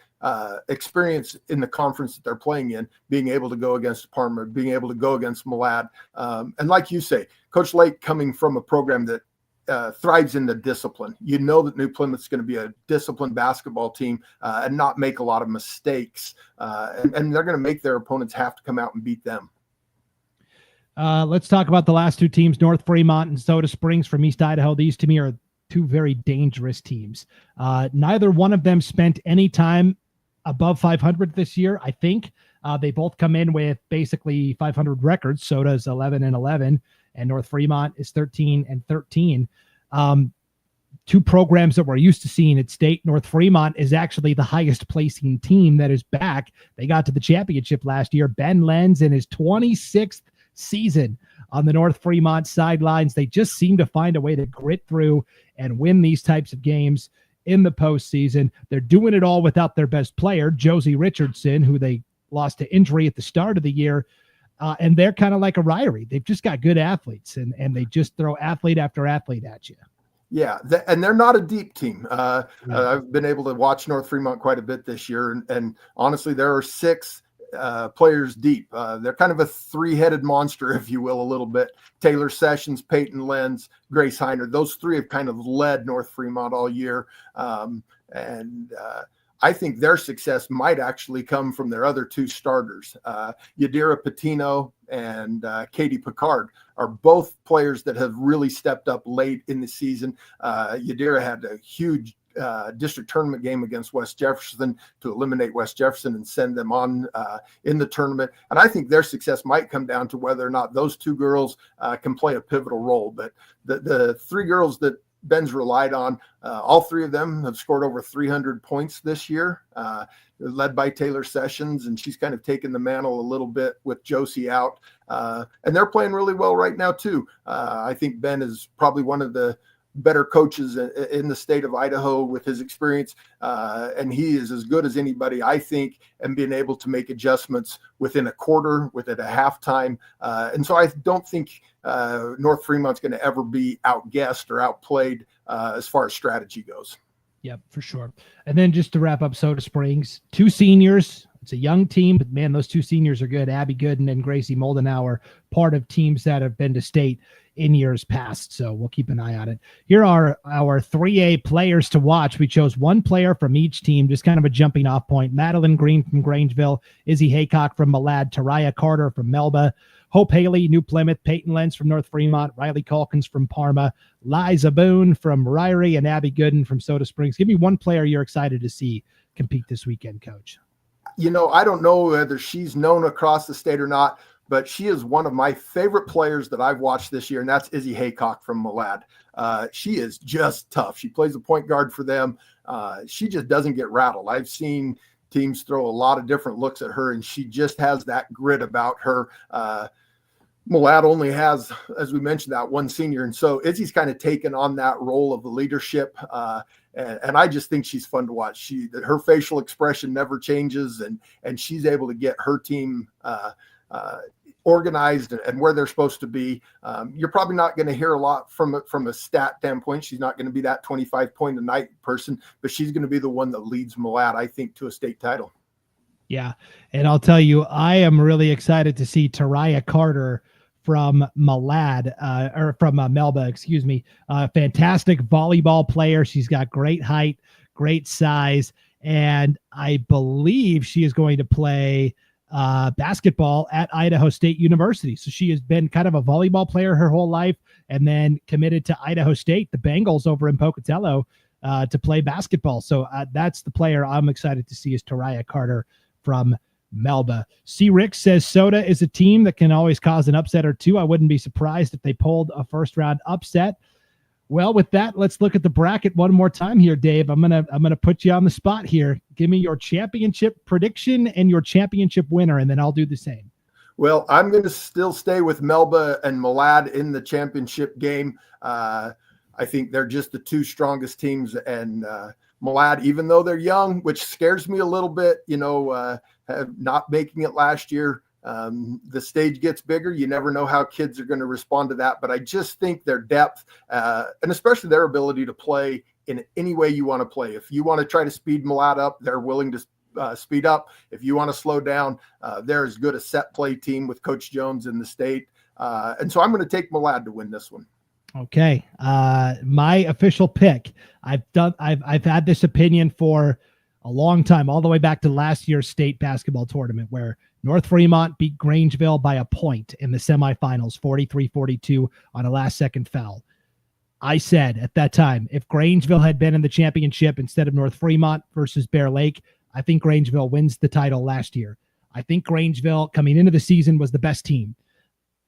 experience in the conference that they're playing in, being able to go against Parma, being able to go against Malad. And like you say, Coach Lake coming from a program that thrives in the discipline. You know that New Plymouth's going to be a disciplined basketball team and not make a lot of mistakes. And they're going to make their opponents have to come out and beat them. Let's talk about the last 2 teams, North Fremont and Soda Springs from East Idaho. These to me are 2 very dangerous teams. Neither one of them spent any time above 500 this year, I think. They both come in with basically 500 records. Soda is 11-11, and North Fremont is 13-13. 2 programs that we're used to seeing at state. North Fremont is actually the highest placing team that is back. They got to the championship last year. Ben Lenz in his 26th season on the North Fremont sidelines. They just seem to find a way to grit through and win these types of games in the postseason. They're doing it all without their best player, Josie Richardson, who they lost to injury at the start of the year. And they're kind of like a Ryrie. They've just got good athletes, and they just throw athlete after athlete at you. Yeah, and they're not a deep team. I've been able to watch North Fremont quite a bit this year, and honestly, there are 6 players deep. They're kind of a 3-headed monster, if you will, a little bit. Taylor Sessions, Peyton Lenz, Grace Heiner. Those 3 have kind of led North Fremont all year. I think their success might actually come from their other 2 starters. Yadira Patino and Katie Picard are both players that have really stepped up late in the season. Yadira had a huge district tournament game against West Jefferson to eliminate West Jefferson and send them on in the tournament. And I think their success might come down to whether or not those 2 girls can play a pivotal role. But the 3 girls that Ben's relied on, all 3 of them have scored over 300 points this year, led by Taylor Sessions, and she's kind of taken the mantle a little bit with Josie out. And they're playing really well right now too. I think Ben is probably one of the better coaches in the state of Idaho with his experience. And he is as good as anybody, I think, and being able to make adjustments within a quarter, within a halftime. And so I don't think North Fremont's going to ever be outguessed or outplayed as far as strategy goes. Yep, for sure. And then just to wrap up Soda Springs, 2 seniors. It's a young team, but man, those 2 seniors are good. Abby Gooden and Gracie Moldenauer, part of teams that have been to state in years past. So we'll keep an eye on it. Here are our 3A players to watch. We chose 1 player from each team, just kind of a jumping off point. Madeline Green from Grangeville, Izzy Haycock from Malad, Taraya Carter from Melba, Hope Haley, New Plymouth, Peyton Lenz from North Fremont, Riley Calkins from Parma, Liza Boone from Ryrie, and Abby Gooden from Soda Springs. Give me 1 player you're excited to see compete this weekend, Coach. I don't know whether she's known across the state or not, but she is one of my favorite players that I've watched this year, and that's Izzy Haycock from Malad. She is just tough. She plays the point guard for them. She just doesn't get rattled. I've seen teams throw a lot of different looks at her, and she just has that grit about her. Malad only has, as we mentioned, that 1 senior. And so Izzy's kind of taken on that role of the leadership. And I just think she's fun to watch. Her facial expression never changes, and she's able to get her team organized and where they're supposed to be. You're probably not going to hear a lot from a stat standpoint. She's not going to be that 25-point-a-night person, but she's going to be the one that leads Malad, I think, to a state title. Yeah. And I'll tell you, I am really excited to see Taraya Carter from Malad, or from Melba, excuse me. Fantastic volleyball player. She's got great height, great size, and I believe she is going to play basketball at Idaho State University. So she has been kind of a volleyball player her whole life, and then committed to Idaho State, the Bengals over in Pocatello, to play basketball. So that's the player I'm excited to see, is Taraya Carter from Melba. C. Rick says Soda is a team that can always cause an upset or 2. I wouldn't be surprised if they pulled a first-round upset. Well, with that, let's look at the bracket one more time here, Dave. I'm gonna put you on the spot here. Give me your championship prediction and your championship winner, and then I'll do the same. Well, I'm going to still stay with Melba and Malad in the championship game. I think they're just the 2 strongest teams, and Malad, even though they're young, which scares me a little bit, not making it last year. The stage gets bigger. You never know how kids are going to respond to that. But I just think their depth, and especially their ability to play in any way you want to play. If you want to try to speed Malad up, they're willing to speed up. If you want to slow down, they're as good a set play team with Coach Jones in the state. And so I'm going to take Malad to win this one. Okay. My official pick. I've had this opinion for a long time, all the way back to last year's state basketball tournament, where North Fremont beat Grangeville by a point in the semifinals, 43-42 on a last-second foul. I said at that time, if Grangeville had been in the championship instead of North Fremont versus Bear Lake, I think Grangeville wins the title last year. I think Grangeville, coming into the season, was the best team.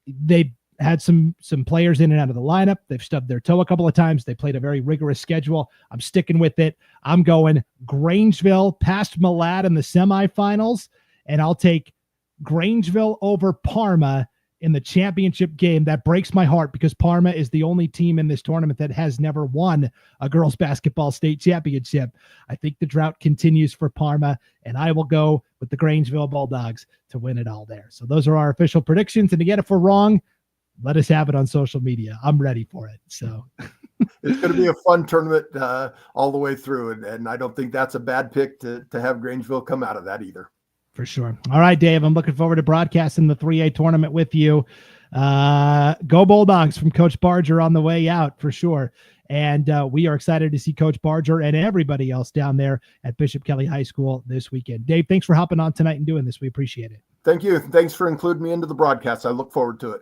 They had some players in and out of the lineup. They've stubbed their toe a couple of times. They played a very rigorous schedule. I'm sticking with it. I'm going Grangeville past Malad in the semifinals, and I'll take Grangeville over Parma in the championship game. That breaks my heart because Parma is the only team in this tournament that has never won a girls basketball state championship. I think the drought continues for Parma, and I will go with the Grangeville Bulldogs to win it all there. So those are our official predictions. And again, if we're wrong, let us have it on social media. I'm ready for it. So it's going to be a fun tournament all the way through. And I don't think that's a bad pick to have Grangeville come out of that either. For sure. All right, Dave, I'm looking forward to broadcasting the 3A tournament with you. Go Bulldogs from Coach Barger on the way out for sure. And we are excited to see Coach Barger and everybody else down there at Bishop Kelly High School this weekend. Dave, thanks for hopping on tonight and doing this. We appreciate it. Thank you. Thanks for including me into the broadcast. I look forward to it.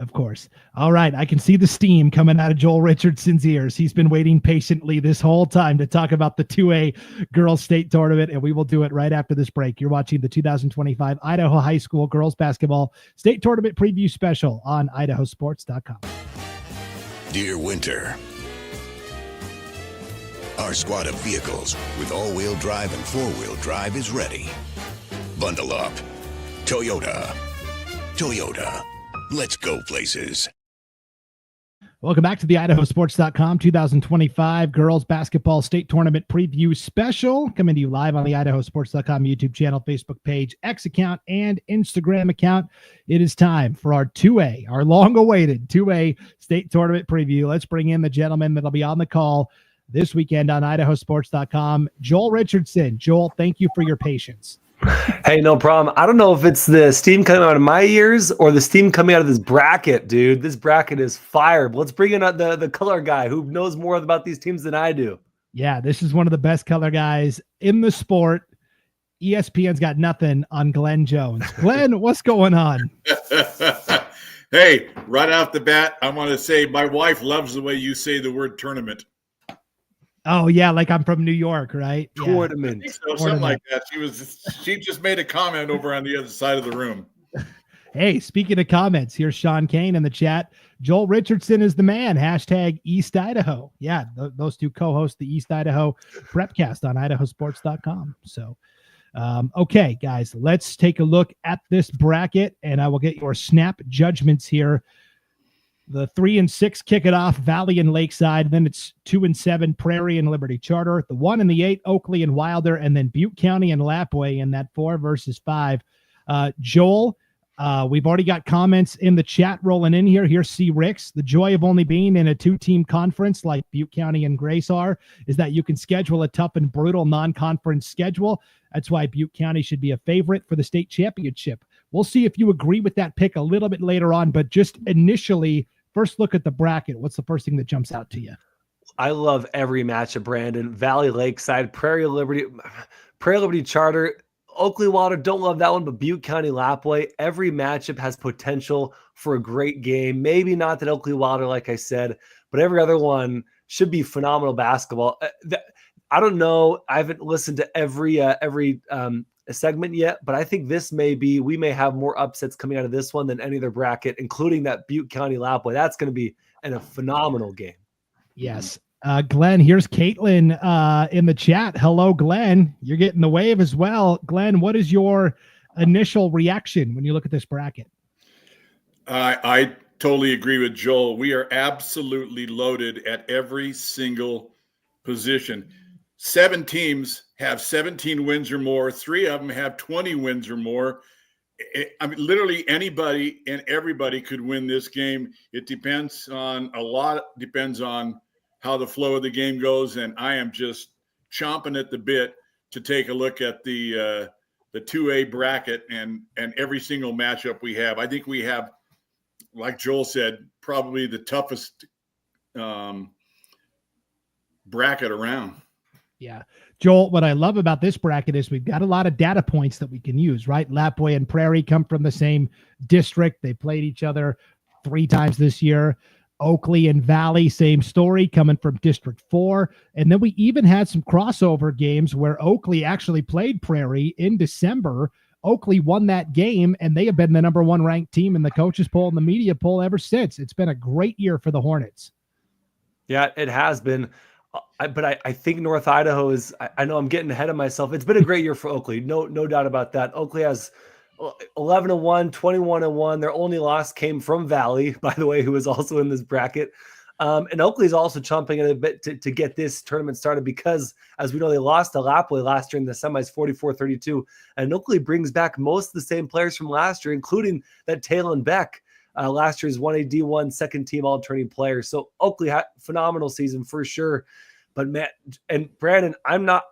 Of course. All right. I can see the steam coming out of Joel Richardson's ears. He's been waiting patiently this whole time to talk about the 2A girls state tournament, and we will do it right after this break. You're watching the 2025 Idaho High School girls basketball state tournament preview special on IdahoSports.com. Dear Winter, our squad of vehicles with all-wheel drive and four-wheel drive is ready. Bundle up. Toyota. Let's go places. Welcome back to the IdahoSports.com 2025 Girls Basketball State Tournament Preview Special, coming to you live on the IdahoSports.com YouTube channel, Facebook page, X account, and Instagram account. It is time for our 2A, our long-awaited 2A State Tournament Preview. Let's bring in the gentleman that'll be on the call this weekend on IdahoSports.com. Joel Richardson. Joel, thank you for your patience. Hey, no problem. I don't know if it's the steam coming out of my ears or the steam coming out of this bracket, dude. This bracket is fire. But let's bring in the color guy who knows more about these teams than I do. Yeah, this is one of the best color guys in the sport. ESPN's got nothing on Glenn Jones. Glenn, what's going on? Hey, right off the bat, I want to say my wife loves the way you say the word tournament. Oh yeah, like I'm from New York, right? Tournament. Yeah. So, something like that. She just made a comment over on the other side of the room. Hey, speaking of comments, here's Sean Kane in the chat. Joel Richardson is the man. Hashtag East Idaho. Yeah, those two co-host the East Idaho Prepcast on IdahoSports.com. So, okay, guys, let's take a look at this bracket, and I will get your snap judgments here. The 3 and 6 kick it off, Valley and Lakeside. Then it's 2 and 7, Prairie and Liberty Charter. The 1 and the 8, Oakley and Wilder, and then Butte County and Lapwai in that 4 versus 5. Joel, we've already got comments in the chat rolling in here. Here's C. Ricks. The joy of only being in a 2-team conference like Butte County and Grace are is that you can schedule a tough and brutal non-conference schedule. That's why Butte County should be a favorite for the state championship. We'll see if you agree with that pick a little bit later on, but just initially, first look at the bracket. What's the first thing that jumps out to you? I love every matchup, Brandon. Valley Lakeside, Prairie Liberty Charter, Oakley Wilder, don't love that one, but Butte County Lapwai, every matchup has potential for a great game. Maybe not that Oakley Wilder, like I said, but every other one should be phenomenal basketball. I don't know. I haven't listened to every segment yet, but I think we may have more upsets coming out of this one than any other bracket, including that Butte County Lapwai. That's going to be a phenomenal game. Yes. Glenn, here's Caitlin in the chat. Hello, Glenn. You're getting the wave as well. Glenn, what is your initial reaction when you look at this bracket? I totally agree with Joel. We are absolutely loaded at every single position. 7 teams have 17 wins or more. 3 of them have 20 wins or more. I mean, literally anybody and everybody could win this game. It depends on how the flow of the game goes, and I am just chomping at the bit to take a look at the 2A bracket and every single matchup we have. I think we have, like Joel said, probably the toughest bracket around. Yeah. Joel, what I love about this bracket is we've got a lot of data points that we can use, right? Lapwai and Prairie come from the same district. They played each other 3 times this year. Oakley and Valley, same story, coming from District 4. And then we even had some crossover games where Oakley actually played Prairie in December. Oakley won that game, and they have been the number 1 ranked team in the coaches poll and the media poll ever since. It's been a great year for the Hornets. Yeah, it has been. But I think North Idaho is, I know I'm getting ahead of myself. It's been a great year for Oakley. No doubt about that. Oakley has 11-1, 21-1. Their only loss came from Valley, by the way, who is also in this bracket. And Oakley's also chomping at a bit to get this tournament started because, as we know, they lost to Lapwai last year in the semis 44-32. And Oakley brings back most of the same players from last year, including that Taylon Beck, last year's 1A D1 second team all-turning player. So Oakley had a phenomenal season for sure. But Matt and Brandon,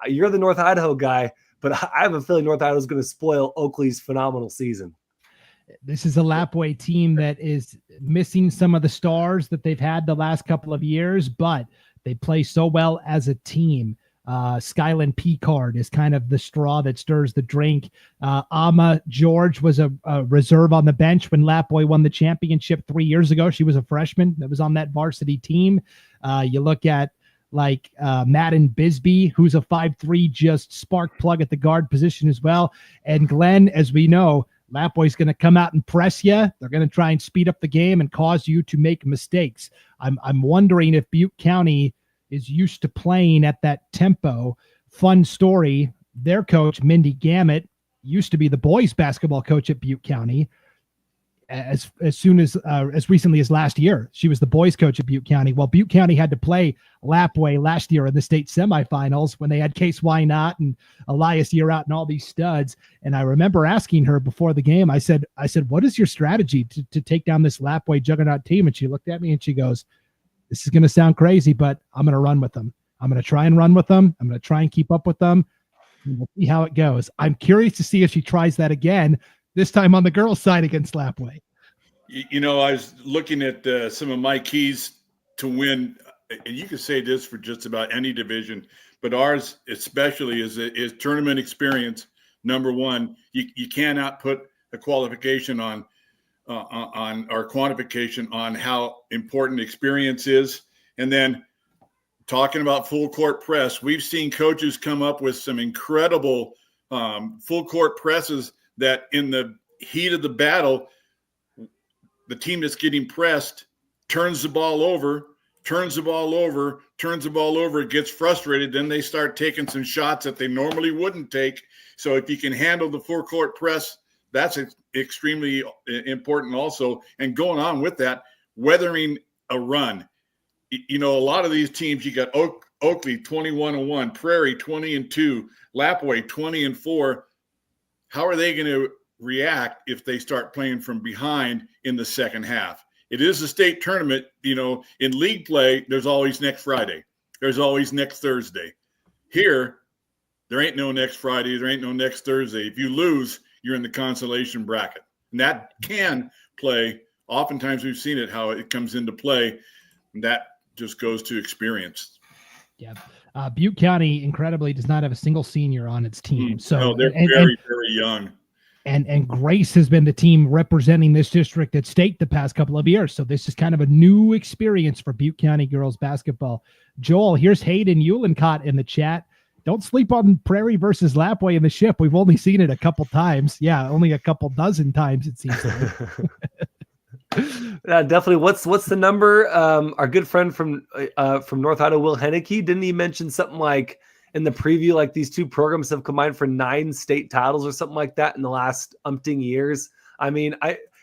you're the North Idaho guy, but I have a feeling North Idaho is going to spoil Oakley's phenomenal season. This is a Lapwai team that is missing some of the stars that they've had the last couple of years, but they play so well as a team. Skyland Picard is kind of the straw that stirs the drink. Ama George was a reserve on the bench when Lapwai won the championship 3 years ago. She was a freshman that was on that varsity team. You look at Madden Bisbee, who's a 5'3", just spark plug at the guard position as well. And Glenn, as we know, Lapwai's going to come out and press you. They're going to try and speed up the game and cause you to make mistakes. I'm wondering if Butte County is used to playing at that tempo. Fun story, their coach, Mindy Gamet, used to be the boys basketball coach at Butte County. As recently as last year, she was the boys coach at Butte County. Well, Butte County had to play Lapwai last year in the state semifinals when they had Case Why Not and Elias Year Out and all these studs. And I remember asking her before the game, I said, what is your strategy to take down this Lapwai juggernaut team? And she looked at me and she goes, this is going to sound crazy, but I'm going to run with them. I'm going to try and run with them. I'm going to try and keep up with them. And we'll see how it goes. I'm curious to see if she tries that again, this time on the girls' side against Lapway. You know, I was looking at some of my keys to win, and you could say this for just about any division, but ours especially is tournament experience. Number one, you cannot put a qualification on our quantification on how important experience is. And then talking about full court press, we've seen coaches come up with some incredible full court presses that in the heat of the battle, the team that's getting pressed turns the ball over, gets frustrated. Then they start taking some shots that they normally wouldn't take. So if you can handle the full court press, that's extremely important also. And going on with that, weathering a run. You know, a lot of these teams, you got Oakley 21-1, Prairie 20-2, Lapway 20-4. How are they going to react if they start playing from behind in the second half? It is a state tournament. You know, in league play, there's always next Friday. There's always next Thursday. Here, there ain't no next Friday. There ain't no next Thursday. If you lose, you're in the consolation bracket. And that can play. Oftentimes we've seen it, how it comes into play. And that just goes to experience. Yeah. Butte County, incredibly, does not have a single senior on its team. So no, they're very young. And Grace has been the team representing this district at state the past couple of years. So this is kind of a new experience for Butte County girls basketball. Joel, here's Hayden Eulencott in the chat. Don't sleep on Prairie versus Lapway in the ship. We've only seen it a couple times. Yeah, only a couple dozen times, it seems like. Definitely. What's the number? Our good friend from North Idaho, Will Henneke, didn't he mention something like in the preview, like these two programs have combined for 9 state titles or something like that in the last umpteen years? I mean,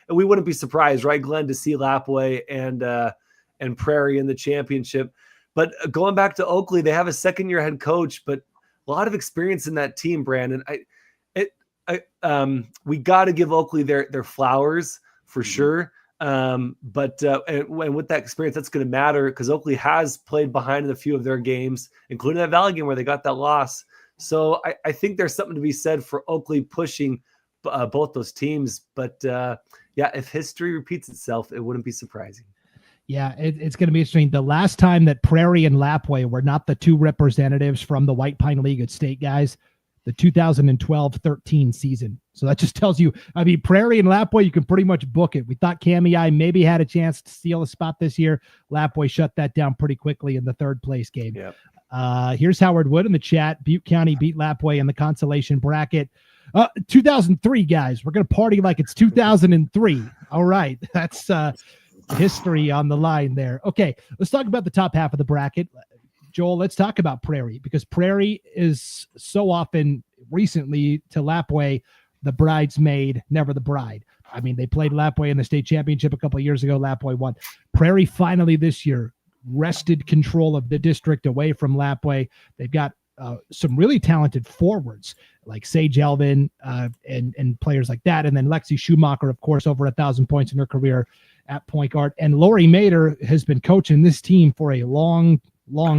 we wouldn't be surprised, right, Glenn, to see Lapway and Prairie in the championship. But going back to Oakley, they have a second-year head coach, but a lot of experience in that team, Brandon. We got to give Oakley their flowers for sure. And with that experience, that's going to matter because Oakley has played behind in a few of their games, including that Valley game where they got that loss. So I think there's something to be said for Oakley pushing both those teams. But if history repeats itself, it wouldn't be surprising. Yeah, it's going to be interesting. The last time that Prairie and Lapway were not the two representatives from the White Pine League at state, guys, the 2012-13 season. So that just tells you, I mean, Prairie and Lapway, you can pretty much book it. We thought Cami maybe had a chance to steal a spot this year. Lapway shut that down pretty quickly in the third place game. Yep. Here's Howard Wood in the chat. Butte County beat Lapway in the consolation bracket. 2003, guys. We're going to party like it's 2003. All right. That's history on the line there. Okay, let's talk about the top half of the bracket. Joel, let's talk about Prairie, because Prairie is so often recently to Lapway the bridesmaid, never the bride. I mean, they played Lapway in the state championship a couple of years ago. Lapway won. Prairie finally this year wrested control of the district away from Lapway. They've got some really talented forwards like Sage Elvin and players like that. And then Lexi Schumacher, of course, over 1,000 points in her career at point guard. And Lori Mader has been coaching this team for a long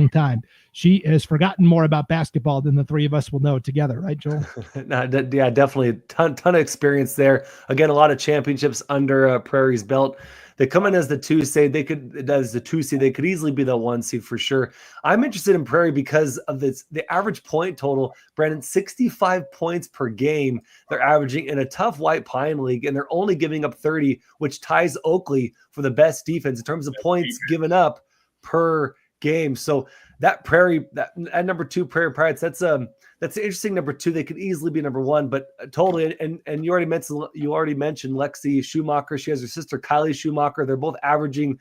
time. She has forgotten more about basketball than the three of us will know together, right, Joel? Yeah, definitely a ton of experience there. Again, a lot of championships under Prairie's belt. They come in as the 2 seed. They could easily be the 1 seed for sure. I'm interested in Prairie because of the average point total. Brandon, 65 points per game they're averaging in a tough White Pine League, and they're only giving up 30, which ties Oakley for the best defense in terms of points given up per game. So that Prairie, that number 2 Prairie Pirates, that's an interesting number 2. They could easily be number 1, but totally. And you already mentioned Lexi Schumacher. She has her sister Kylie Schumacher. They're both averaging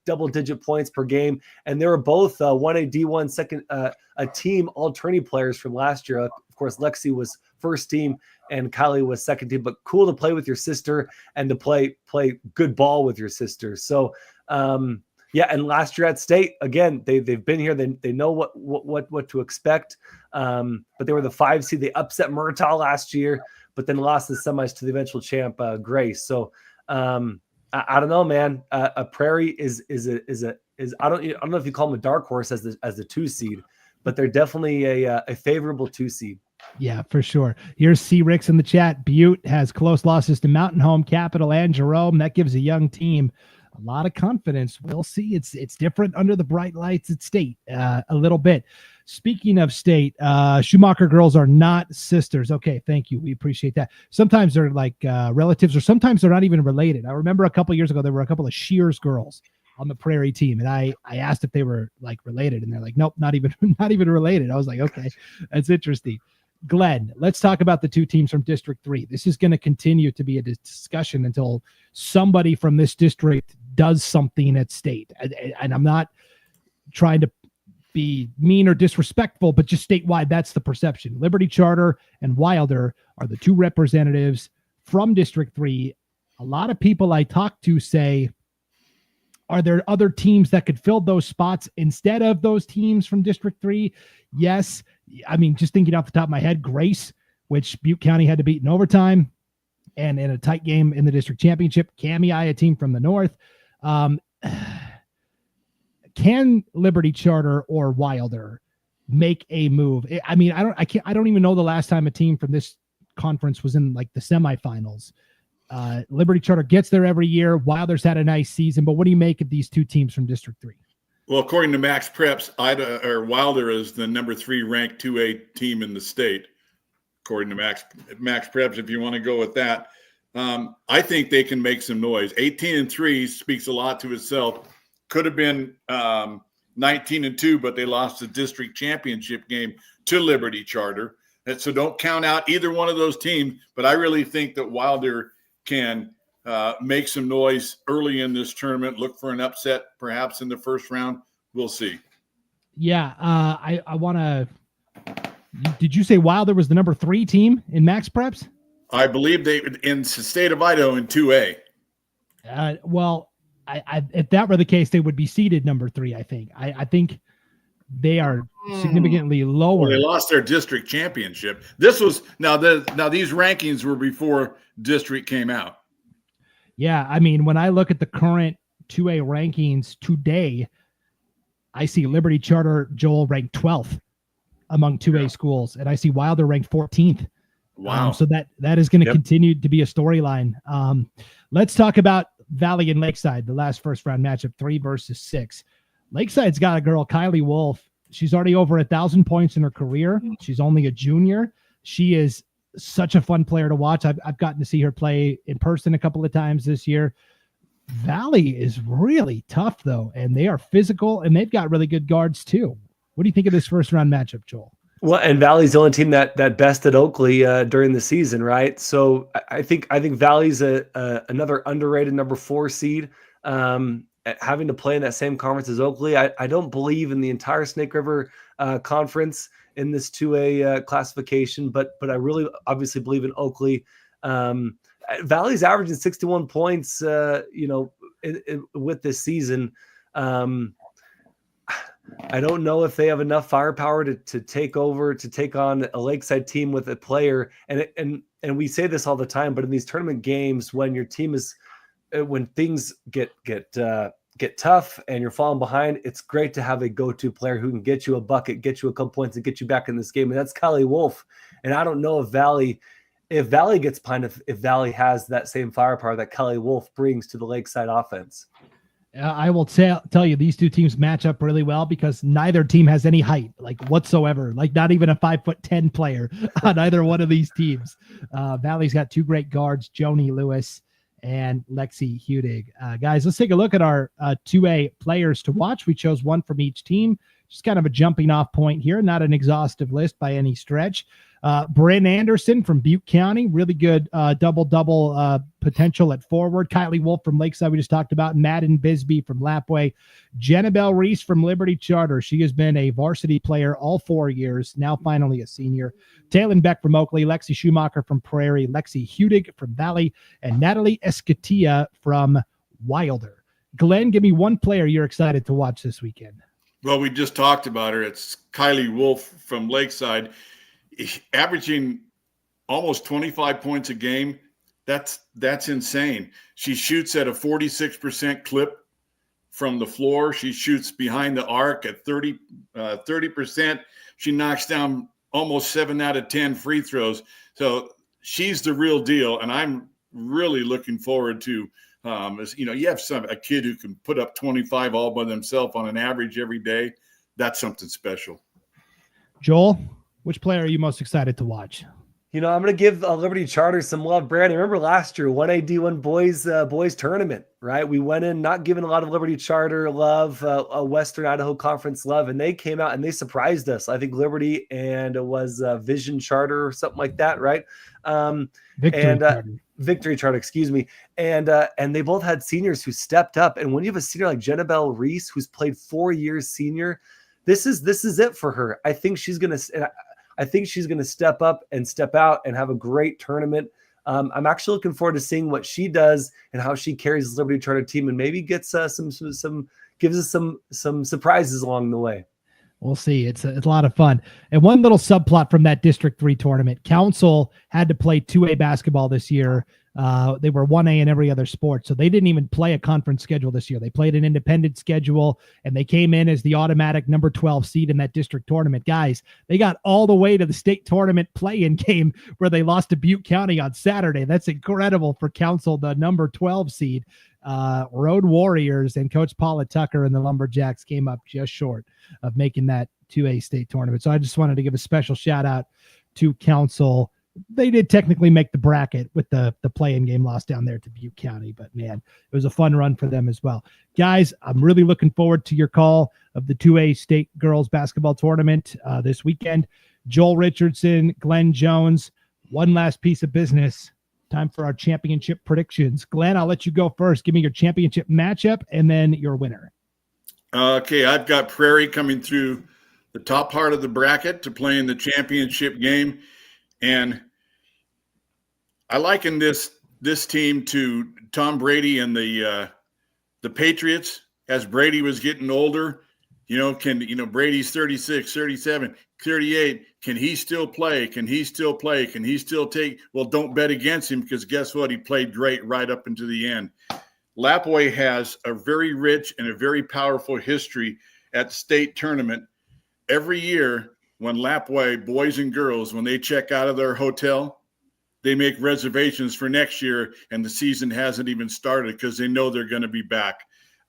double-digit points per game, and they were both 1A D1 second a team all tourney players from last year. Of course, Lexi was first team and Kylie was second team. But cool to play with your sister and to play good ball with your sister. So. Yeah, and last year at state, again, they've been here. They know what to expect. But they were the 5 seed. They upset Murtaugh last year, but then lost the semis to the eventual champ Grace. So I don't know, man. A Prairie is I don't know if you call them a dark horse as the 2 seed, but they're definitely a favorable 2 seed. Yeah, for sure. Here's C. Ricks in the chat. Butte has close losses to Mountain Home, Capital, and Jerome. That gives a young team a lot of confidence. We'll see. It's different under the bright lights at State a little bit. Speaking of State, Schumacher girls are not sisters. Okay, thank you. We appreciate that. Sometimes they're like relatives, or sometimes they're not even related. I remember a couple years ago, there were a couple of Shears girls on the Prairie team, and I asked if they were like related, and they're like, nope, not even related. I was like, okay, that's interesting. Glenn, let's talk about the 2 teams from District 3. This is going to continue to be a discussion until somebody from this district does something at State. And I'm not trying to be mean or disrespectful, but just statewide, that's the perception. Liberty Charter and Wilder are the 2 representatives from District 3. A lot of people I talk to say, are there other teams that could fill those spots instead of those teams from District 3? Yes. I mean, just thinking off the top of my head, Grace, which Butte County had to beat in overtime, and in a tight game in the district championship, Kamei, a team from the north. Can Liberty Charter or Wilder make a move? I mean, I don't even know the last time a team from this conference was in like the semifinals. Liberty Charter gets there every year. Wilder's had a nice season, but what do you make of these 2 teams from District 3? Well, according to Max Preps, Wilder is the number 3 ranked 2A team in the state, according to Max Preps. If you want to go with that, I think they can make some noise. 18-3 speaks a lot to itself. Could have been 19-2, but they lost the district championship game to Liberty Charter. And so don't count out either one of those teams. But I really think that Wilder can make some noise early in this tournament. Look for an upset, perhaps in the first round. We'll see. Yeah, I want to. Did you say Wilder was the number 3 team in Max Preps? I believe they in the state of Idaho in 2A. Well, I if that were the case, they would be seeded number 3. I think. I think they are significantly lower. Well, they lost their district championship. This was now these rankings were before district came out. Yeah, I mean, when I look at the current 2A rankings today, I see Liberty Charter, Joel, ranked 12th among 2A schools, and I see Wilder ranked 14th. Wow. So that is going to continue to be a storyline. Let's talk about Valley and Lakeside, the last first-round matchup, 3 versus 6. Lakeside's got a girl, Kylie Wolf. She's already over 1,000 points in her career. She's only a junior. She is such a fun player to watch. I've gotten to see her play in person a couple of times this year. Valley is really tough, though, and they are physical, and they've got really good guards, too. What do you think of this first-round matchup, Joel? Well, and Valley's the only team that bested Oakley during the season, right? So I think Valley's another underrated number 4 seed. Having to play in that same conference as Oakley, I don't believe in the entire Snake River conference in this 2A classification, but I really obviously believe in Oakley. Valley's averaging 61 points, with this season. I don't know if they have enough firepower to take on a Lakeside team with a player. And we say this all the time, but in these tournament games, when your team is, when things get tough and you're falling behind, it's great to have a go-to player who can get you a bucket, get you a couple points, and get you back in this game. And that's Kylie Wolf. And I don't know if Valley gets behind, if Valley has that same firepower that Kylie Wolf brings to the Lakeside offense. I will tell you, these 2 teams match up really well because neither team has any height, like whatsoever, like not even a 5'10" player on either one of these teams. Valley's got 2 great guards, Joni Lewis and Lexi Hudig. Guys, let's take a look at our 2A players to watch. We chose 1 from each team, just kind of a jumping off point here, not an exhaustive list by any stretch. Bryn Anderson from Butte County, really good double-double potential at forward. Kylie Wolf from Lakeside, we just talked about. Madden Bisbee from Lapway. Jennabelle Reese from Liberty Charter. She has been a varsity player all 4 years, now finally a senior. Taylon Beck from Oakley. Lexi Schumacher from Prairie. Lexi Hudig from Valley. And Natalie Escatia from Wilder. Glenn, give me 1 player you're excited to watch this weekend. Well, we just talked about her. It's Kylie Wolf from Lakeside. Averaging almost 25 points a game. That's insane. She shoots at a 46% clip from the floor. She shoots behind the arc at 30%. She knocks down almost 7 out of 10 free throws. So she's the real deal. And I'm really looking forward to, you have a kid who can put up 25 all by themselves on an average every day. That's something special. Joel, which player are you most excited to watch? I'm going to give Liberty Charter some love, Brandon. Remember last year, 1A D1 boys tournament, right? We went in not giving a lot of Liberty Charter love, a Western Idaho Conference love, and they came out and they surprised us. I think Liberty and it was Vision Charter or something like that, right? Victory Charter, excuse me. And they both had seniors who stepped up. And when you have a senior like Jennabelle Reese, who's played 4 years senior, this is it for her. I think she's going to step up and step out and have a great tournament. I'm actually looking forward to seeing what she does and how she carries the Liberty Charter team and maybe gets gives us some surprises along the way. We'll see. It's a lot of fun. And one little subplot from that District 3 tournament, Council had to play 2A basketball this year. They were 1A in every other sport, so they didn't even play a conference schedule this year. They played an independent schedule, and they came in as the automatic number 12 seed in that district tournament. Guys, they got all the way to the state tournament play-in game where they lost to Butte County on Saturday. That's incredible for Council, the number 12 seed. Road Warriors and Coach Paula Tucker and the Lumberjacks came up just short of making that 2A state tournament. So I just wanted to give a special shout out to Council. They did technically make the bracket with the play-in game loss down there to Butte County, but man, it was a fun run for them as well. Guys, I'm really looking forward to your call of the 2A state girls basketball tournament this weekend. Joel Richardson, Glenn Jones, one last piece of business. Time for our championship predictions. Glenn, I'll let you go first. Give me your championship matchup and then your winner. Okay, I've got Prairie coming through the top part of the bracket to play in the championship game. And I liken this team to Tom Brady and the Patriots. As Brady was getting older, Brady's 36, 37, 38. Can he still play? Can he still play? Can he still take? Well, don't bet against him because guess what? He played great right up into the end. Lapwai has a very rich and a very powerful history at the state tournament. Every year when Lapwai boys and girls, when they check out of their hotel, they make reservations for next year, and the season hasn't even started because they know they're going to be back.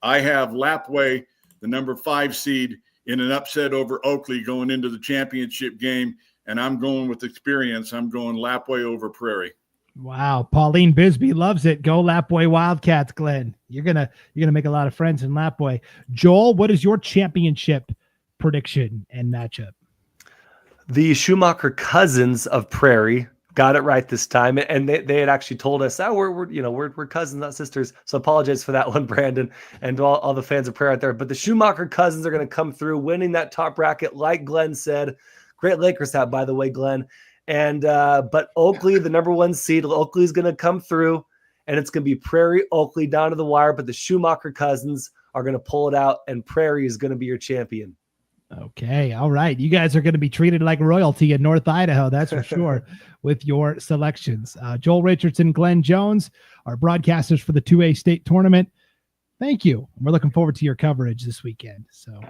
I have Lapwai, the number 5 seed, in an upset over Oakley going into the championship game, and I'm going with experience. I'm going Lapwai over Prairie. Wow, Pauline Bisbee loves it. Go Lapwai Wildcats, Glenn. You're gonna make a lot of friends in Lapwai. Joel, what is your championship prediction and matchup? The Schumacher cousins of Prairie got it right this time, and they had actually told us, we're cousins, not sisters. So apologize for that one, Brandon, and all the fans of Prairie out there. But the Schumacher cousins are going to come through, winning that top bracket, like Glenn said. Great Lakers hat, by the way, Glenn. And but Oakley, the number 1 seed, Oakley is going to come through, and it's going to be Prairie Oakley down to the wire. But the Schumacher cousins are going to pull it out, and Prairie is going to be your champion. Okay. All right. You guys are going to be treated like royalty in North Idaho. That's for sure with your selections. Joel Richardson, Glenn Jones, our broadcasters for the 2A state tournament. Thank you. We're looking forward to your coverage this weekend. So,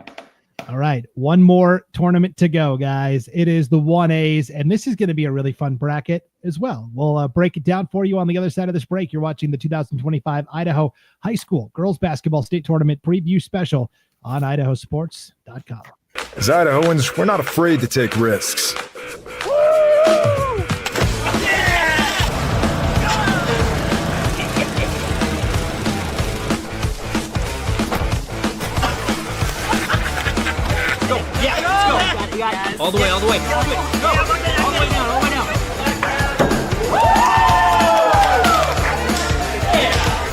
all right. One more tournament to go, guys. It is the 1As, and this is going to be a really fun bracket as well. We'll break it down for you on the other side of this break. You're watching the 2025 Idaho High School Girls Basketball State Tournament Preview Special on IdahoSports.com. As Idahoans, we're not afraid to take risks. All the way. Go. All the way down.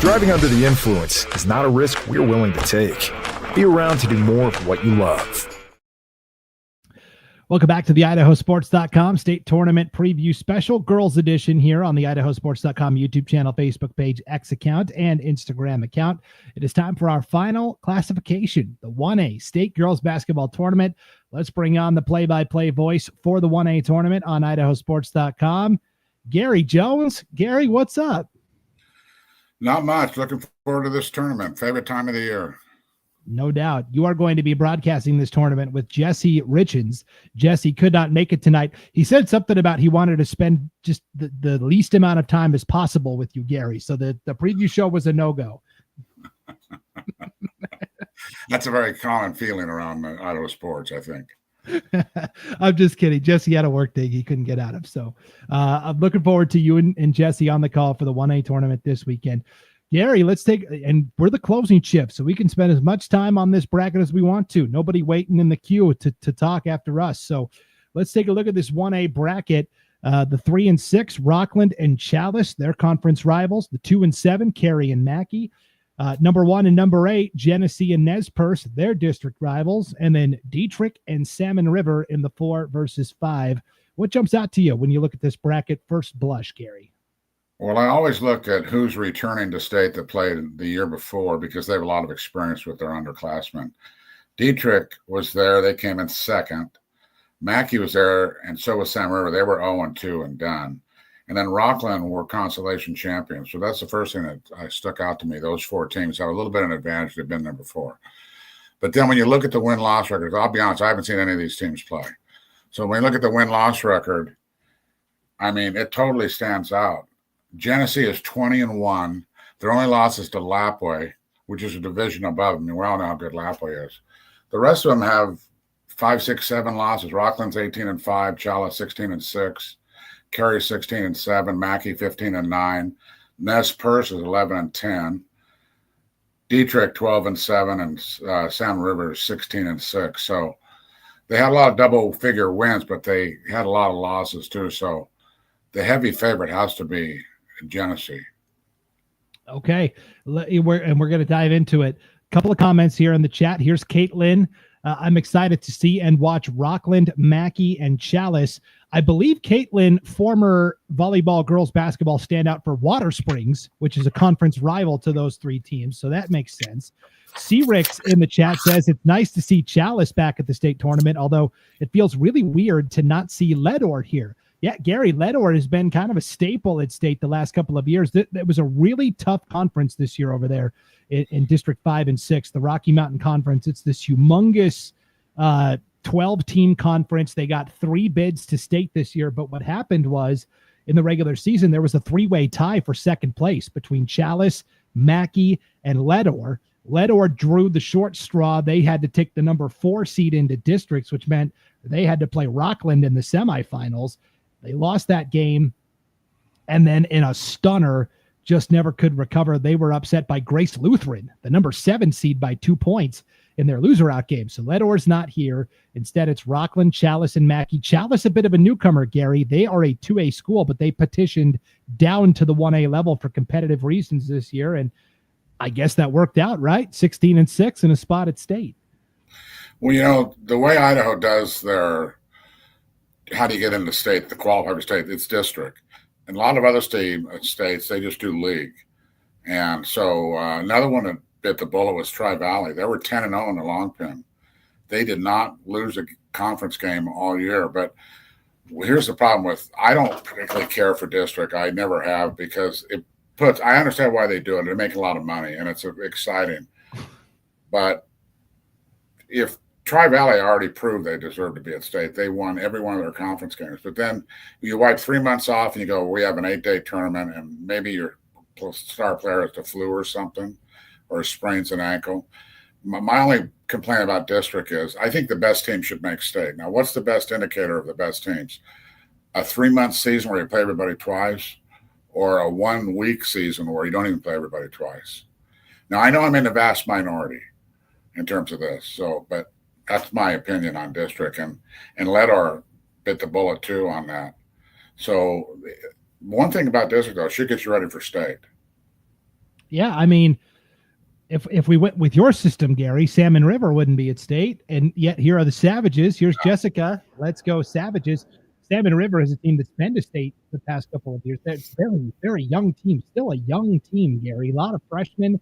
Driving under the influence is not a risk we're willing to take. Be around to do more of what you love. Welcome back to the IdahoSports.com State Tournament Preview Special, Girls Edition here on the IdahoSports.com YouTube channel, Facebook page, X account, and Instagram account. It is time for our final classification, the 1A State Girls Basketball Tournament. Let's bring on the play-by-play voice for the 1A tournament on IdahoSports.com, Gary Jones. Gary, what's up? Not much. Looking forward to this tournament. Favorite time of the year. No doubt. You are going to be broadcasting this tournament with Jesse Richens. Jesse could not make it tonight. He said something about he wanted to spend just the least amount of time as possible with you, Gary. So the preview show was a no-go. That's a very common feeling around Idaho sports, I think. I'm just kidding. Jesse had a work day he couldn't get out of. So I'm looking forward to you and Jesse on the call for the 1A tournament this weekend. Gary, let's take, and we're the closing shift, so we can spend as much time on this bracket as we want to. Nobody waiting in the queue to talk after us. So let's take a look at this 1A bracket. The 3 and 6, Rockland and Chalice, their conference rivals. The 2 and 7, Cary and Mackey. Number 1 and number 8, Genesee and Nez Perce, their district rivals. And then Dietrich and Salmon River in the 4 versus 5. What jumps out to you when you look at this bracket first blush, Gary? Well, I always look at who's returning to state that played the year before because they have a lot of experience with their underclassmen. Dietrich was there. They came in second. Mackey was there, and so was Sam River. They were 0-2 and done. And then Rockland were consolation champions. So that's the first thing that stuck out to me. Those 4 teams have a little bit of an advantage. They've been there before. But then when you look at the win-loss records, I'll be honest, I haven't seen any of these teams play. So when you look at the win-loss record, I mean, it totally stands out. Genesee is 20-1. Their only loss is to Lapway, which is a division above them. We all know how good Lapway is. The rest of them have 5, 6, 7 losses. Rockland's 18-5, Chalice 16-6, Cary 16-7, Mackey 15-9, Nez Perce is 11-10, Dietrich 12-7, and Salmon River is 16-6. So they had a lot of double-figure wins, but they had a lot of losses too. So the heavy favorite has to be Genesee. Okay. We're going to dive into it. A couple of comments here in the chat. Here's Caitlin. I'm excited to see and watch Rockland, Mackey, and Chalice. I believe Caitlin, former volleyball girls basketball standout for Water Springs, which is a conference rival to those 3 teams. So that makes sense. C-Rix in the chat says it's nice to see Chalice back at the state tournament, although it feels really weird to not see Ledord here. Yeah, Gary, Ledord has been kind of a staple at state the last couple of years. That was a really tough conference this year over there in District 5 and 6, the Rocky Mountain Conference. It's this humongous 12-team conference. They got 3 bids to state this year, but what happened was in the regular season, there was a 3-way tie for second place between Chalice, Mackey, and Ledord. Ledord drew the short straw. They had to take the number 4 seed into districts, which meant they had to play Rockland in the semifinals. They lost that game, and then in a stunner, just never could recover. They were upset by Grace Lutheran, the number 7 seed, by 2 points in their loser-out game. So Ledord's not here. Instead, it's Rockland, Chalice, and Mackey. Chalice, a bit of a newcomer, Gary. They are a 2A school, but they petitioned down to the 1A level for competitive reasons this year, and I guess that worked out, right? 16-6 and a spot at state. Well, you know, the way Idaho does their how do you get into state, the qualifier state, it's district. And a lot of other states, they just do league. And so another one that bit the bullet was Tri-Valley. They were 10-0 in the long pin. They did not lose a conference game all year. But here's the problem with, I don't particularly care for district. I never have, because it puts, I understand why they do it. They make a lot of money and it's exciting. But if Tri-Valley already proved they deserve to be at state. They won every one of their conference games. But then you wipe 3 months off and you go, we have an 8-day tournament, and maybe your star player has the flu or something, or sprains an ankle. My only complaint about district is I think the best team should make state. Now, what's the best indicator of the best teams? A 3-month season where you play everybody twice, or a 1-week season where you don't even play everybody twice? Now, I know I'm in the vast minority in terms of this, so, but that's my opinion on district, and Ledord bit the bullet too on that. So one thing about district, though, should get you ready for state. Yeah, I mean, if we went with your system, Gary, Salmon River wouldn't be at state, and yet here are the Savages. Here's Jessica. Let's go Savages. Salmon River is a team that's been to state the past couple of years. It's very, very young team, still a young team, Gary. A lot of freshmen,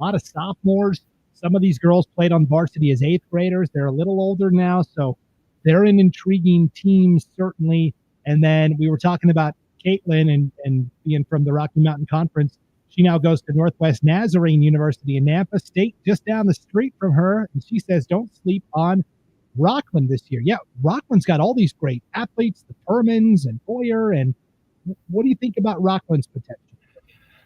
a lot of sophomores. Some of these girls played on varsity as 8th graders. They're a little older now, so they're an intriguing team, certainly. And then we were talking about Caitlin and being from the Rocky Mountain Conference. She now goes to Northwest Nazarene University in Nampa State, just down the street from her. And she says, don't sleep on Rockland this year. Yeah, Rockland's got all these great athletes, the Permans and Boyer. And what do you think about Rockland's potential?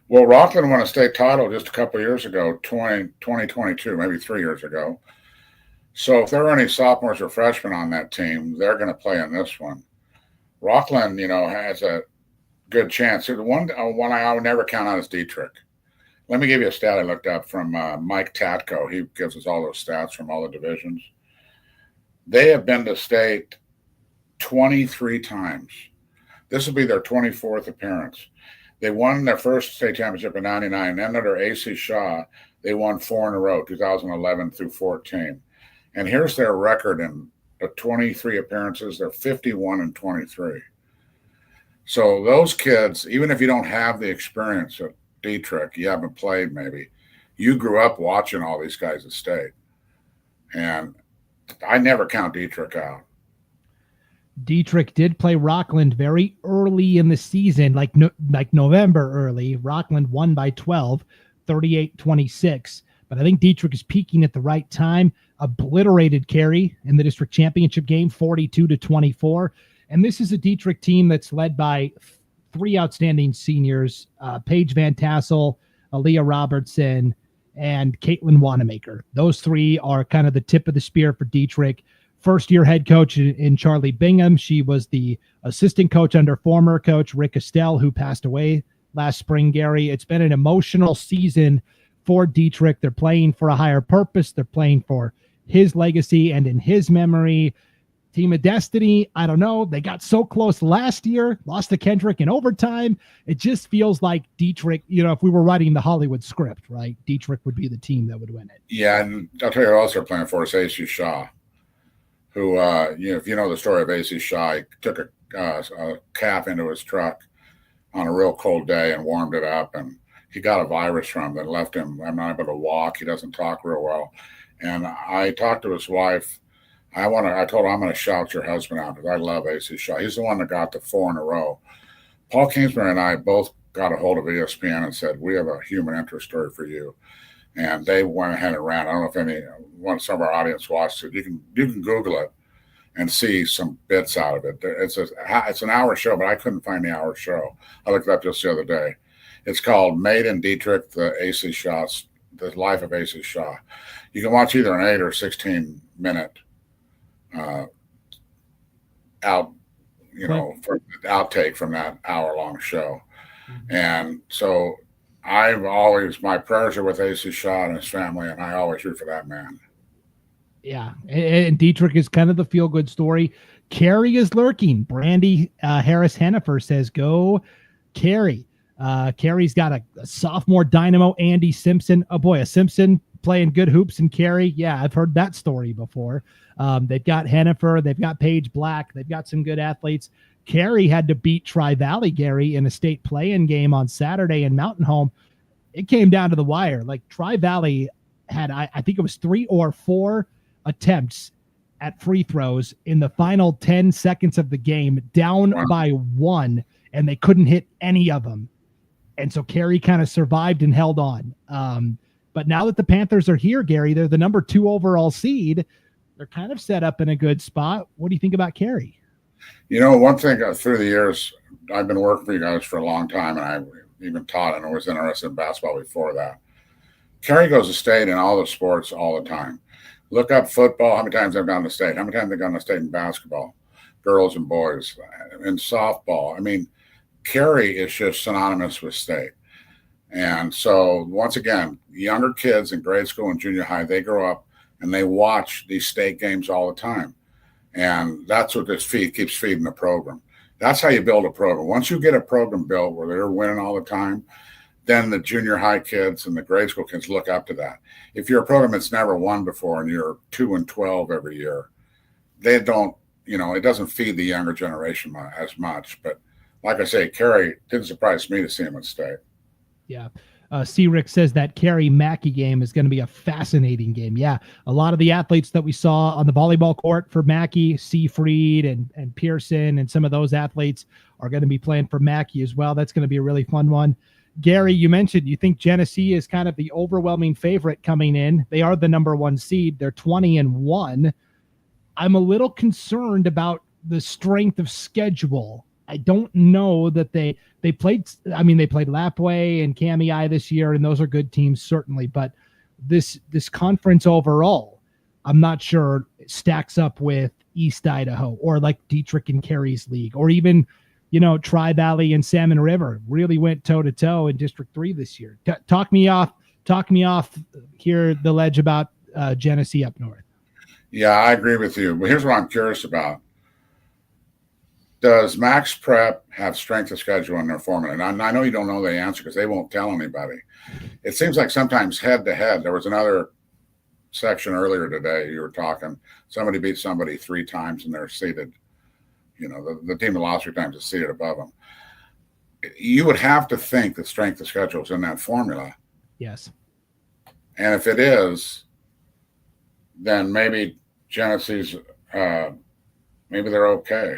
Well, Rockland won a state title just a couple of years ago, 2022, maybe 3 years ago. So if there are any sophomores or freshmen on that team, they're going to play in this one. Rockland, has a good chance. The one I would never count out is Dietrich. Let me give you a stat I looked up from Mike Tatko. He gives us all those stats from all the divisions. They have been to state 23 times. This will be their 24th appearance. They won their first state championship in 99. And then under A.C. Shaw, they won 4 in a row, 2011 through 14. And here's their record in the 23 appearances. They're 51-23. So those kids, even if you don't have the experience of Dietrich, you haven't played maybe, you grew up watching all these guys at state. And I never count Dietrich out. Dietrich did play Rockland very early in the season, like November early. Rockland won by 12, 38-26. But I think Dietrich is peaking at the right time. Obliterated Carey in the district championship game, 42-24. And this is a Dietrich team that's led by 3 outstanding seniors, Paige Van Tassel, Aaliyah Robertson, and Caitlin Wanamaker. Those 3 are kind of the tip of the spear for Dietrich. First-year head coach in Charlie Bingham. She was the assistant coach under former coach Rick Estelle, who passed away last spring, Gary. It's been an emotional season for Dietrich. They're playing for a higher purpose. They're playing for his legacy and in his memory. Team of Destiny, I don't know. They got so close last year, lost to Kendrick in overtime. It just feels like Dietrich, if we were writing the Hollywood script, right? Dietrich would be the team that would win it. Yeah, and I'll tell you who else they're playing for is A.C. Shaw, who, if you know the story of A.C. Shaw, he took a calf into his truck on a real cold day and warmed it up, and he got a virus from that left him unable to walk. He doesn't talk real well. And I talked to his wife. I told her I'm going to shout your husband out because I love A.C. Shaw. He's the one that got the 4 in a row. Paul Kingsbury and I both got a hold of ESPN and said, we have a human interest story for you. And they went ahead and ran. I don't know if some of our audience watched it. You can Google it and see some bits out of it. It's an hour show, but I couldn't find the hour show. I looked it up just the other day. It's called Made in Dietrich, the life of A.C. Shaw. You can watch either an 8 or 16 minute outtake from that hour-long show. Mm-hmm. And so my prayers are with A.C. Shaw and his family, and I always root for that man. Yeah, and Dietrich is kind of the feel-good story. Carey is lurking. Brandy Harris Hennifer says, go Carey. Carey's got a sophomore dynamo, Andy Simpson. Oh boy, a Simpson playing good hoops in Carey. Yeah, I've heard that story before. They've got Hennifer. They've got Paige Black. They've got some good athletes. Carey had to beat Tri-Valley, Gary, in a state play-in game on Saturday in Mountain Home. It came down to the wire. Like Tri-Valley had, I think it was 3 or 4 attempts at free throws in the final 10 seconds of the game, down by 1, and they couldn't hit any of them. And so Carey kind of survived and held on. But now that the Panthers are here, Gary, they're the number 2 overall seed. They're kind of set up in a good spot. What do you think about Carey? One thing through the years, I've been working for you guys for a long time, and I even taught and I was interested in basketball before that. Carey goes to state in all the sports all the time. Look up football, how many times they've gone to state, how many times they've gone to state in basketball, girls and boys, in softball. I mean, Carey is just synonymous with state. And so, once again, younger kids in grade school and junior high, they grow up and they watch these state games all the time. And that's what keeps feeding the program. That's how you build a program. Once you get a program built where they're winning all the time, then the junior high kids and the grade school kids look up to that. If you're a program that's never won before and you're 2-12 every year, they don't, it doesn't feed the younger generation as much. But like I say, Carey, didn't surprise me to see him at state. Yeah. C-Rick says that Carey Mackey game is going to be a fascinating game. Yeah. A lot of the athletes that we saw on the volleyball court for Mackey, Seafried and Pearson and some of those athletes are going to be playing for Mackey as well. That's going to be a really fun one. Gary, you mentioned you think Genesee is kind of the overwhelming favorite coming in. They are the number 1 seed. They're 20-1. I'm a little concerned about the strength of schedule. I don't know that they played. I mean, they played Lapway and Kamei this year, and those are good teams certainly. But this conference overall, I'm not sure it stacks up with East Idaho or like Dietrich and Carey's league, or even, Tri-Valley and Salmon River really went toe to toe in District 3 this year. Talk me off here the ledge about Genesee up north. Yeah, I agree with you. But here's what I'm curious about. Does Max Prep have strength of schedule in their formula? And I know you don't know the answer because they won't tell anybody. It seems like sometimes head-to-head. There was another section earlier today. You were talking. Somebody beat somebody 3 times and they're seated. The team that lost 3 times is seated above them. You would have to think that strength of schedule is in that formula. Yes. And if it is, then maybe Genesee's maybe they're okay.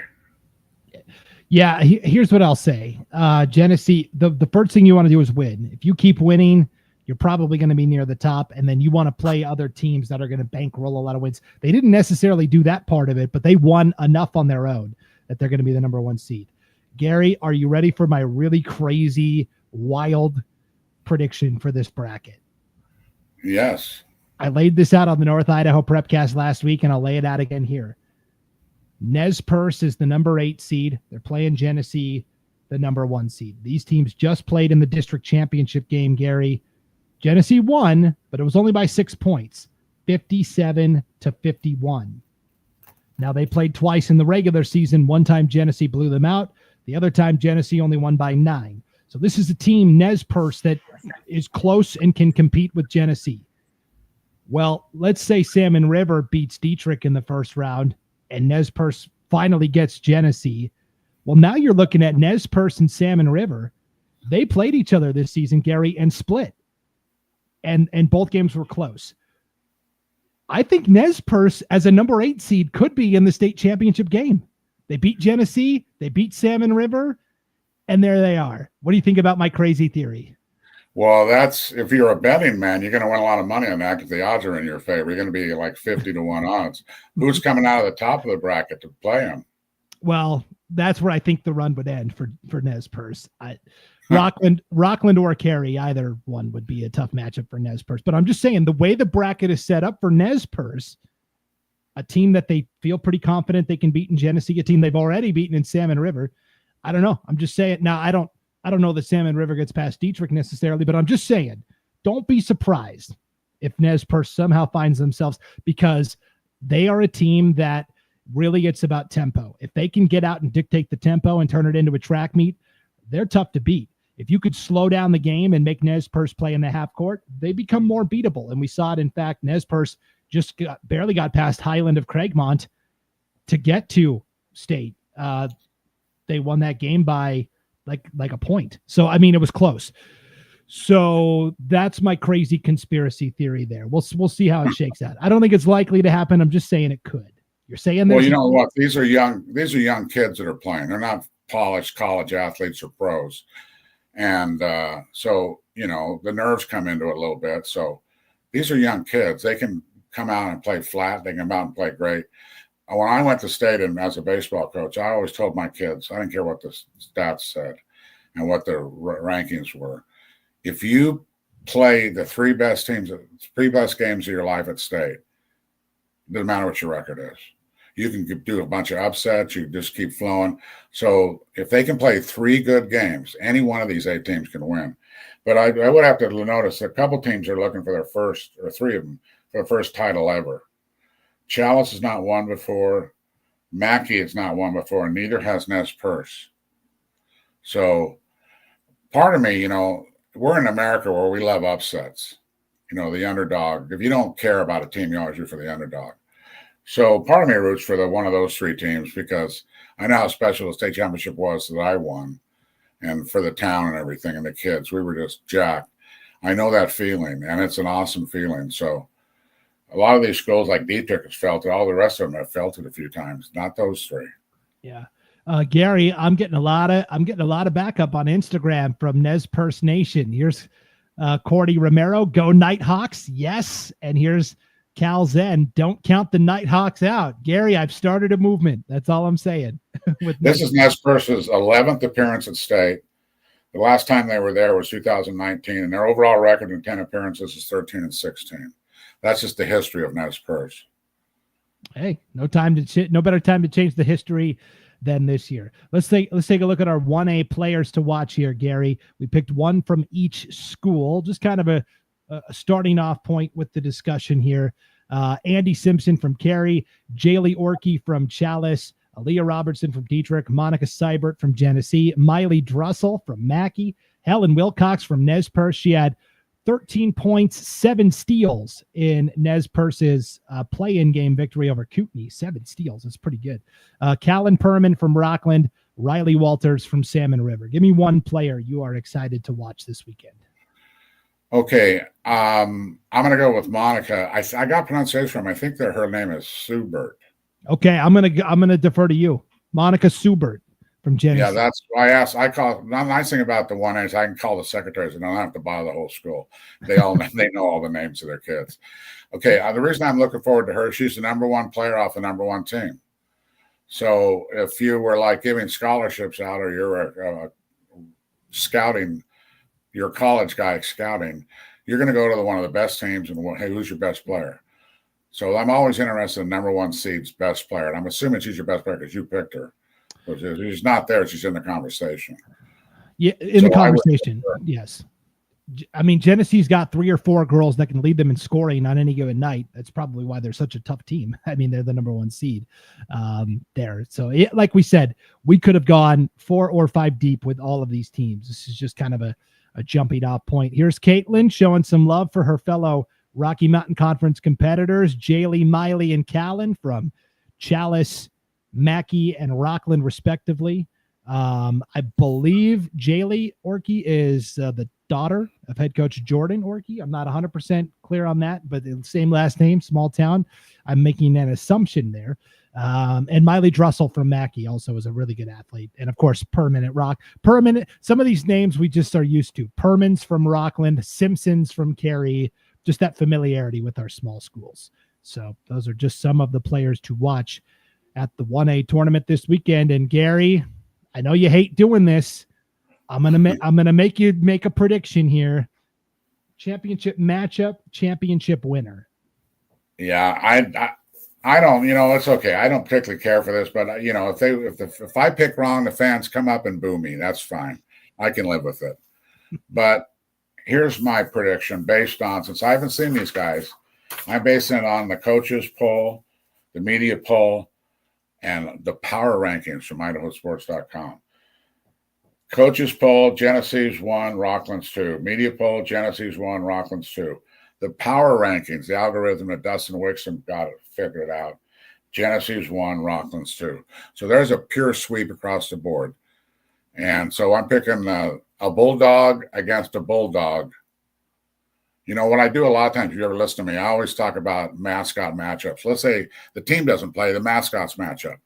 Yeah, here's what I'll say. Genesee, the first thing you want to do is win. If you keep winning, you're probably going to be near the top, and then you want to play other teams that are going to bankroll a lot of wins. They didn't necessarily do that part of it, but they won enough on their own that they're going to be the number 1 seed. Gary, are you ready for my really crazy, wild prediction for this bracket? Yes. I laid this out on the North Idaho Prepcast last week, and I'll lay it out again here. Nez Perce is the number 8 seed. They're playing Genesee, the number 1 seed. These teams just played in the district championship game, Gary. Genesee won, but it was only by 6 points, 57-51. Now, they played twice in the regular season. One time Genesee blew them out. The other time Genesee only won by 9. So this is a team, Nez Perce, that is close and can compete with Genesee. Well, let's say Salmon River beats Dietrich in the first round and Nez Perce finally gets Genesee. Well, now you're looking at Nez Perce and Salmon River. They played each other this season, Gary, and split. And both games were close. I think Nez Perce, as a number 8 seed, could be in the state championship game. They beat Genesee, they beat Salmon River, and there they are. What do you think about my crazy theory? Well, that's, if you're a betting man, you're going to win a lot of money on that because the odds are in your favor. You're going to be like 50-1 odds. Who's coming out of the top of the bracket to play him? Well, that's where I think the run would end for Nez Perce. Rockland or Carey, either one would be a tough matchup for Nez Perce. But I'm just saying, the way the bracket is set up for Nez Perce, a team that they feel pretty confident they can beat in Genesee, a team they've already beaten in Salmon River. I don't know. I'm just saying. Now, I don't know that Salmon River gets past Dietrich necessarily, but I'm just saying, don't be surprised if Nez Perce somehow finds themselves, because they are a team that really, it's about tempo. If they can get out and dictate the tempo and turn it into a track meet, they're tough to beat. If you could slow down the game and make Nez Perce play in the half court, they become more beatable. And we saw it. In fact, Nez Perce just barely got past Highland of Craigmont to get to state. They won that game by like a point. So, I mean, it was close. So that's my crazy conspiracy theory there. We'll see how it shakes out. I don't think it's likely to happen. I'm just saying it could. You're saying Well, you know what? These are young kids that are playing. They're not polished college athletes or pros. And so, the nerves come into it a little bit. So these are young kids. They can come out and play flat. They can come out and play great. When I went to state and as a baseball coach, I always told my kids, I didn't care what the stats said and what the rankings were. If you play the 3 best games of your life at state, it doesn't matter what your record is. You can do a bunch of upsets. You just keep flowing. So if they can play 3 good games, any one of these 8 teams can win. But I would have to notice a couple teams are looking for their first, or 3 of them, for their first title ever. Chalice has not won before. Mackey has not won before, and neither has Nez Perce. So part of me, we're in America where we love upsets. The underdog. If you don't care about a team, you always root for the underdog. So part of me roots for one of those 3 teams because I know how special the state championship was that I won, and for the town and everything and the kids. We were just jacked. I know that feeling, and it's an awesome feeling. So a lot of these schools like Dietrich has felt it. All the rest of them have felt it a few times, not those 3. Yeah. Gary, I'm getting a lot of backup on Instagram from Nez Perce Nation. Here's Cordy Romero, go Nighthawks. Yes. And here's Cal Zen, don't count the Nighthawks out. Gary, I've started a movement. That's all I'm saying. This is Nez Perce's 11th appearance at state. The last time they were there was 2019, and their overall record in 10 appearances is 13-16. That's just the history of Nez Perce. Hey, no better time to change the history than this year. Let's take a look at our 1A players to watch here, Gary. We picked one from each school, just kind of a starting off point with the discussion here. Andy Simpson from Cary, Jaylee Orkey from Chalice, Aaliyah Robertson from Dietrich, Monica Seibert from Genesee, Miley Drussel from Mackey, Helen Wilcox from Nez Perce. She had 13 points, 7 steals in Nez Perce's play-in game victory over Kootenai. 7 steals. That's pretty good. Callan Perman from Rockland, Riley Walters from Salmon River. Give me one player you are excited to watch this weekend. Okay, I'm going to go with Monica. I got pronunciation from. I think that her name is Subert. Okay, I'm gonna defer to you, Monica Subert from Genesee. Yeah, that's why I asked. I call. The nice thing about the 1A is I can call the secretaries and I don't have to bother the whole school. They know all the names of their kids. Okay, the reason I'm looking forward to her, she's the #1 player off the #1 team. So if you were like giving scholarships out, or you're scouting, you're a college guy scouting, you're going to go to one of the best teams and hey, who's your best player? So I'm always interested in #1 seed's best player. And I'm assuming she's your best player because you picked her. But she's not there. She's in the conversation. Yeah, the conversation. Yes. I mean, Genesee's got 3 or 4 girls that can lead them in scoring on any given night. That's probably why they're such a tough team. I mean, they're the #1 seed there. So like we said, we could have gone 4 or 5 deep with all of these teams. This is just kind of a jumping off point. Here's Caitlin showing some love for her fellow Rocky Mountain Conference competitors, Jaylee, Miley, and Callan from Chalice, Mackey, and Rockland, respectively. I believe Jaylee Orkey is the daughter of head coach Jordan Orkey. I'm not 100% clear on that, but the same last name, small town. I'm making an assumption there. And Miley Drussel from Mackey also is a really good athlete. And of course, Perman at Rock. Perman, some of these names we just are used to. Perman's from Rockland, Simpson's from Cary, just that familiarity with our small schools. So those are just some of the players to watch at the 1A tournament this weekend. And Gary, I know you hate doing this. I'm gonna make you make a prediction here. Championship matchup, championship winner. Yeah, I don't. It's okay. I don't particularly care for this, but if I pick wrong, the fans come up and boo me. That's fine. I can live with it. But here's my prediction based on, since I haven't seen these guys, I'm basing it on the coaches poll, the media poll, and the power rankings from IdahoSports.com. Coaches poll, Genesee's 1, Rockland's 2. Media poll, Genesee's 1, Rockland's 2. The power rankings, the algorithm that Dustin Wixom got it figured out. Genesee's 1, Rockland's 2. So there's a pure sweep across the board. And so I'm picking a bulldog against a bulldog. What I do a lot of times, if you ever listen to me, I always talk about mascot matchups. Let's say the team doesn't play, the mascots match up.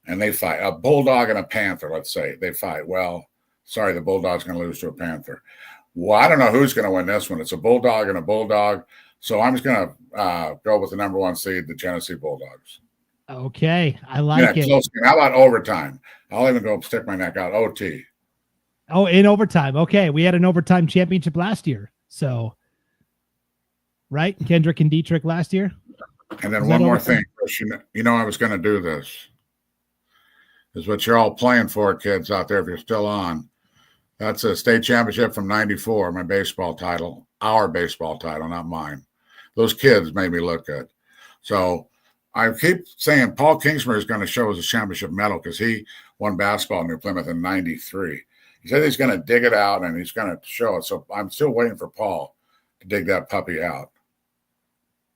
And they fight. A bulldog and a panther, let's say. They fight. Well, sorry, the bulldog's going to lose to a panther. Well, I don't know who's going to win this one. It's a bulldog and a bulldog. So I'm just going to go with the #1 seed, the Genesee Bulldogs. Okay, I like it. How about overtime? I'll even go stick my neck out. OT. Oh, in overtime. Okay, we had an overtime championship last year. So, right? Kendrick and Dietrich last year. And then one more thing. I was going to do this. This is what you're all playing for, kids out there, if you're still on. That's a state championship from '94, my baseball title. Our baseball title, not mine. Those kids made me look good. So I keep saying Paul Kingsbury is going to show us a championship medal because he won basketball in New Plymouth in '93. He said he's going to dig it out and he's going to show it. So I'm still waiting for Paul to dig that puppy out.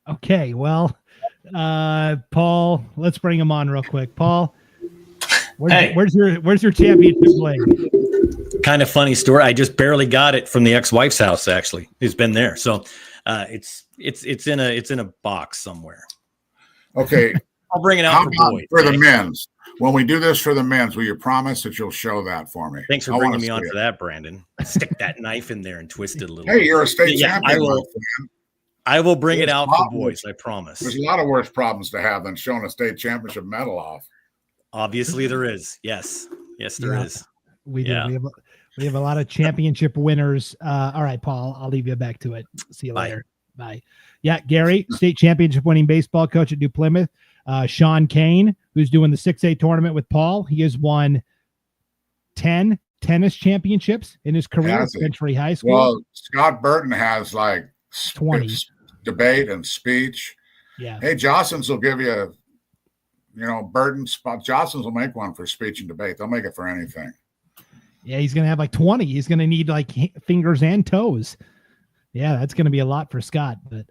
Okay, well, Paul, let's bring him on real quick. Paul, where's your championship ring? Kind of funny story. I just barely got it from the ex-wife's house. Actually, who's been there. So it's in a box somewhere. Okay, I'll bring it out for boys. For the men's, when we do this for the men's, will you promise that you'll show that for me? Thanks for bringing me on for that, Brandon. Stick that knife in there and twist it a little. Hey, you're a state champion. I will bring it out for boys. I promise. There's a lot of worse problems to have than showing a state championship medal off. Obviously, there is. Yes, there is. We do. We have a lot of championship winners. All right, Paul, I'll leave you back to it. See you later. Bye. Yeah, Gary, state championship winning baseball coach at New Plymouth. Sean Kane, who's doing the 6A tournament with Paul. He has won 10 tennis championships in his career at Century High School. Well, Scott Burton has like 20 debate and speech. Yeah. Hey, Jostens will give you, Burton spot. Jostens will make one for speech and debate. They'll make it for anything. Yeah, he's going to have like 20. He's going to need like fingers and toes. Yeah, that's going to be a lot for Scott, but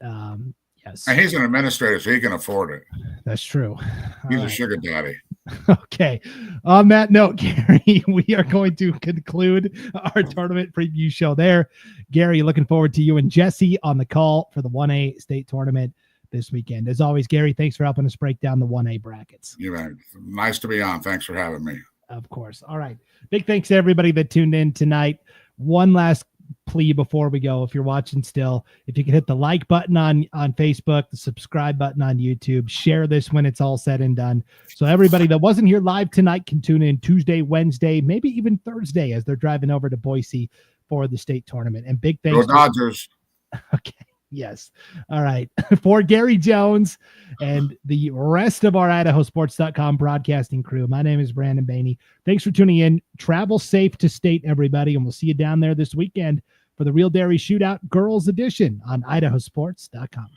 yes. And he's an administrator, so he can afford it. That's true. He's a sugar daddy. Okay. On that note, Gary, we are going to conclude our tournament preview show there. Gary, looking forward to you and Jesse on the call for the 1A state tournament this weekend. As always, Gary, thanks for helping us break down the 1A brackets. Nice to be on. Thanks for having me. Of course. All right. Big thanks to everybody that tuned in tonight. One last plea before we go. If you're watching still, if you can hit the like button on Facebook, the subscribe button on YouTube, share this when it's all said and done. So everybody that wasn't here live tonight can tune in Tuesday, Wednesday, maybe even Thursday as they're driving over to Boise for the state tournament. And big thanks. Go Dodgers. Okay. Yes. All right. For Gary Jones and the rest of our IdahoSports.com broadcasting crew, my name is Brandon Baney. Thanks for tuning in. Travel safe to state, everybody, and we'll see you down there this weekend for the Real Dairy Shootout Girls Edition on IdahoSports.com.